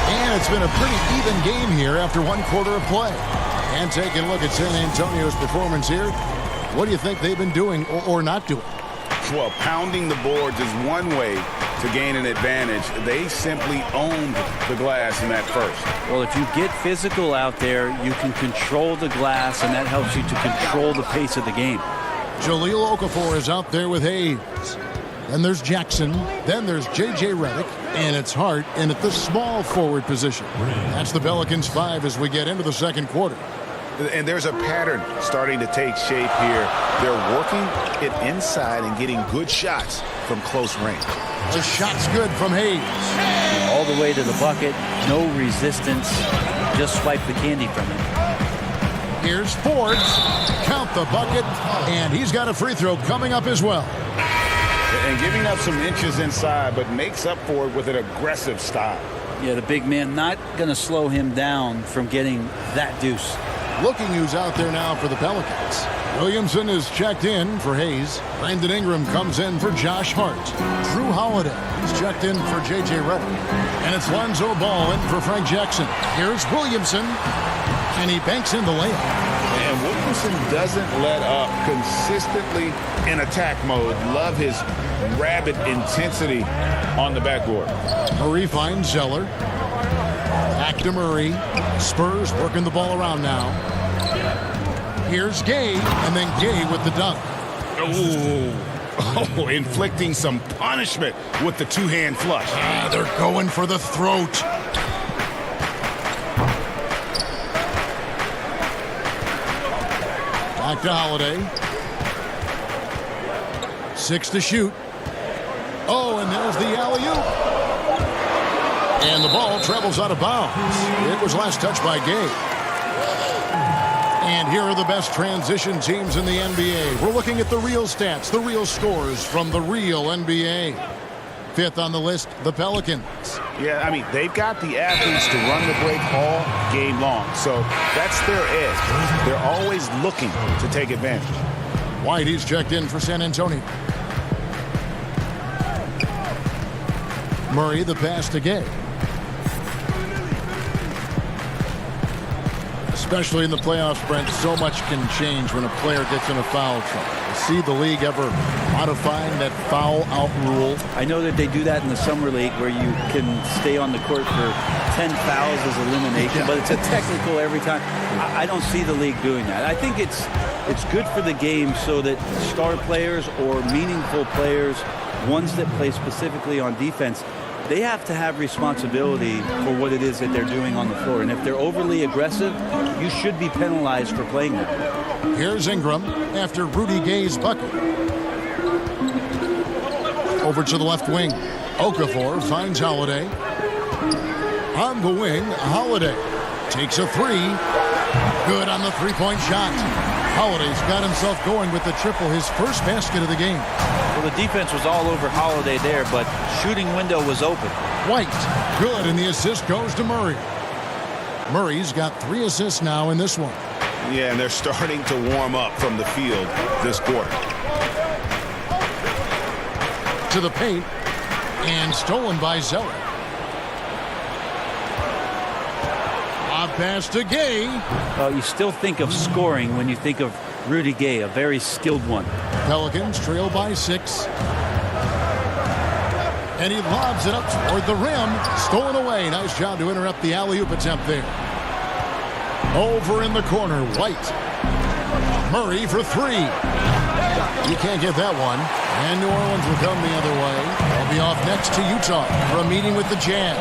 And it's been a pretty even game here after 1 quarter of play. And taking a look at San Antonio's performance here, what do you think they've been doing or not doing? Well, pounding the boards is one way to gain an advantage. They simply owned the glass in that first. Well, if you get physical out there, you can control the glass, and that helps you to control the pace of the game. Jahlil Okafor is out there with Hayes. Then there's Jackson. Then there's J.J. Redick. And it's Hart in at the small forward position. That's the Pelicans 5 as we get into the second quarter. And there's a pattern starting to take shape here. They're working it inside and getting good shots from close range. The shot's good from Hayes. All the way to the bucket. No resistance. Just swipe the candy from it. Here's Ford. Count the bucket. And he's got a free throw coming up as well. And giving up some inches inside, but makes up for it with an aggressive style. Yeah, the big man not going to slow him down from getting that deuce. Looking who's out there now for the Pelicans. Williamson is checked in for Hayes. Brandon Ingram comes in for Josh Hart. Drew Holiday is checked in for J.J. Redick. And it's Lonzo Ball in for Frank Jackson. Here's Williamson. And he banks in the layup. And Williamson doesn't let up consistently in attack mode. Love his rabid intensity on the backboard. Murray finds Zeller. Back to Murray. Spurs working the ball around now. Here's Gay, and then Gay with the dunk. Oh, inflicting some punishment with the two-hand flush. They're going for the throat. Back to Holiday. 6 to shoot. Oh, and there's the alley-oop. And the ball travels out of bounds. It was last touched by Gay. And here are the best transition teams in the NBA. We're looking at the real stats, the real scores from the real NBA. 5th on the list, the Pelicans. Yeah, I mean, they've got the athletes to run the break all game long. So that's their edge. They're always looking to take advantage. White, he's checked in for San Antonio. Murray, the pass to Gay. Especially in the playoffs, Brent, so much can change when a player gets in a foul trouble. See the league ever modifying that foul out rule? I know that they do that in the summer league where you can stay on the court for 10 fouls as elimination, but it's a technical every time. I don't see the league doing that. I think it's good for the game so that star players or meaningful players, ones that play specifically on defense, they have to have responsibility for what it is that they're doing on the floor. And if they're overly aggressive, you should be penalized for playing them. Here's Ingram after Rudy Gay's bucket. Over to the left wing. Okafor finds Holiday. On the wing, Holiday takes a 3. Good on the three-point shot. Holiday's got himself going with the triple, his first basket of the game. Well, the defense was all over Holiday there, but shooting window was open. White, good, and the assist goes to Murray. Murray's got 3 assists now in this one. Yeah, and they're starting to warm up from the field this quarter. To the paint, and stolen by Zeller. Off pass to Gay. Well, you still think of scoring when you think of Rudy Gay, a very skilled one. Pelicans trail by 6. And he lobs it up toward the rim. Stolen away. Nice job to interrupt the alley-oop attempt there. Over in the corner, White. Murray for 3. You can't get that one. And New Orleans will come the other way. They'll be off next to Utah for a meeting with the Jazz.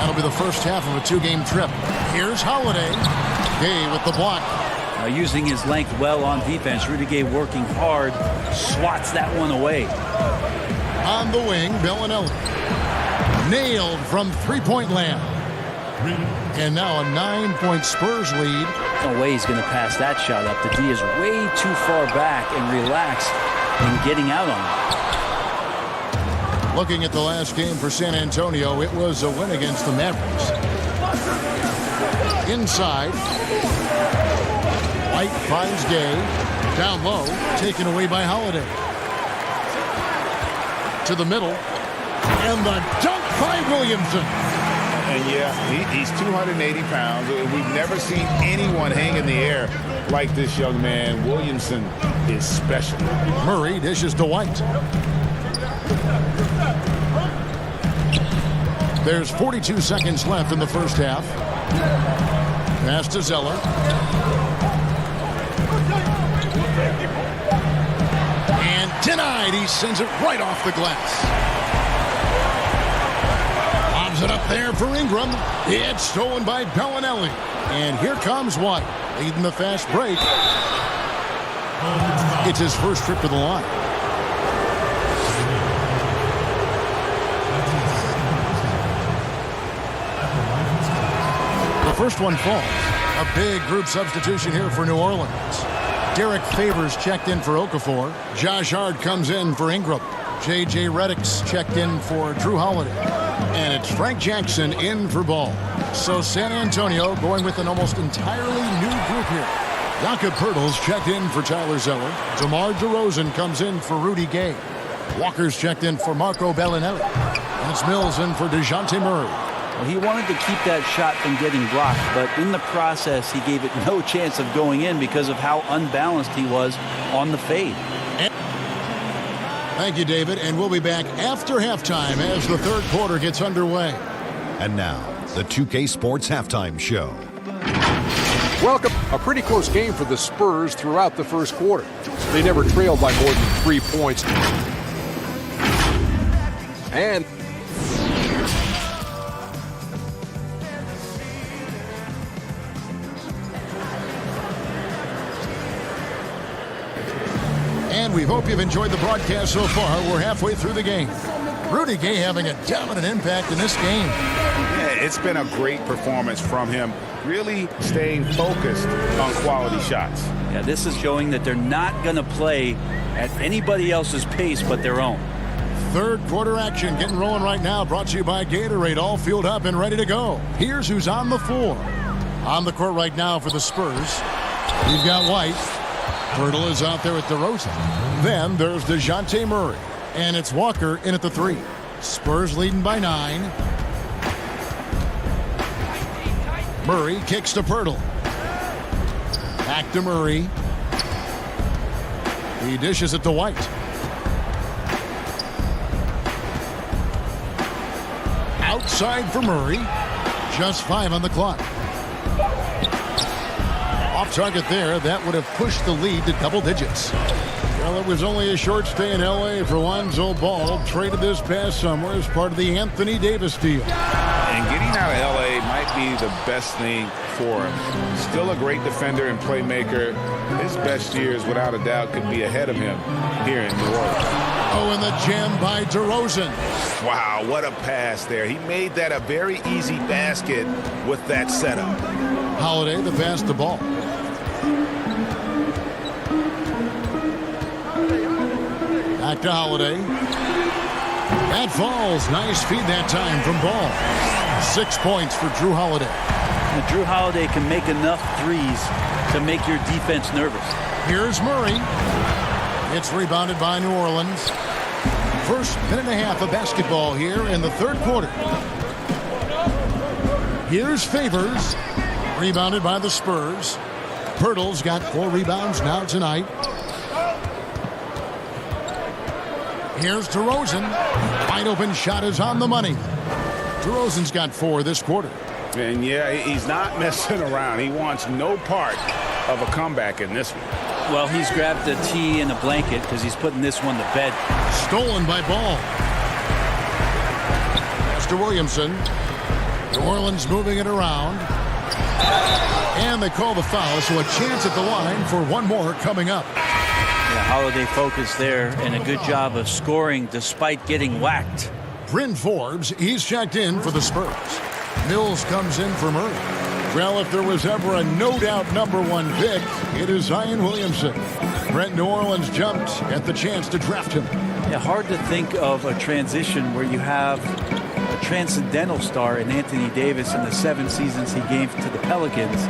That'll be the first half of a 2-game trip. Here's Holiday. Gay with the block. Using his length well on defense. Rudy Gay working hard. Swats that one away. On the wing, Bellinelli. Nailed from 3-point land. And now a 9-point Spurs lead. No way he's going to pass that shot up. The D is way too far back and relaxed in getting out on it. Looking at the last game for San Antonio, it was a win against the Mavericks. Inside. White finds Gay. Down low, taken away by Holiday. To the middle. And the dunk by Williamson. And yeah, he's 280 pounds. We've never seen anyone hang in the air like this young man. Williamson is special. Murray dishes to White. There's 42 seconds left in the first half. Pass to Zeller. And denied. He sends it right off the glass. Lobs it up there for Ingram. It's stolen by Bellinelli. And here comes White, leading the fast break. It's his first trip to the line. The first one falls. A big group substitution here for New Orleans. Derek Favors checked in for Okafor. Josh Hart comes in for Ingram. J.J. Redick's checked in for Drew Holiday. And it's Frank Jackson in for Ball. So San Antonio going with an almost entirely new group here. Jakob Poeltl's checked in for Tyler Zeller. DeMar DeRozan comes in for Rudy Gay. Walker's checked in for Marco Bellinelli. That's Mills in for DeJounte Murray. Well, he wanted to keep that shot from getting blocked, but in the process, he gave it no chance of going in because of how unbalanced he was on the fade. Thank you, David, and we'll be back after halftime as the third quarter gets underway. And now, the 2K Sports Halftime Show. Welcome. A pretty close game for the Spurs throughout the first quarter. They never trailed by more than 3 points. And we hope you've enjoyed the broadcast so far. We're halfway through the game. Rudy Gay having a dominant impact in this game. Yeah, it's been a great performance from him. Really staying focused on quality shots. Yeah, this is showing that they're not going to play at anybody else's pace but their own. Third quarter action getting rolling right now. Brought to you by Gatorade. All fueled up and ready to go. Here's who's on the floor. On the court right now for the Spurs. We've got White. Poeltl is out there with DeRozan. Then there's DeJounte Murray. And it's Walker in at the 3. Spurs leading by 9. Murray kicks to Poeltl. Back to Murray. He dishes it to White. Outside for Murray. Just 5 on the clock. Off target there. That would have pushed the lead to double digits. Well, it was only a short stay in L.A. for Lonzo Ball. Traded this past summer as part of the Anthony Davis deal. And getting out of L.A. might be the best thing for him. Still a great defender and playmaker. His best years, without a doubt, could be ahead of him here in New Orleans. Oh, and the jam by DeRozan. Wow, what a pass there. He made that a very easy basket with that setup. Holiday to pass the ball. Back to Holiday. That falls. Nice feed that time from Ball. 6 points for Drew Holiday. And Drew Holiday can make enough threes to make your defense nervous. Here's Murray. It's rebounded by New Orleans. First minute and a half of basketball here in the third quarter. Here's Favors. Rebounded by the Spurs. Pirtle's got 4 rebounds now tonight. Here's DeRozan. Wide open shot is on the money. DeRozan's got 4 this quarter. And yeah, he's not messing around. He wants no part of a comeback in this one. Well, he's grabbed a tee and a blanket because he's putting this one to bed. Stolen by Ball. Mr. Williamson. New Orleans moving it around. And they call the foul, so a chance at the line for one more coming up. Yeah, Holiday focused there and a good job of scoring despite getting whacked. Bryn Forbes, he's checked in for the Spurs. Mills comes in for Murray. Well, if there was ever a no-doubt number 1 pick, it is Zion Williamson. Brent, New Orleans jumped at the chance to draft him. Yeah, hard to think of a transition where you have a transcendental star in Anthony Davis in the 7 seasons he gave to the Pelicans,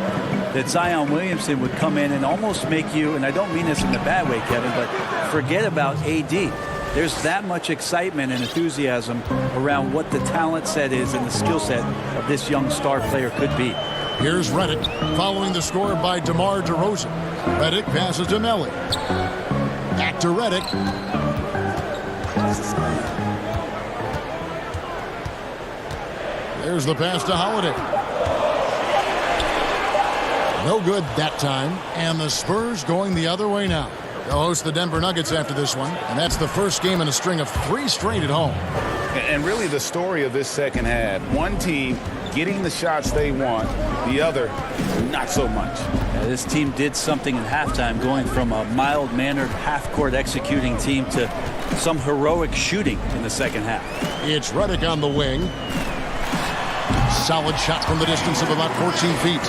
that Zion Williamson would come in and almost make you, and I don't mean this in a bad way, Kevin, but forget about AD. There's that much excitement and enthusiasm around what the talent set is and the skill set of this young star player could be. Here's Redick following the score by DeMar DeRozan. Redick passes to Melly. Back to Redick. There's the pass to Holiday. No good that time. And the Spurs going the other way now. They'll host the Denver Nuggets after this one, and that's the first game in a string of 3 straight at home. And really the story of this second half, one team getting the shots they want, the other not so much. Yeah, this team did something in halftime, going from a mild-mannered half-court executing team to some heroic shooting in the second half. It's Redick on the wing. Solid shot from the distance of about 14 feet.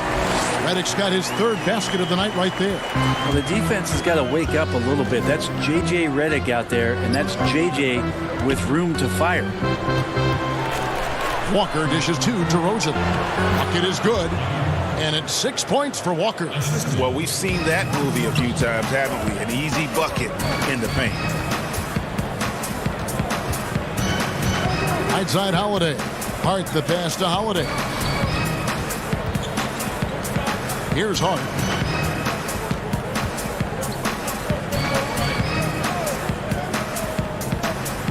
Redick's got his 3rd basket of the night right there. Well, the defense has got to wake up a little bit. That's J.J. Redick out there, and that's J.J. with room to fire. Walker dishes to DeRozan. Bucket is good, and it's 6 points for Walker. Well, we've seen that movie a few times, haven't we? An easy bucket in the paint. Right side Holiday. Hart the pass to Holiday. Here's Hart.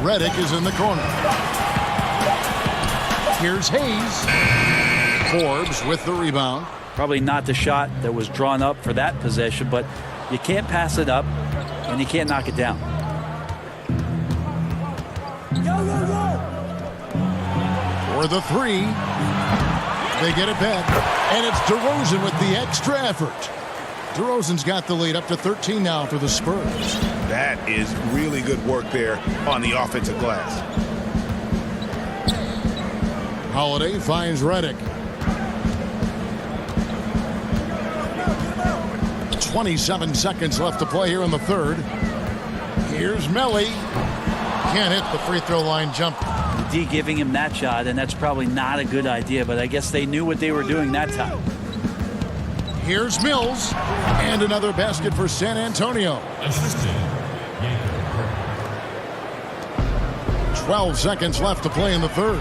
Redick is in the corner. Here's Hayes. Forbes with the rebound. Probably not the shot that was drawn up for that possession, but you can't pass it up and you can't knock it down. For the 3. They get it back. And it's DeRozan with the extra effort. DeRozan's got the lead up to 13 now for the Spurs. That is really good work there on the offensive glass. Holiday finds Redick. 27 seconds left to play here in the third. Here's Melly. Can't hit the free throw line jumper. D giving him that shot, and that's probably not a good idea, but I guess they knew what they were doing that time. Here's Mills. And another basket for San Antonio. 12 seconds left to play in the third.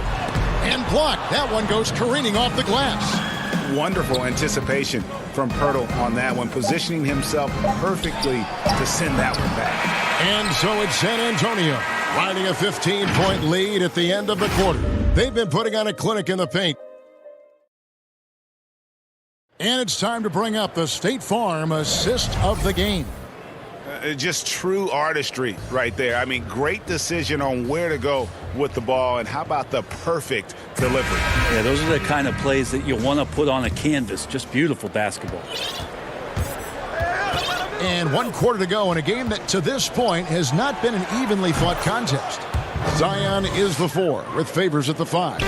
And blocked. That one goes careening off the glass. Wonderful anticipation from Pirtle on that one, positioning himself perfectly to send that one back. And so it's San Antonio riding a 15-point lead at the end of the quarter. They've been putting on a clinic in the paint. And it's time to bring up the State Farm assist of the game. Just true artistry right there. I mean, great decision on where to go with the ball, and how about the perfect delivery? Yeah, those are the kind of plays that you want to put on a canvas. Just beautiful basketball. And 1 quarter to go in a game that to this point has not been an evenly fought contest. Zion is the 4 with Favors at the 5.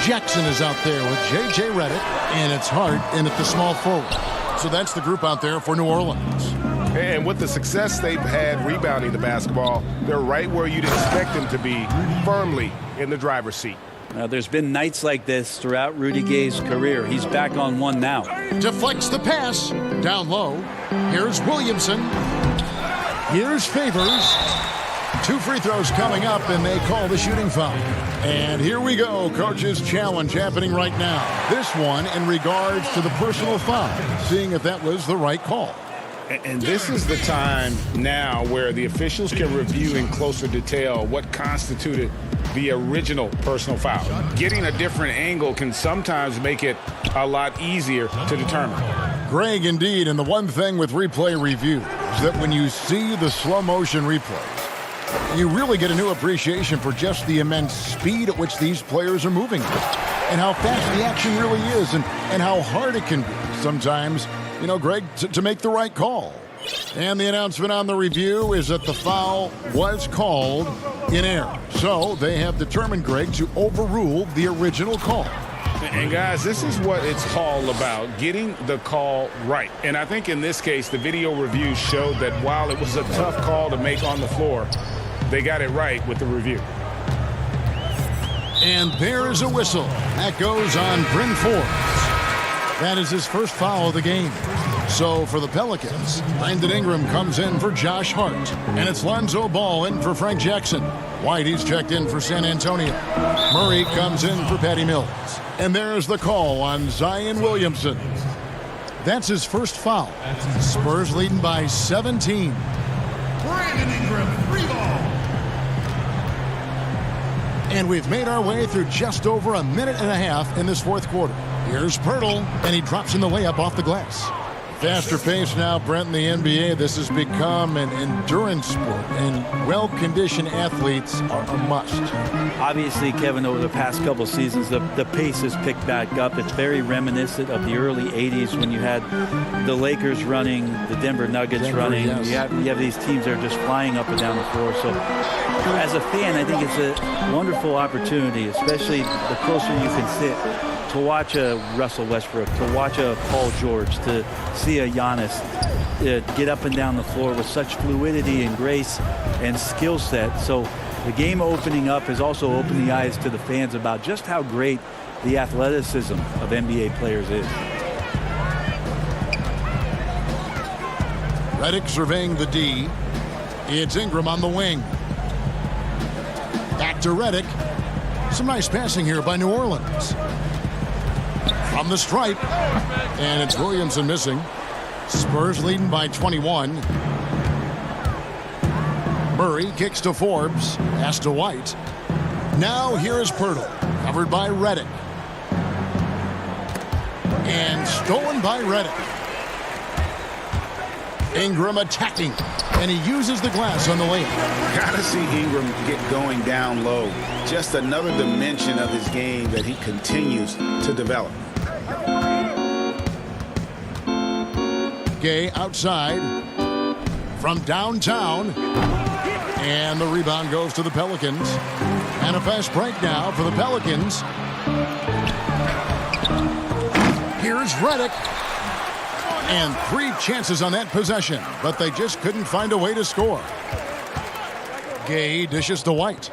Jackson is out there with J.J. Redick, and it's Hart in at the small forward. So that's the group out there for New Orleans. And with the success they've had rebounding the basketball, they're right where you'd expect them to be, firmly in the driver's seat. Now, there's been nights like this throughout Rudy Gay's career. He's back on one now. Deflects the pass. Down low. Here's Williamson. Here's Favors. 2 free throws coming up, and they call the shooting foul. And here we go. Coach's challenge happening right now. This one in regards to the personal foul. Seeing if that was the right call. And this is the time now where the officials can review in closer detail what constituted the original personal foul. Getting a different angle can sometimes make it a lot easier to determine. Greg, indeed, and the one thing with replay review is that when you see the slow motion replays, you really get a new appreciation for just the immense speed at which these players are moving and how fast the action really is and how hard it can be sometimes, you know, Greg, to make the right call. And the announcement on the review is that the foul was called in error. So they have determined, Greg, to overrule the original call. And guys, this is what it's all about, getting the call right. And I think in this case, the video review showed that while it was a tough call to make on the floor, they got it right with the review. And there's a whistle. That goes on Bryn Forbes. That is his first foul of the game. So for the Pelicans, Brandon Ingram comes in for Josh Hart. And it's Lonzo Ball in for Frank Jackson. Whitey's checked in for San Antonio. Murray comes in for Patty Mills. And there's the call on Zion Williamson. That's his first foul. Spurs leading by 17. Brandon Ingram, 3-ball. And we've made our way through just over a minute and a half in this fourth quarter. Here's Pirtle, and he drops in the layup off the glass. Faster pace now, Brent, in the NBA. This has become an endurance sport, and well-conditioned athletes are a must. Obviously, Kevin, over the past couple seasons, the pace has picked back up. It's very reminiscent of the early 80s when you had the Lakers running, the Denver Nuggets running. Yes. You have these teams that are just flying up and down the floor. So as a fan, I think it's a wonderful opportunity, especially the closer you can sit, to watch a Russell Westbrook, to watch a Paul George, to see a Giannis get up and down the floor with such fluidity and grace and skill set. So the game opening up has also opened the eyes to the fans about just how great the athleticism of NBA players is. Redick surveying the D. It's Ingram on the wing. Back to Redick. Some nice passing here by New Orleans. From the stripe, and it's Williamson missing. Spurs leading by 21. Murray kicks to Forbes, pass to White. Now here is Pirtle, covered by Redick. And stolen by Redick. Ingram attacking, and he uses the glass on the layup. Gotta see Ingram get going down low. Just another dimension of his game that he continues to develop. Gay outside from downtown, and the rebound goes to the Pelicans. And a fast break now for the Pelicans. Here's Redick, and 3 chances on that possession, but they just couldn't find a way to score. Gay dishes to White,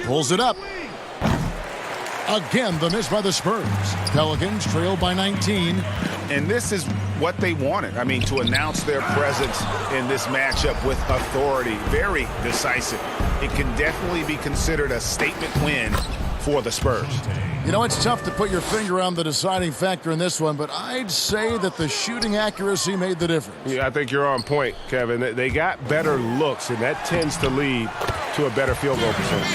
pulls it up. Again, the miss by the Spurs. Pelicans trail by 19. And this is what they wanted. I mean, to announce their presence in this matchup with authority. Very decisive. It can definitely be considered a statement win for the Spurs. You know, it's tough to put your finger on the deciding factor in this one, but I'd say that the shooting accuracy made the difference. Yeah, I think you're on point, Kevin. They got better looks, and that tends to lead to a better field goal percentage.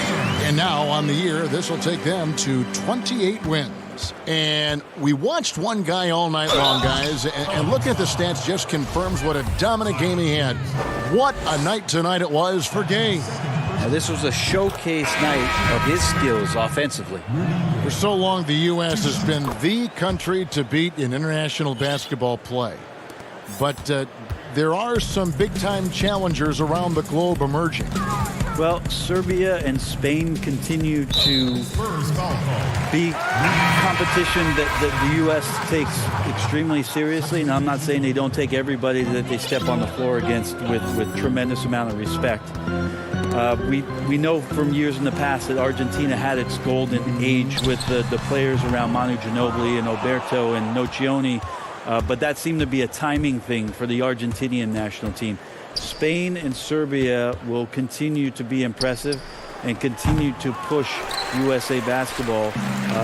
And now on the year, this will take them to 28 wins. And we watched one guy all night long, guys, and looking at the stats just confirms what a dominant game he had. What a night tonight it was for Gay. Now, this was a showcase night of his skills offensively. For so long, the U.S. has been the country to beat in international basketball play. But there are some big-time challengers around the globe emerging. Well, Serbia and Spain continue to be competition that the U.S. takes extremely seriously. And I'm not saying they don't take everybody that they step on the floor against with tremendous amount of respect. We know from years in the past that Argentina had its golden age with the players around Manu Ginobili and Alberto and Nocioni, but that seemed to be a timing thing for the Argentinian national team. Spain and Serbia will continue to be impressive and continue to push USA basketball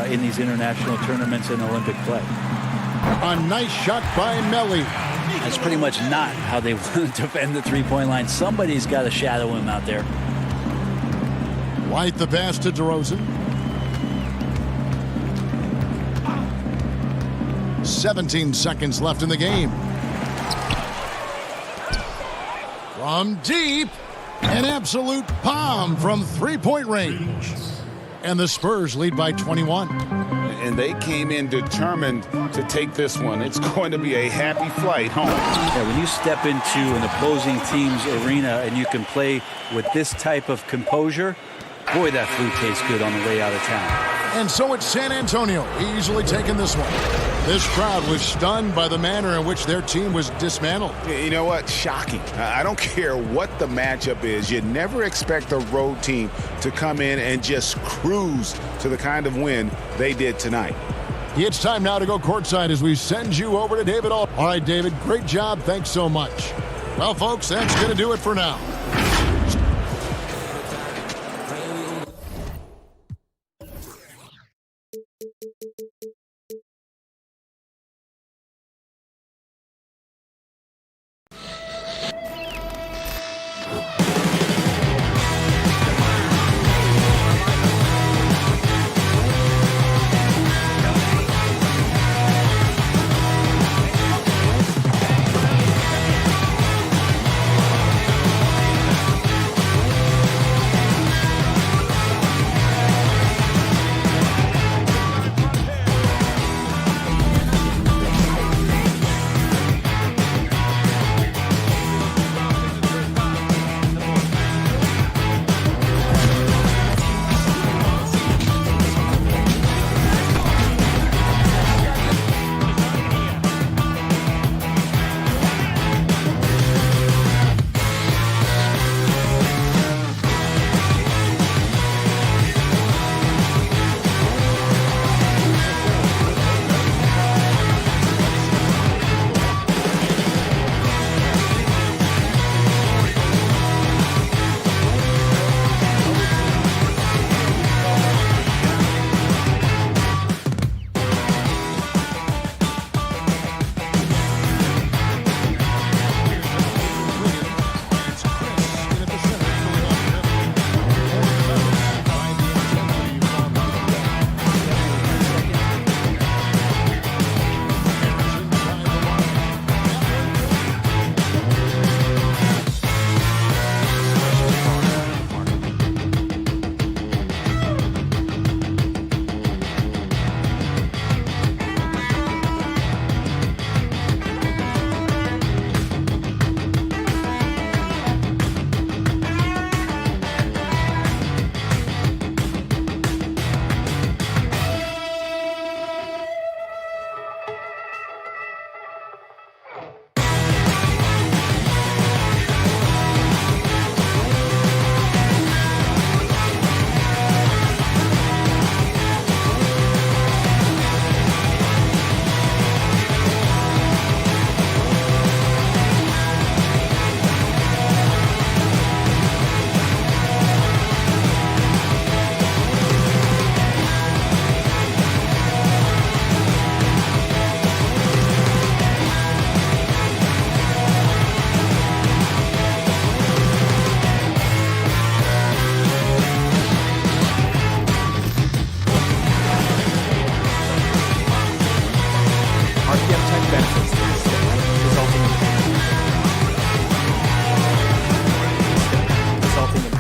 in these international tournaments and Olympic play. A nice shot by Melli. That's pretty much not how they want to defend the three-point line. Somebody's got to shadow him out there. White the pass to DeRozan. 17 seconds left in the game. From deep, an absolute bomb from three-point range. And the Spurs lead by 21. And they came in determined to take this one. It's going to be a happy flight home. Yeah, when you step into an opposing team's arena and you can play with this type of composure, boy, that food tastes good on the way out of town. And so it's San Antonio easily taking this one. This crowd was stunned by the manner in which their team was dismantled. You know what? Shocking. I don't care what the matchup is. You never expect a road team to come in and just cruise to the kind of win they did tonight. It's time now to go courtside as we send you over to David. All right, David, great job. Thanks so much. Well, folks, that's going to do it for now.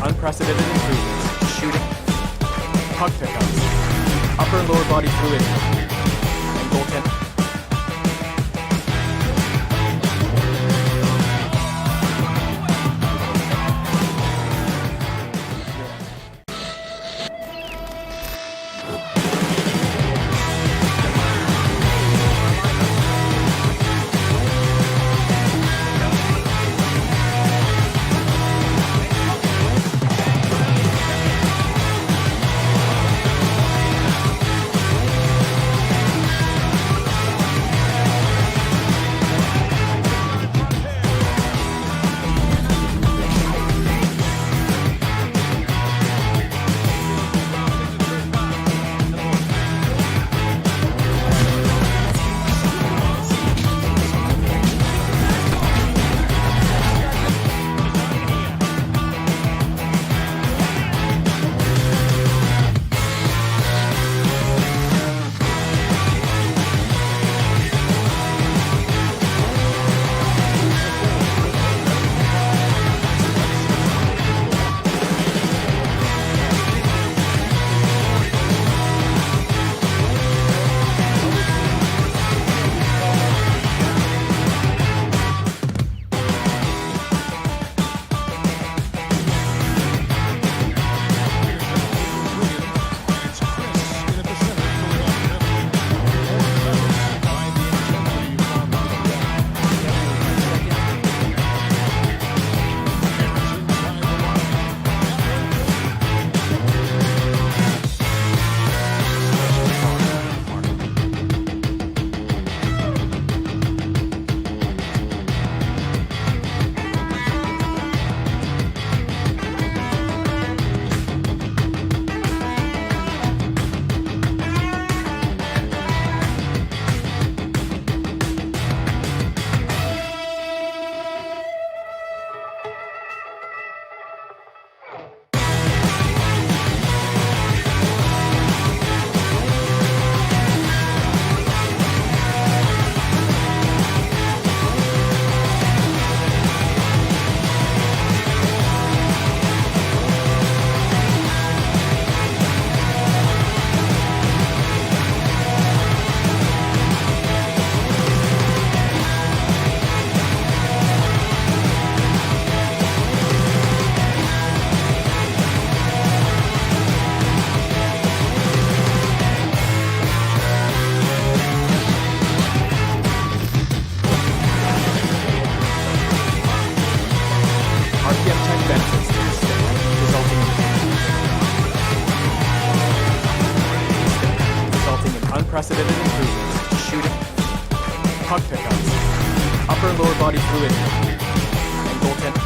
unprecedented improvements, shooting, puck pickups, upper and lower body fluidity, and goaltending. upper and lower body fluid, and goaltend.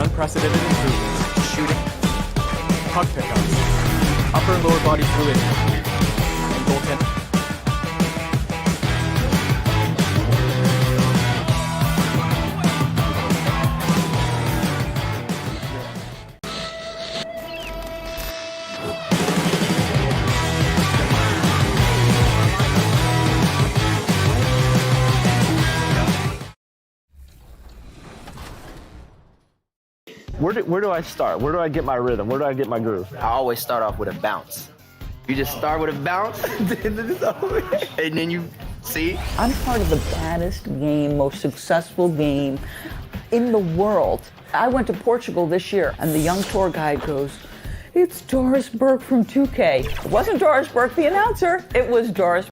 Unprecedented improvements, shooting, puck pickups, upper and lower body fluid, and goaltending. Where do I start? Where do I get my rhythm? Where do I get my groove? I always start off with a bounce. You just start with a bounce, and then you see. I'm part of the baddest game, most successful game in the world. I went to Portugal this year, and the young tour guide goes, "It's Doris Burke from 2K." It wasn't Doris Burke, the announcer. It was Doris.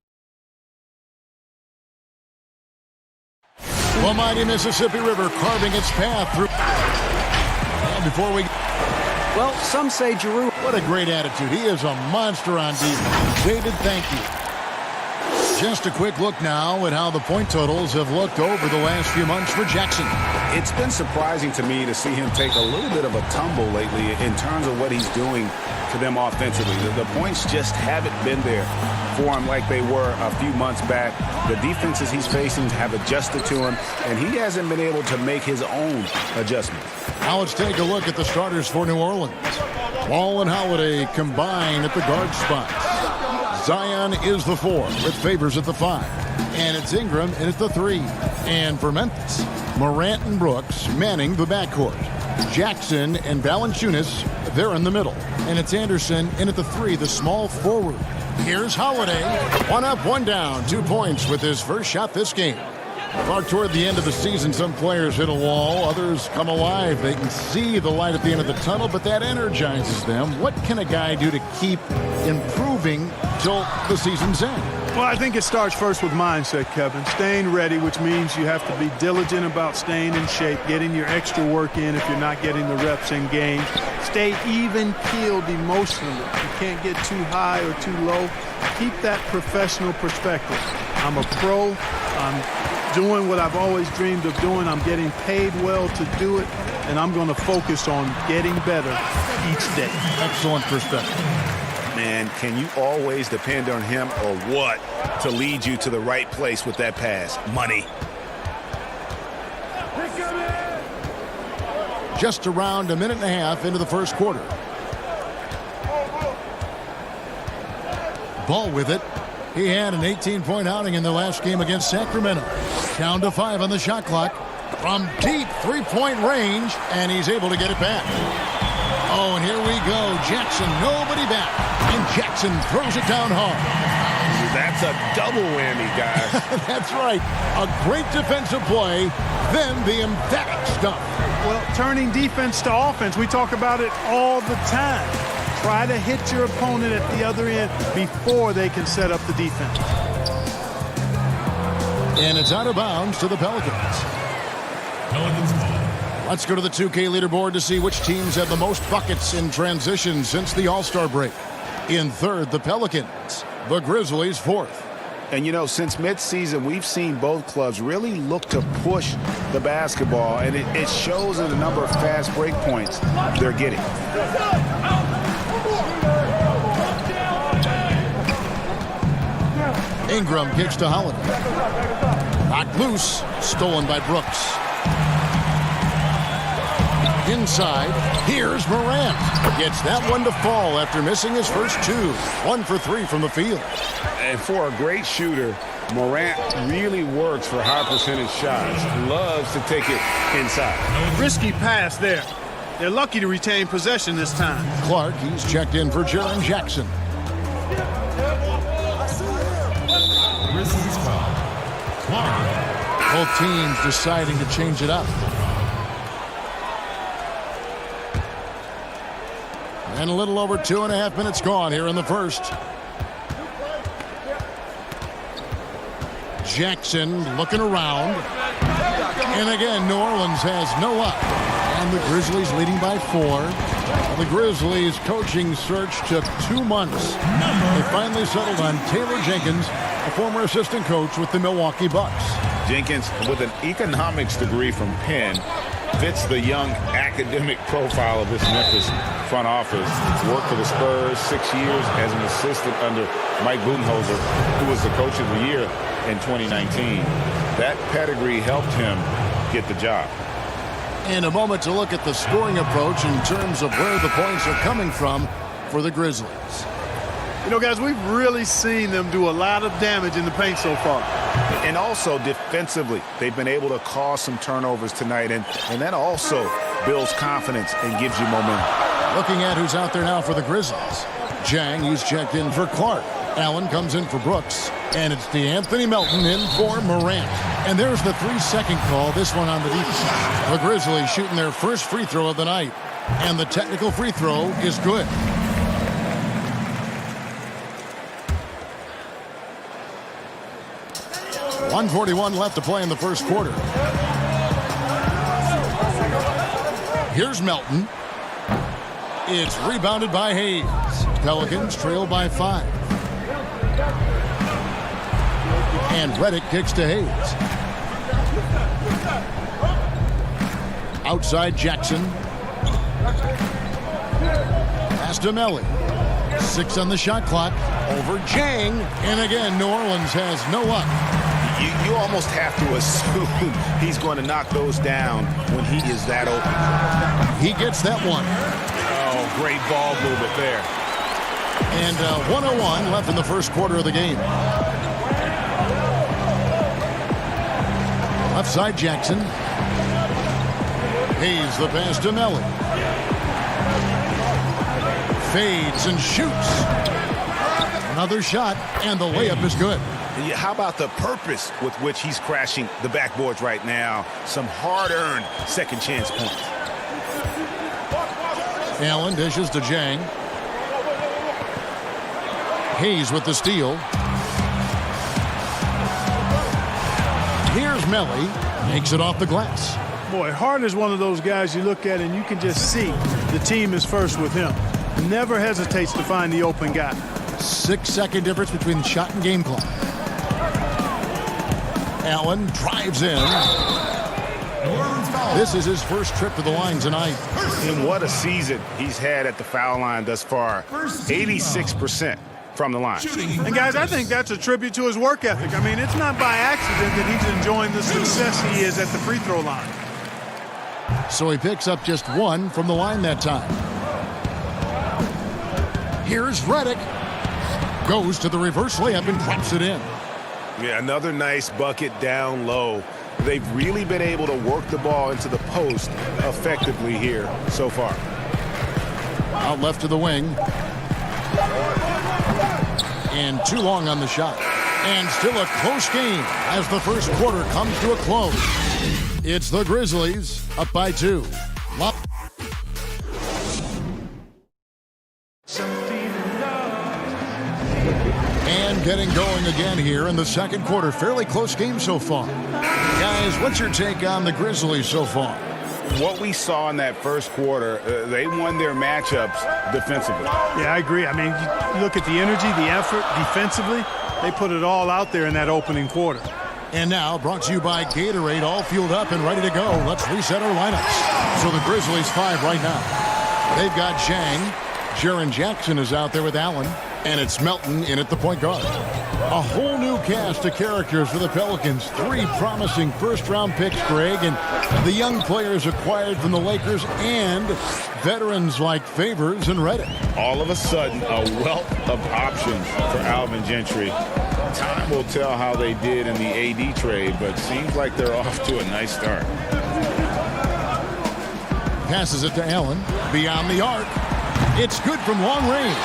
The mighty Mississippi River carving its path through. Before we... Well, some say Giroux. What a great attitude. He is a monster on defense. David, thank you. Just a quick look now at how the point totals have looked over the last few months for Jackson. It's been surprising to me to see him take a little bit of a tumble lately in terms of what he's doing to them offensively. The points just haven't been there for him like they were a few months back. The defenses he's facing have adjusted to him, and he hasn't been able to make his own adjustments. Now let's take a look at the starters for New Orleans. Wall and Holiday combine at the guard spots. Zion is the 4 with Favors at the 5. And it's Ingram in at the 3. And for Memphis, Morant and Brooks manning the backcourt. Jackson and Valanciunas, they're in the middle. And it's Anderson in at the 3, the small forward. Here's Holiday. 1 up, 1 down. 2 points with his first shot this game. Well, toward the end of the season, some players hit a wall, others come alive. They can see the light at the end of the tunnel, but that energizes them. What can a guy do to keep improving till the season's end? Well, I think it starts first with mindset, Kevin. Staying ready, which means you have to be diligent about staying in shape, getting your extra work in if you're not getting the reps in games. Stay even-keeled emotionally. You can't get too high or too low. Keep that professional perspective. I'm a pro. I'm doing what I've always dreamed of doing. I'm getting paid well to do it, and I'm going to focus on getting better each day. Excellent perspective. Man, can you always depend on him or what to lead you to the right place with that pass? Money. Just around a minute and a half into the first quarter. Ball with it. He had an 18-point outing in the last game against Sacramento. Down to 5 on the shot clock. From deep three-point range, and he's able to get it back. Oh, and here we go. Jackson, nobody back. And Jackson throws it down hard. That's a double whammy, guys. That's right. A great defensive play, then the emphatic stuff. Well, turning defense to offense, we talk about it all the time. Try to hit your opponent at the other end before they can set up the defense. And it's out of bounds to the Pelicans. Let's go to the 2K leaderboard to see which teams have the most buckets in transition since the All-Star break. In third, the Pelicans. The Grizzlies, fourth. And, you know, since midseason, we've seen both clubs really look to push the basketball, and it shows in the number of fast break points they're getting. Ingram kicks to Holiday. Knocked loose. Stolen by Brooks. Inside, here's Morant. Gets that one to fall after missing his first 2. 1 for 3 from the field. And for a great shooter, Morant really works for high percentage shots. Loves to take it inside. Risky pass there. They're lucky to retain possession this time. Clark, he's checked in for Jaren Jackson. Both teams deciding to change it up. And a little over 2.5 minutes gone here in the first. Jackson looking around. And again, New Orleans has no luck. And the Grizzlies leading by 4. The Grizzlies coaching search took 2 months. They finally settled on Taylor Jenkins, a former assistant coach with the Milwaukee Bucks. Jenkins, with an economics degree from Penn, fits the young academic profile of this Memphis front office. Worked for the Spurs 6 years as an assistant under Mike Budenholzer, who was the coach of the year in 2019. That pedigree helped him get the job. In a moment to look at the scoring approach in terms of where the points are coming from for the Grizzlies. You know, guys, we've really seen them do a lot of damage in the paint so far. And also defensively, they've been able to cause some turnovers tonight, and that also builds confidence and gives you momentum. Looking at who's out there now for the Grizzlies. Jang, he's checked in for Clark. Allen comes in for Brooks. And it's DeAnthony Melton in for Morant. And there's the 3-second call, this one on the defense. The Grizzlies shooting their first free throw of the night. And the technical free throw is good. .141 left to play in the first quarter. Here's Melton. It's rebounded by Hayes. Pelicans trail by 5. And Redick kicks to Hayes. Outside Jackson. Pass to Melly. 6 on the shot clock. Over Jang. And again, New Orleans has no luck. You almost have to assume he's going to knock those down when he is that open. He gets that one. Oh, great ball movement there. And 1:01 left in the first quarter of the game. Left side Jackson. Hayes the pass to Melly. Fades and shoots. Another shot, and the layup is good. How about the purpose with which he's crashing the backboards right now? Some hard-earned second chance points. Allen dishes to Jang. Hayes with the steal. Here's Melly. Makes it off the glass. Boy, Hart is one of those guys you look at and you can just see the team is first with him. Never hesitates to find the open guy. 6-second difference between shot and game clock. Allen drives in. This is his first trip to the line tonight. And what a season he's had at the foul line thus far. 86% from the line. And guys, I think that's a tribute to his work ethic. I mean, it's not by accident that he's enjoying the success he is at the free throw line. So he picks up just one from the line that time. Here's Redick. Goes to the reverse layup and drops it in. Yeah, another nice bucket down low. They've really been able to work the ball into the post effectively here so far. Out left to the wing. And too long on the shot. And still a close game as the first quarter comes to a close. It's the Grizzlies up by 2. And getting going again here in the second quarter. Fairly close game so far. Guys, what's your take on the Grizzlies so far? What we saw in that first quarter, they won their matchups defensively. Yeah, I agree. I mean, you look at the energy, the effort defensively. They put it all out there in that opening quarter. And now, brought to you by Gatorade, all fueled up and ready to go. Let's reset our lineups. So the Grizzlies 5 right now. They've got Jang. Jaren Jackson is out there with Allen. And it's Melton in at the point guard. A whole new cast of characters for the Pelicans. 3 promising first-round picks, Greg, and the young players acquired from the Lakers and veterans like Favors and Redick. All of a sudden, a wealth of options for Alvin Gentry. Time will tell how they did in the AD trade, but seems like they're off to a nice start. Passes it to Allen. Beyond the arc. It's good from long range.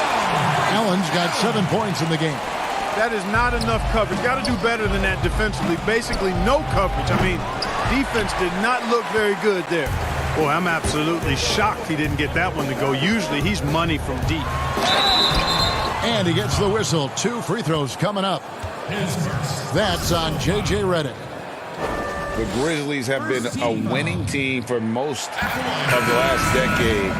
Allen's got 7 points in the game. That is not enough coverage. Got to do better than that defensively. Basically no coverage. I mean, defense did not look very good there. Boy, I'm absolutely shocked he didn't get that one to go. Usually he's money from deep. And he gets the whistle. 2 free throws coming up. That's on J.J. Redick. The Grizzlies have been a winning team for most of the last decade.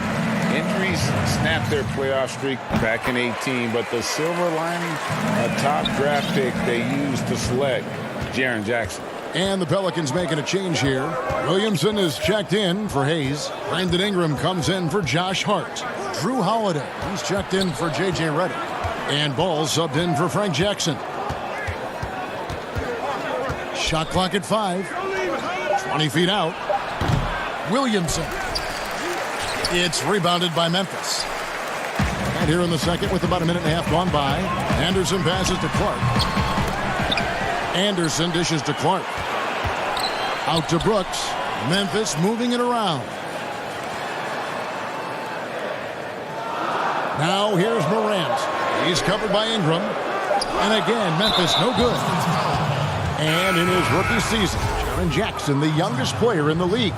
Injuries snapped their playoff streak back in 18, but the silver lining, a top draft pick they used to select Jaren Jackson. And the Pelicans making a change here. Williamson is checked in for Hayes. Brandon Ingram comes in for Josh Hart. Drew Holiday, he's checked in for J.J. Redick. And Ball subbed in for Frank Jackson. Shot clock at 5. 20 feet out. Williamson. It's rebounded by Memphis. And here in the second with about a minute and a half gone by, Anderson passes to Clark. Anderson dishes to Clark. Out to Brooks. Memphis moving it around. Now here's Morant. He's covered by Ingram. And again, Memphis no good. And in his rookie season, Jaren Jackson, the youngest player in the league,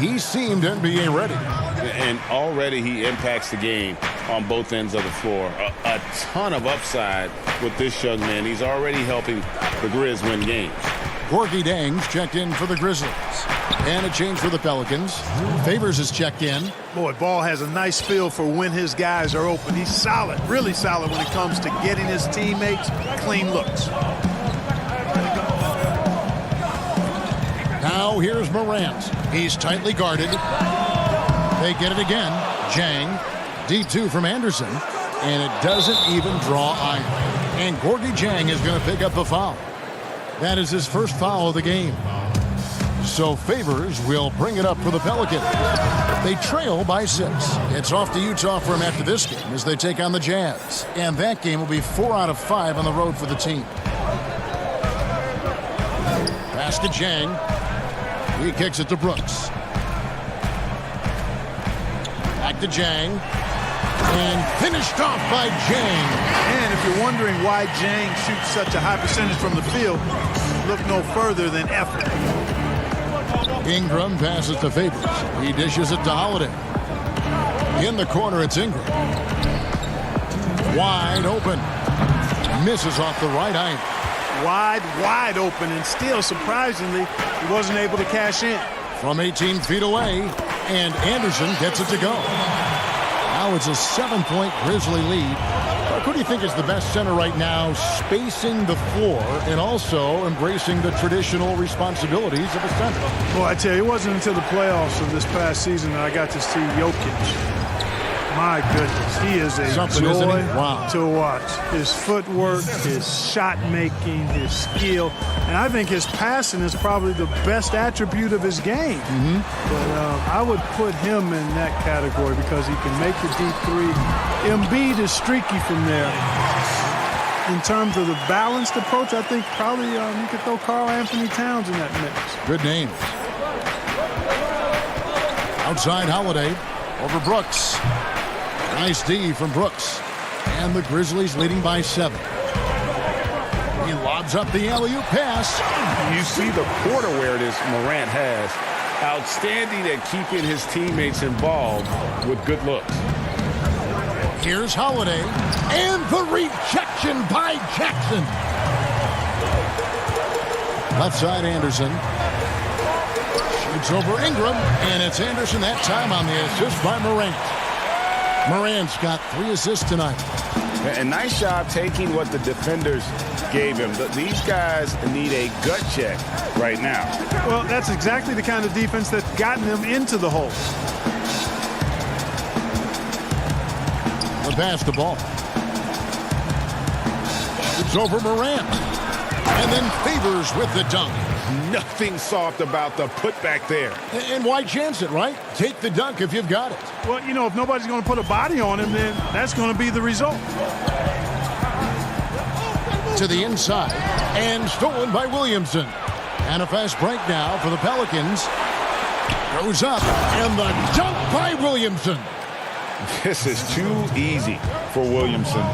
he seemed NBA ready. And already he impacts the game on both ends of the floor. A ton of upside with this young man. He's already helping the Grizz win games. Gorgie Dang's checked in for the Grizzlies. And a change for the Pelicans. Favors is checked in. Boy, Ball has a nice feel for when his guys are open. He's solid, really solid when it comes to getting his teammates clean looks. Now here's Morant. He's tightly guarded. They get it again. Jang. D2 from Anderson. And it doesn't even draw iron. And Gorgie Jang is going to pick up the foul. That is his first foul of the game. So Favors will bring it up for the Pelicans. They trail by 6. It's off to Utah for him after this game as they take on the Jazz. And that game will be 4 out of 5 on the road for the team. Pass to Jang. He kicks it to Brooks. Back to Jang. And finished off by Jang. And if you're wondering why Jang shoots such a high percentage from the field, look no further than effort. Ingram passes to Favors. He dishes it to Holiday. In the corner, it's Ingram. Wide open. Misses off the right eye. Wide open, and still, surprisingly, he wasn't able to cash in. From 18 feet away, and Anderson gets it to go. Now it's a 7-point Grizzly lead. Who do you think is the best center right now, spacing the floor and also embracing the traditional responsibilities of a center? Well, I tell you, it wasn't until the playoffs of this past season that I got to see Jokic. My goodness, he is a joy to watch. His footwork, his shot making, his skill, and I think his passing is probably the best attribute of his game. But I would put him in that category because he can make the deep three. Embiid is streaky from there. In terms of the balanced approach, I think probably you could throw Karl Anthony Towns in that mix. Good names. Outside Holiday over Brooks. Nice D from Brooks. And the Grizzlies leading by 7. He lobs up the alley-oop pass. You see the court awareness Morant has. Outstanding at keeping his teammates involved with good looks. Here's Holiday. And the rejection by Jackson. Left side Anderson. Shoots over Ingram. And it's Anderson that time on the assist by Morant. Morant's got 3 assists tonight. A nice job taking what the defenders gave him. These guys need a gut check right now. Well, that's exactly the kind of defense that's gotten them into the hole. The pass the ball. It's over Morant. And then Favors with the dunk. Nothing soft about the putback there. And why chance it, right? Take the dunk if you've got it. Well, you know, if nobody's going to put a body on him, then that's going to be the result. To the inside. And stolen by Williamson. And a fast break now for the Pelicans. Goes up. And the dunk by Williamson. This is too easy for Williamson.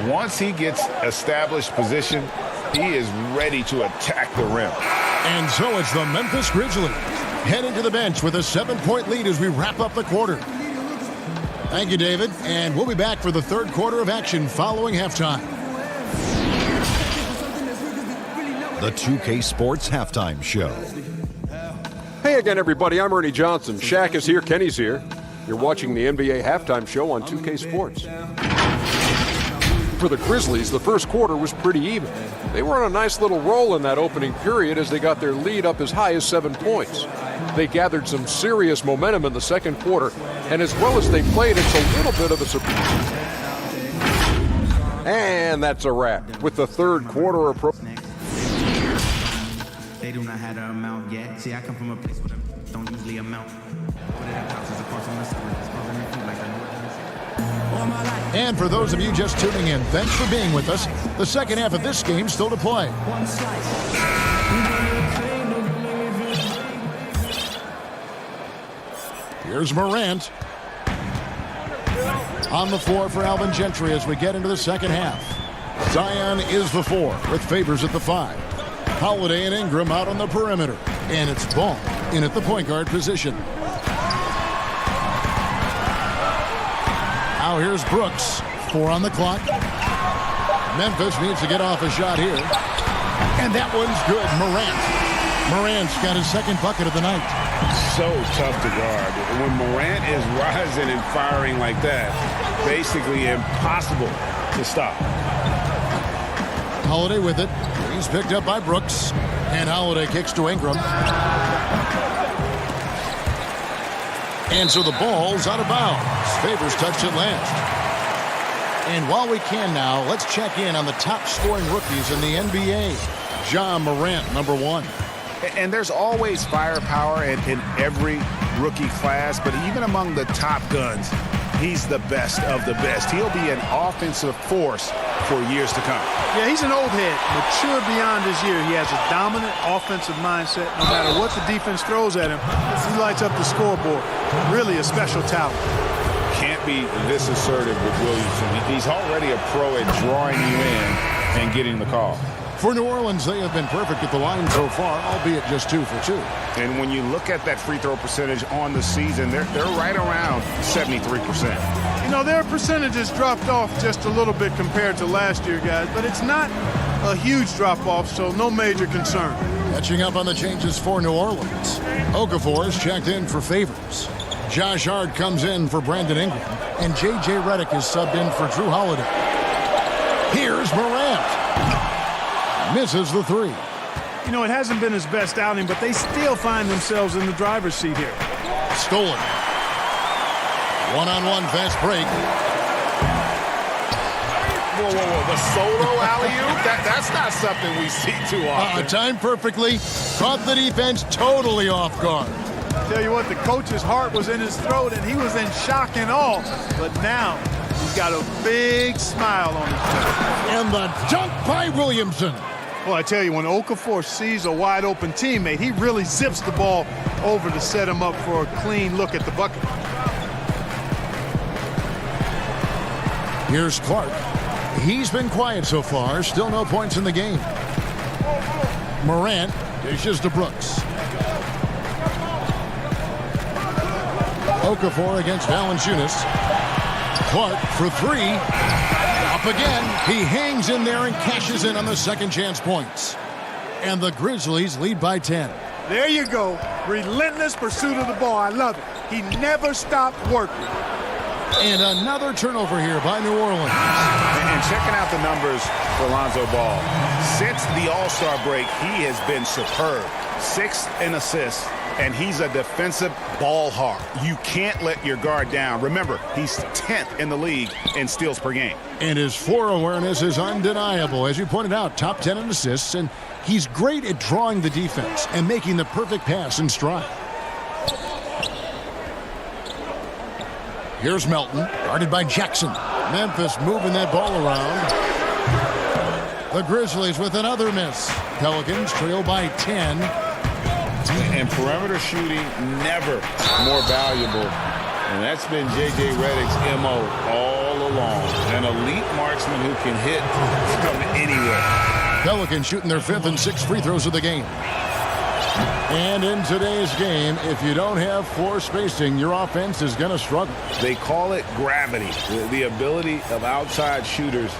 Once he gets established position, he is ready to attack the rim. And so it's the Memphis Grizzlies heading to the bench with a 7-point lead as we wrap up the quarter. Thank you, David. And we'll be back for the third quarter of action following halftime. The 2K Sports Halftime Show. Hey again, everybody. I'm Ernie Johnson. Shaq is here. Kenny's here. You're watching the NBA Halftime Show on 2K Sports. For the Grizzlies, the first quarter was pretty even. They were on a nice little roll in that opening period as they got their lead up as high as 7 points. They gathered some serious momentum in the second quarter, and as well as they played, it's a little bit of a surprise. And that's a wrap with the third quarter approaching. They do not have the amount yet. See, I come from a place where they don't usually amount. Put it up, bounces across on the side. And for those of you just tuning in, thanks for being with us. The second half of this game still to play. Here's Morant. On the floor for Alvin Gentry as we get into the second half. Zion is the 4 with Favors at the 5. Holiday and Ingram out on the perimeter. And it's Ball in at the point guard position. Now here's Brooks. 4 on the clock. Memphis needs to get off a shot here. And that one's good. Morant's got his second bucket of the night. So tough to guard. When Morant is rising and firing like that, basically impossible to stop. Holiday with it. He's picked up by Brooks. And Holiday kicks to Ingram. And so the ball's out of bounds. Favors touched it last. And while we can now, let's check in on the top scoring rookies in the NBA. Ja Morant, number 1. And there's always firepower in every rookie class, but even among the top guns, he's the best of the best. He'll be an offensive force for years to come. Yeah, he's an old head, mature beyond his year. He has a dominant offensive mindset. No matter what the defense throws at him, he lights up the scoreboard. Really a special talent. Can't be this assertive with Williamson. He's already a pro at drawing you in and getting the call. For New Orleans, they have been perfect at the line so far, albeit just 2 for 2. And when you look at that free throw percentage on the season, they're right around 73%. You know, their percentages dropped off just a little bit compared to last year, guys, but it's not a huge drop-off, so no major concern. Catching up on the changes for New Orleans. Okafor is checked in for Favors. Josh Hart comes in for Brandon Ingram. And J.J. Redick is subbed in for Drew Holiday. Here's Morant. Misses the 3. You know, it hasn't been his best outing, but they still find themselves in the driver's seat here. Stolen. One-on-one fast break. Whoa. The solo alley-oop? That's not something we see too often. Timed perfectly. Caught the defense totally off guard. Tell you what, the coach's heart was in his throat, and he was in shock and awe. But now, he's got a big smile on his face. And the dunk by Williamson. Well, I tell you, when Okafor sees a wide-open teammate, he really zips the ball over to set him up for a clean look at the bucket. Here's Clark. He's been quiet so far. Still no points in the game. Morant dishes to Brooks. Okafor against Valanciunas. Clark for 3. Up again. He hangs in there and cashes in on the second chance points. And the Grizzlies lead by 10. There you go. Relentless pursuit of the ball. I love it. He never stopped working. And another turnover here by New Orleans. And checking out the numbers for Lonzo Ball. Since the All-Star break, he has been superb. 6 in assists, and he's a defensive ball hawk. You can't let your guard down. Remember, he's 10th in the league in steals per game. And his floor awareness is undeniable. As you pointed out, top 10 in assists, and he's great at drawing the defense and making the perfect pass in stride. Here's Melton, guarded by Jackson. Memphis moving that ball around. The Grizzlies with another miss. Pelicans trail by 10. And perimeter shooting never more valuable. And that's been J.J. Redick's M.O. all along. An elite marksman who can hit from anywhere. Pelicans shooting their 5th and 6th free throws of the game. And in today's game, if you don't have floor spacing, your offense is going to struggle. They call it gravity, the ability of outside shooters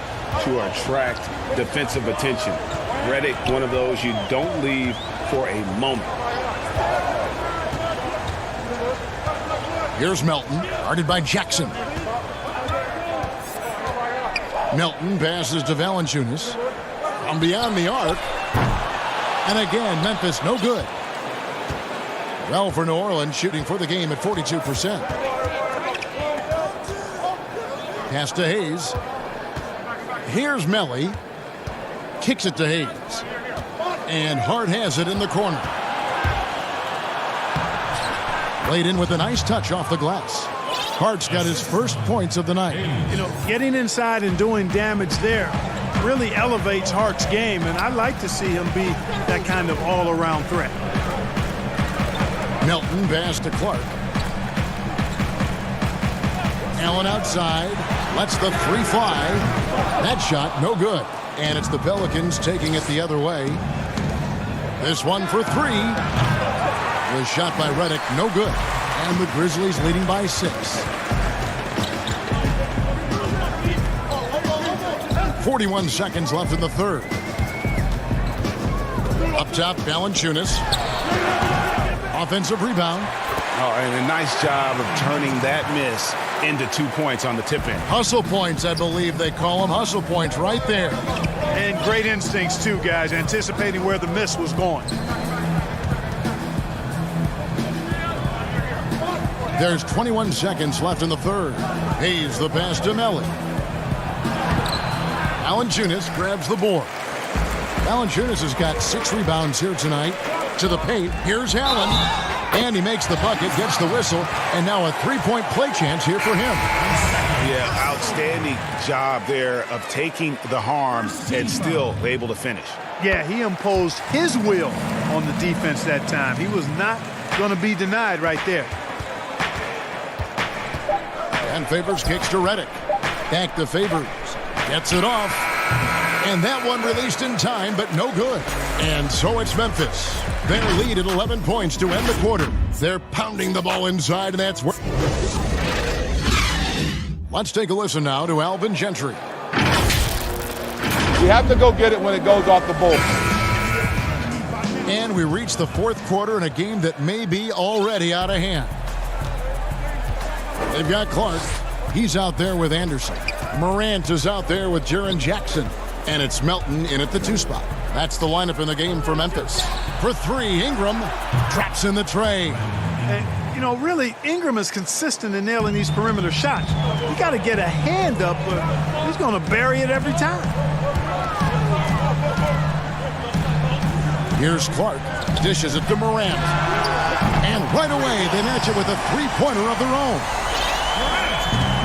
to attract defensive attention. Redick, one of those you don't leave for a moment. Here's Melton, guarded by Jackson. Melton passes to Valanciunas. From beyond the arc. And again, Memphis no good. Well, for New Orleans, shooting for the game at 42%. Pass to Hayes. Here's Melly. Kicks it to Hayes. And Hart has it in the corner. Laid in with a nice touch off the glass. Hart's got his first points of the night. You know, getting inside and doing damage there really elevates Hart's game, and I'd like to see him be that kind of all-around threat. Melton pass to Clark. Allen outside. Lets the 3 fly. That shot no good. And it's the Pelicans taking it the other way. This one for 3. Was shot by Redick, no good. And the Grizzlies leading by 6. 41 seconds left in the third. Up top, Valanciunas. Offensive rebound. Oh, and a nice job of turning that miss into 2 points on the tip-in. Hustle points, I believe they call them. Hustle points right there. And great instincts, too, guys, anticipating where the miss was going. There's 21 seconds left in the third. Hayes the pass to Melly. Valanciunas grabs the board. Valanciunas has got 6 rebounds here tonight. To the paint, here's Allen. And he makes the bucket, gets the whistle, and now a 3-point play chance here for him. Yeah, outstanding job there of taking the harm and still able to finish. Yeah, he imposed his will on the defense that time. He was not going to be denied right there. And Favors kicks to Redick. Back to Favors. Gets it off. And that one released in time, but no good. And so it's Memphis. Their lead at 11 points to end the quarter. They're pounding the ball inside, and that's where... Let's take a listen now to Alvin Gentry. You have to go get it when it goes off the board. And we reach the fourth quarter in a game that may be already out of hand. They've got Clark. He's out there with Anderson. Morant is out there with Jaren Jackson. And it's Melton in at the 2 spot. That's the lineup in the game for Memphis. For 3, Ingram traps in the tray. And, you know, really, Ingram is consistent in nailing these perimeter shots. You got to get a hand up, but he's going to bury it every time. Here's Clark. Dishes it to Morant. And right away, they match it with a 3-pointer of their own.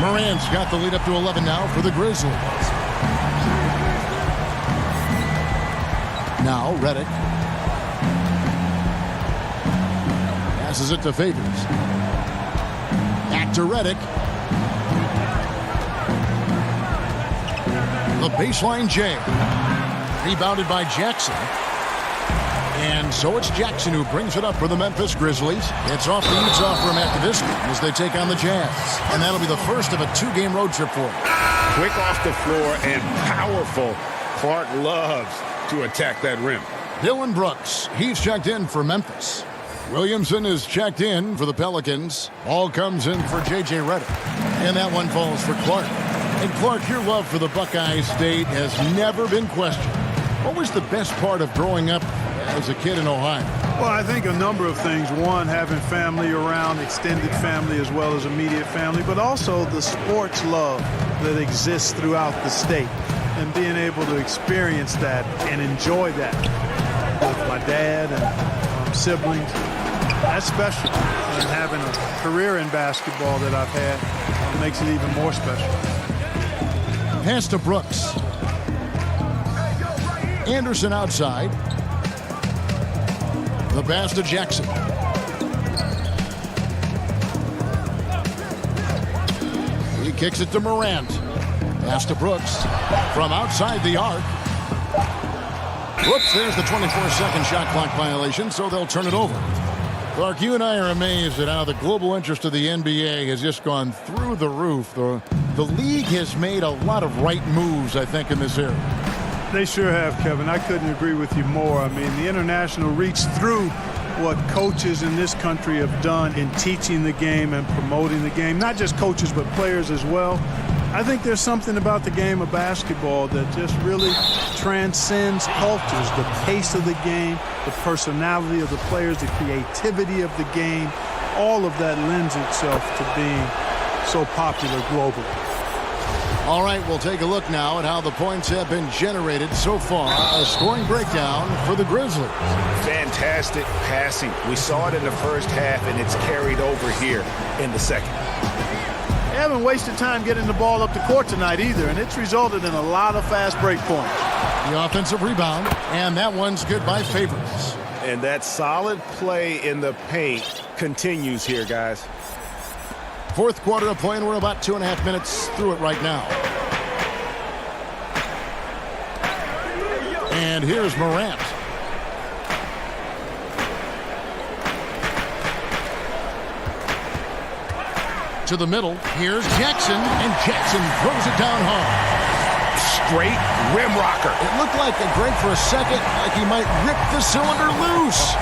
Morant's got the lead up to 11 now for the Grizzlies. Now Redick. Passes it to Favors. Back to Redick. The baseline J. Rebounded by Jackson. And so it's Jackson who brings it up for the Memphis Grizzlies. It's off the eats off from after this game as they take on the Jazz. And that'll be the first of a 2-game road trip for them. Quick off the floor and powerful. Clark loves to attack that rim. Dylan Brooks, he's checked in for Memphis. Williamson is checked in for the Pelicans. Ball comes in for J.J. Redick. And that one falls for Clark. And Clark, your love for the Buckeye State has never been questioned. What was the best part of growing up as a kid in Ohio? Well, I think a number of things. One, having family around, extended family as well as immediate family, but also the sports love that exists throughout the state. And being able to experience that and enjoy that with my dad and siblings, that's special. And having a career in basketball that I've had makes it even more special. Pass to Brooks. Anderson outside. The pass to Jackson. He kicks it to Morant. Pass to Brooks from outside the arc. Whoops, there's the 24-second shot clock violation, so they'll turn it over. Clark, you and I are amazed at how the global interest of the NBA has just gone through the roof. The league has made a lot of right moves, I think, in this area. They sure have, Kevin. I couldn't agree with you more. I mean, the international reach through what coaches in this country have done in teaching the game and promoting the game. Not just coaches, but players as well. I think there's something about the game of basketball that just really transcends cultures. The pace of the game, the personality of the players, the creativity of the game, all of that lends itself to being so popular globally. All right, we'll take a look now at how the points have been generated so far. A scoring breakdown for the Grizzlies. Fantastic passing. We saw it in the first half, and it's carried over here in the second. They haven't wasted time getting the ball up the court tonight either, and it's resulted in a lot of fast break points. The offensive rebound, and that one's good by Favors. And that solid play in the paint continues here, guys. Fourth quarter of play, and we're about 2.5 minutes through it right now. And here's Morant. To the middle, here's Jackson, and Jackson throws it down hard. Straight rim rocker. It looked like a break for a second, like he might rip the cylinder loose.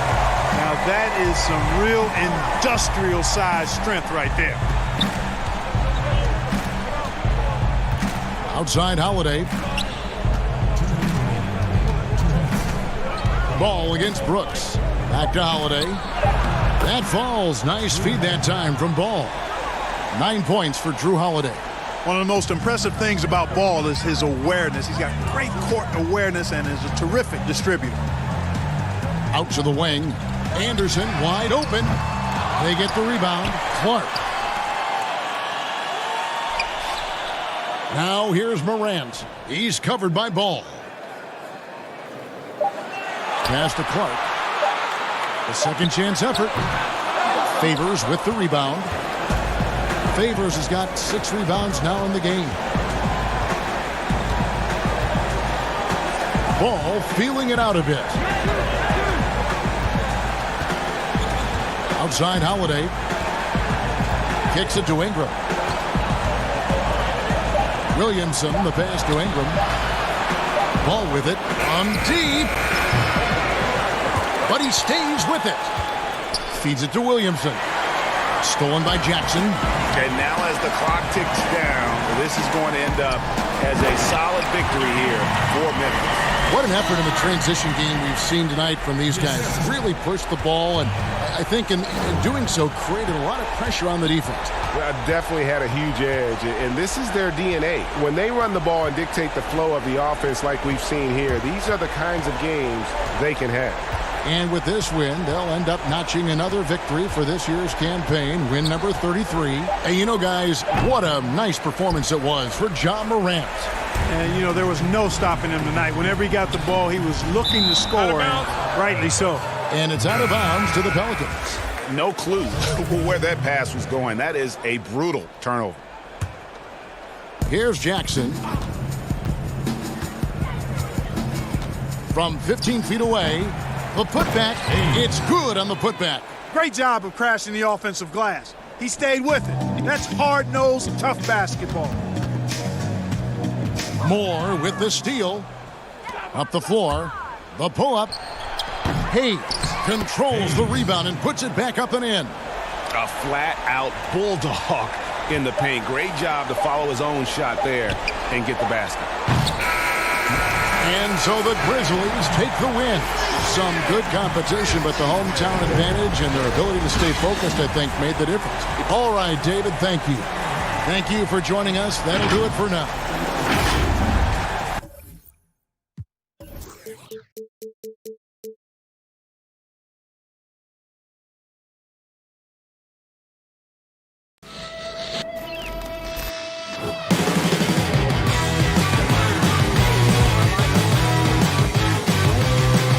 Now that is some real industrial size strength right there. Outside Holiday. Ball against Brooks. Back to Holiday. That falls. Nice feed that time from Ball. 9 points for Drew Holiday. One of the most impressive things about Ball is his awareness. He's got great court awareness and is a terrific distributor. Out to the wing. Anderson wide open. They get the rebound. Clark. Now here's Morant. He's covered by Ball. Pass to Clark. A second chance effort. Favors with the rebound. Favors has got 6 rebounds now in the game. Ball feeling it out a bit. Outside Holiday. Kicks it to Ingram. Williamson, the pass to Ingram. Ball with it on deep. But he stays with it. Feeds it to Williamson. Stolen by Jackson. And now as the clock ticks down, this is going to end up as a solid victory here for Memphis. What an effort in the transition game we've seen tonight from these guys. Really pushed the ball, and I think in doing so created a lot of pressure on the defense. Well, definitely had a huge edge, and this is their DNA. When they run the ball and dictate the flow of the offense like we've seen here, these are the kinds of games they can have. And with this win, they'll end up notching another victory for this year's campaign, win number 33. And you know, guys, what a nice performance it was for Ja Morant. And, you know, there was no stopping him tonight. Whenever he got the ball, he was looking to score, and rightly so. And it's out of bounds to the Pelicans. No clue where that pass was going. That is a brutal turnover. Here's Jackson. From 15 feet away, the putback, it's good on the putback. Great job of crashing the offensive glass. He stayed with it. That's hard-nosed, tough basketball. Moore with the steal. Up the floor. The pull-up. Hayes controls the rebound and puts it back up and in. A flat-out bulldog in the paint. Great job to follow his own shot there and get the basket. And so the Grizzlies take the win. Some good competition, but the hometown advantage and their ability to stay focused, I think, made the difference. All right, David, thank you. Thank you for joining us. That'll do it for now.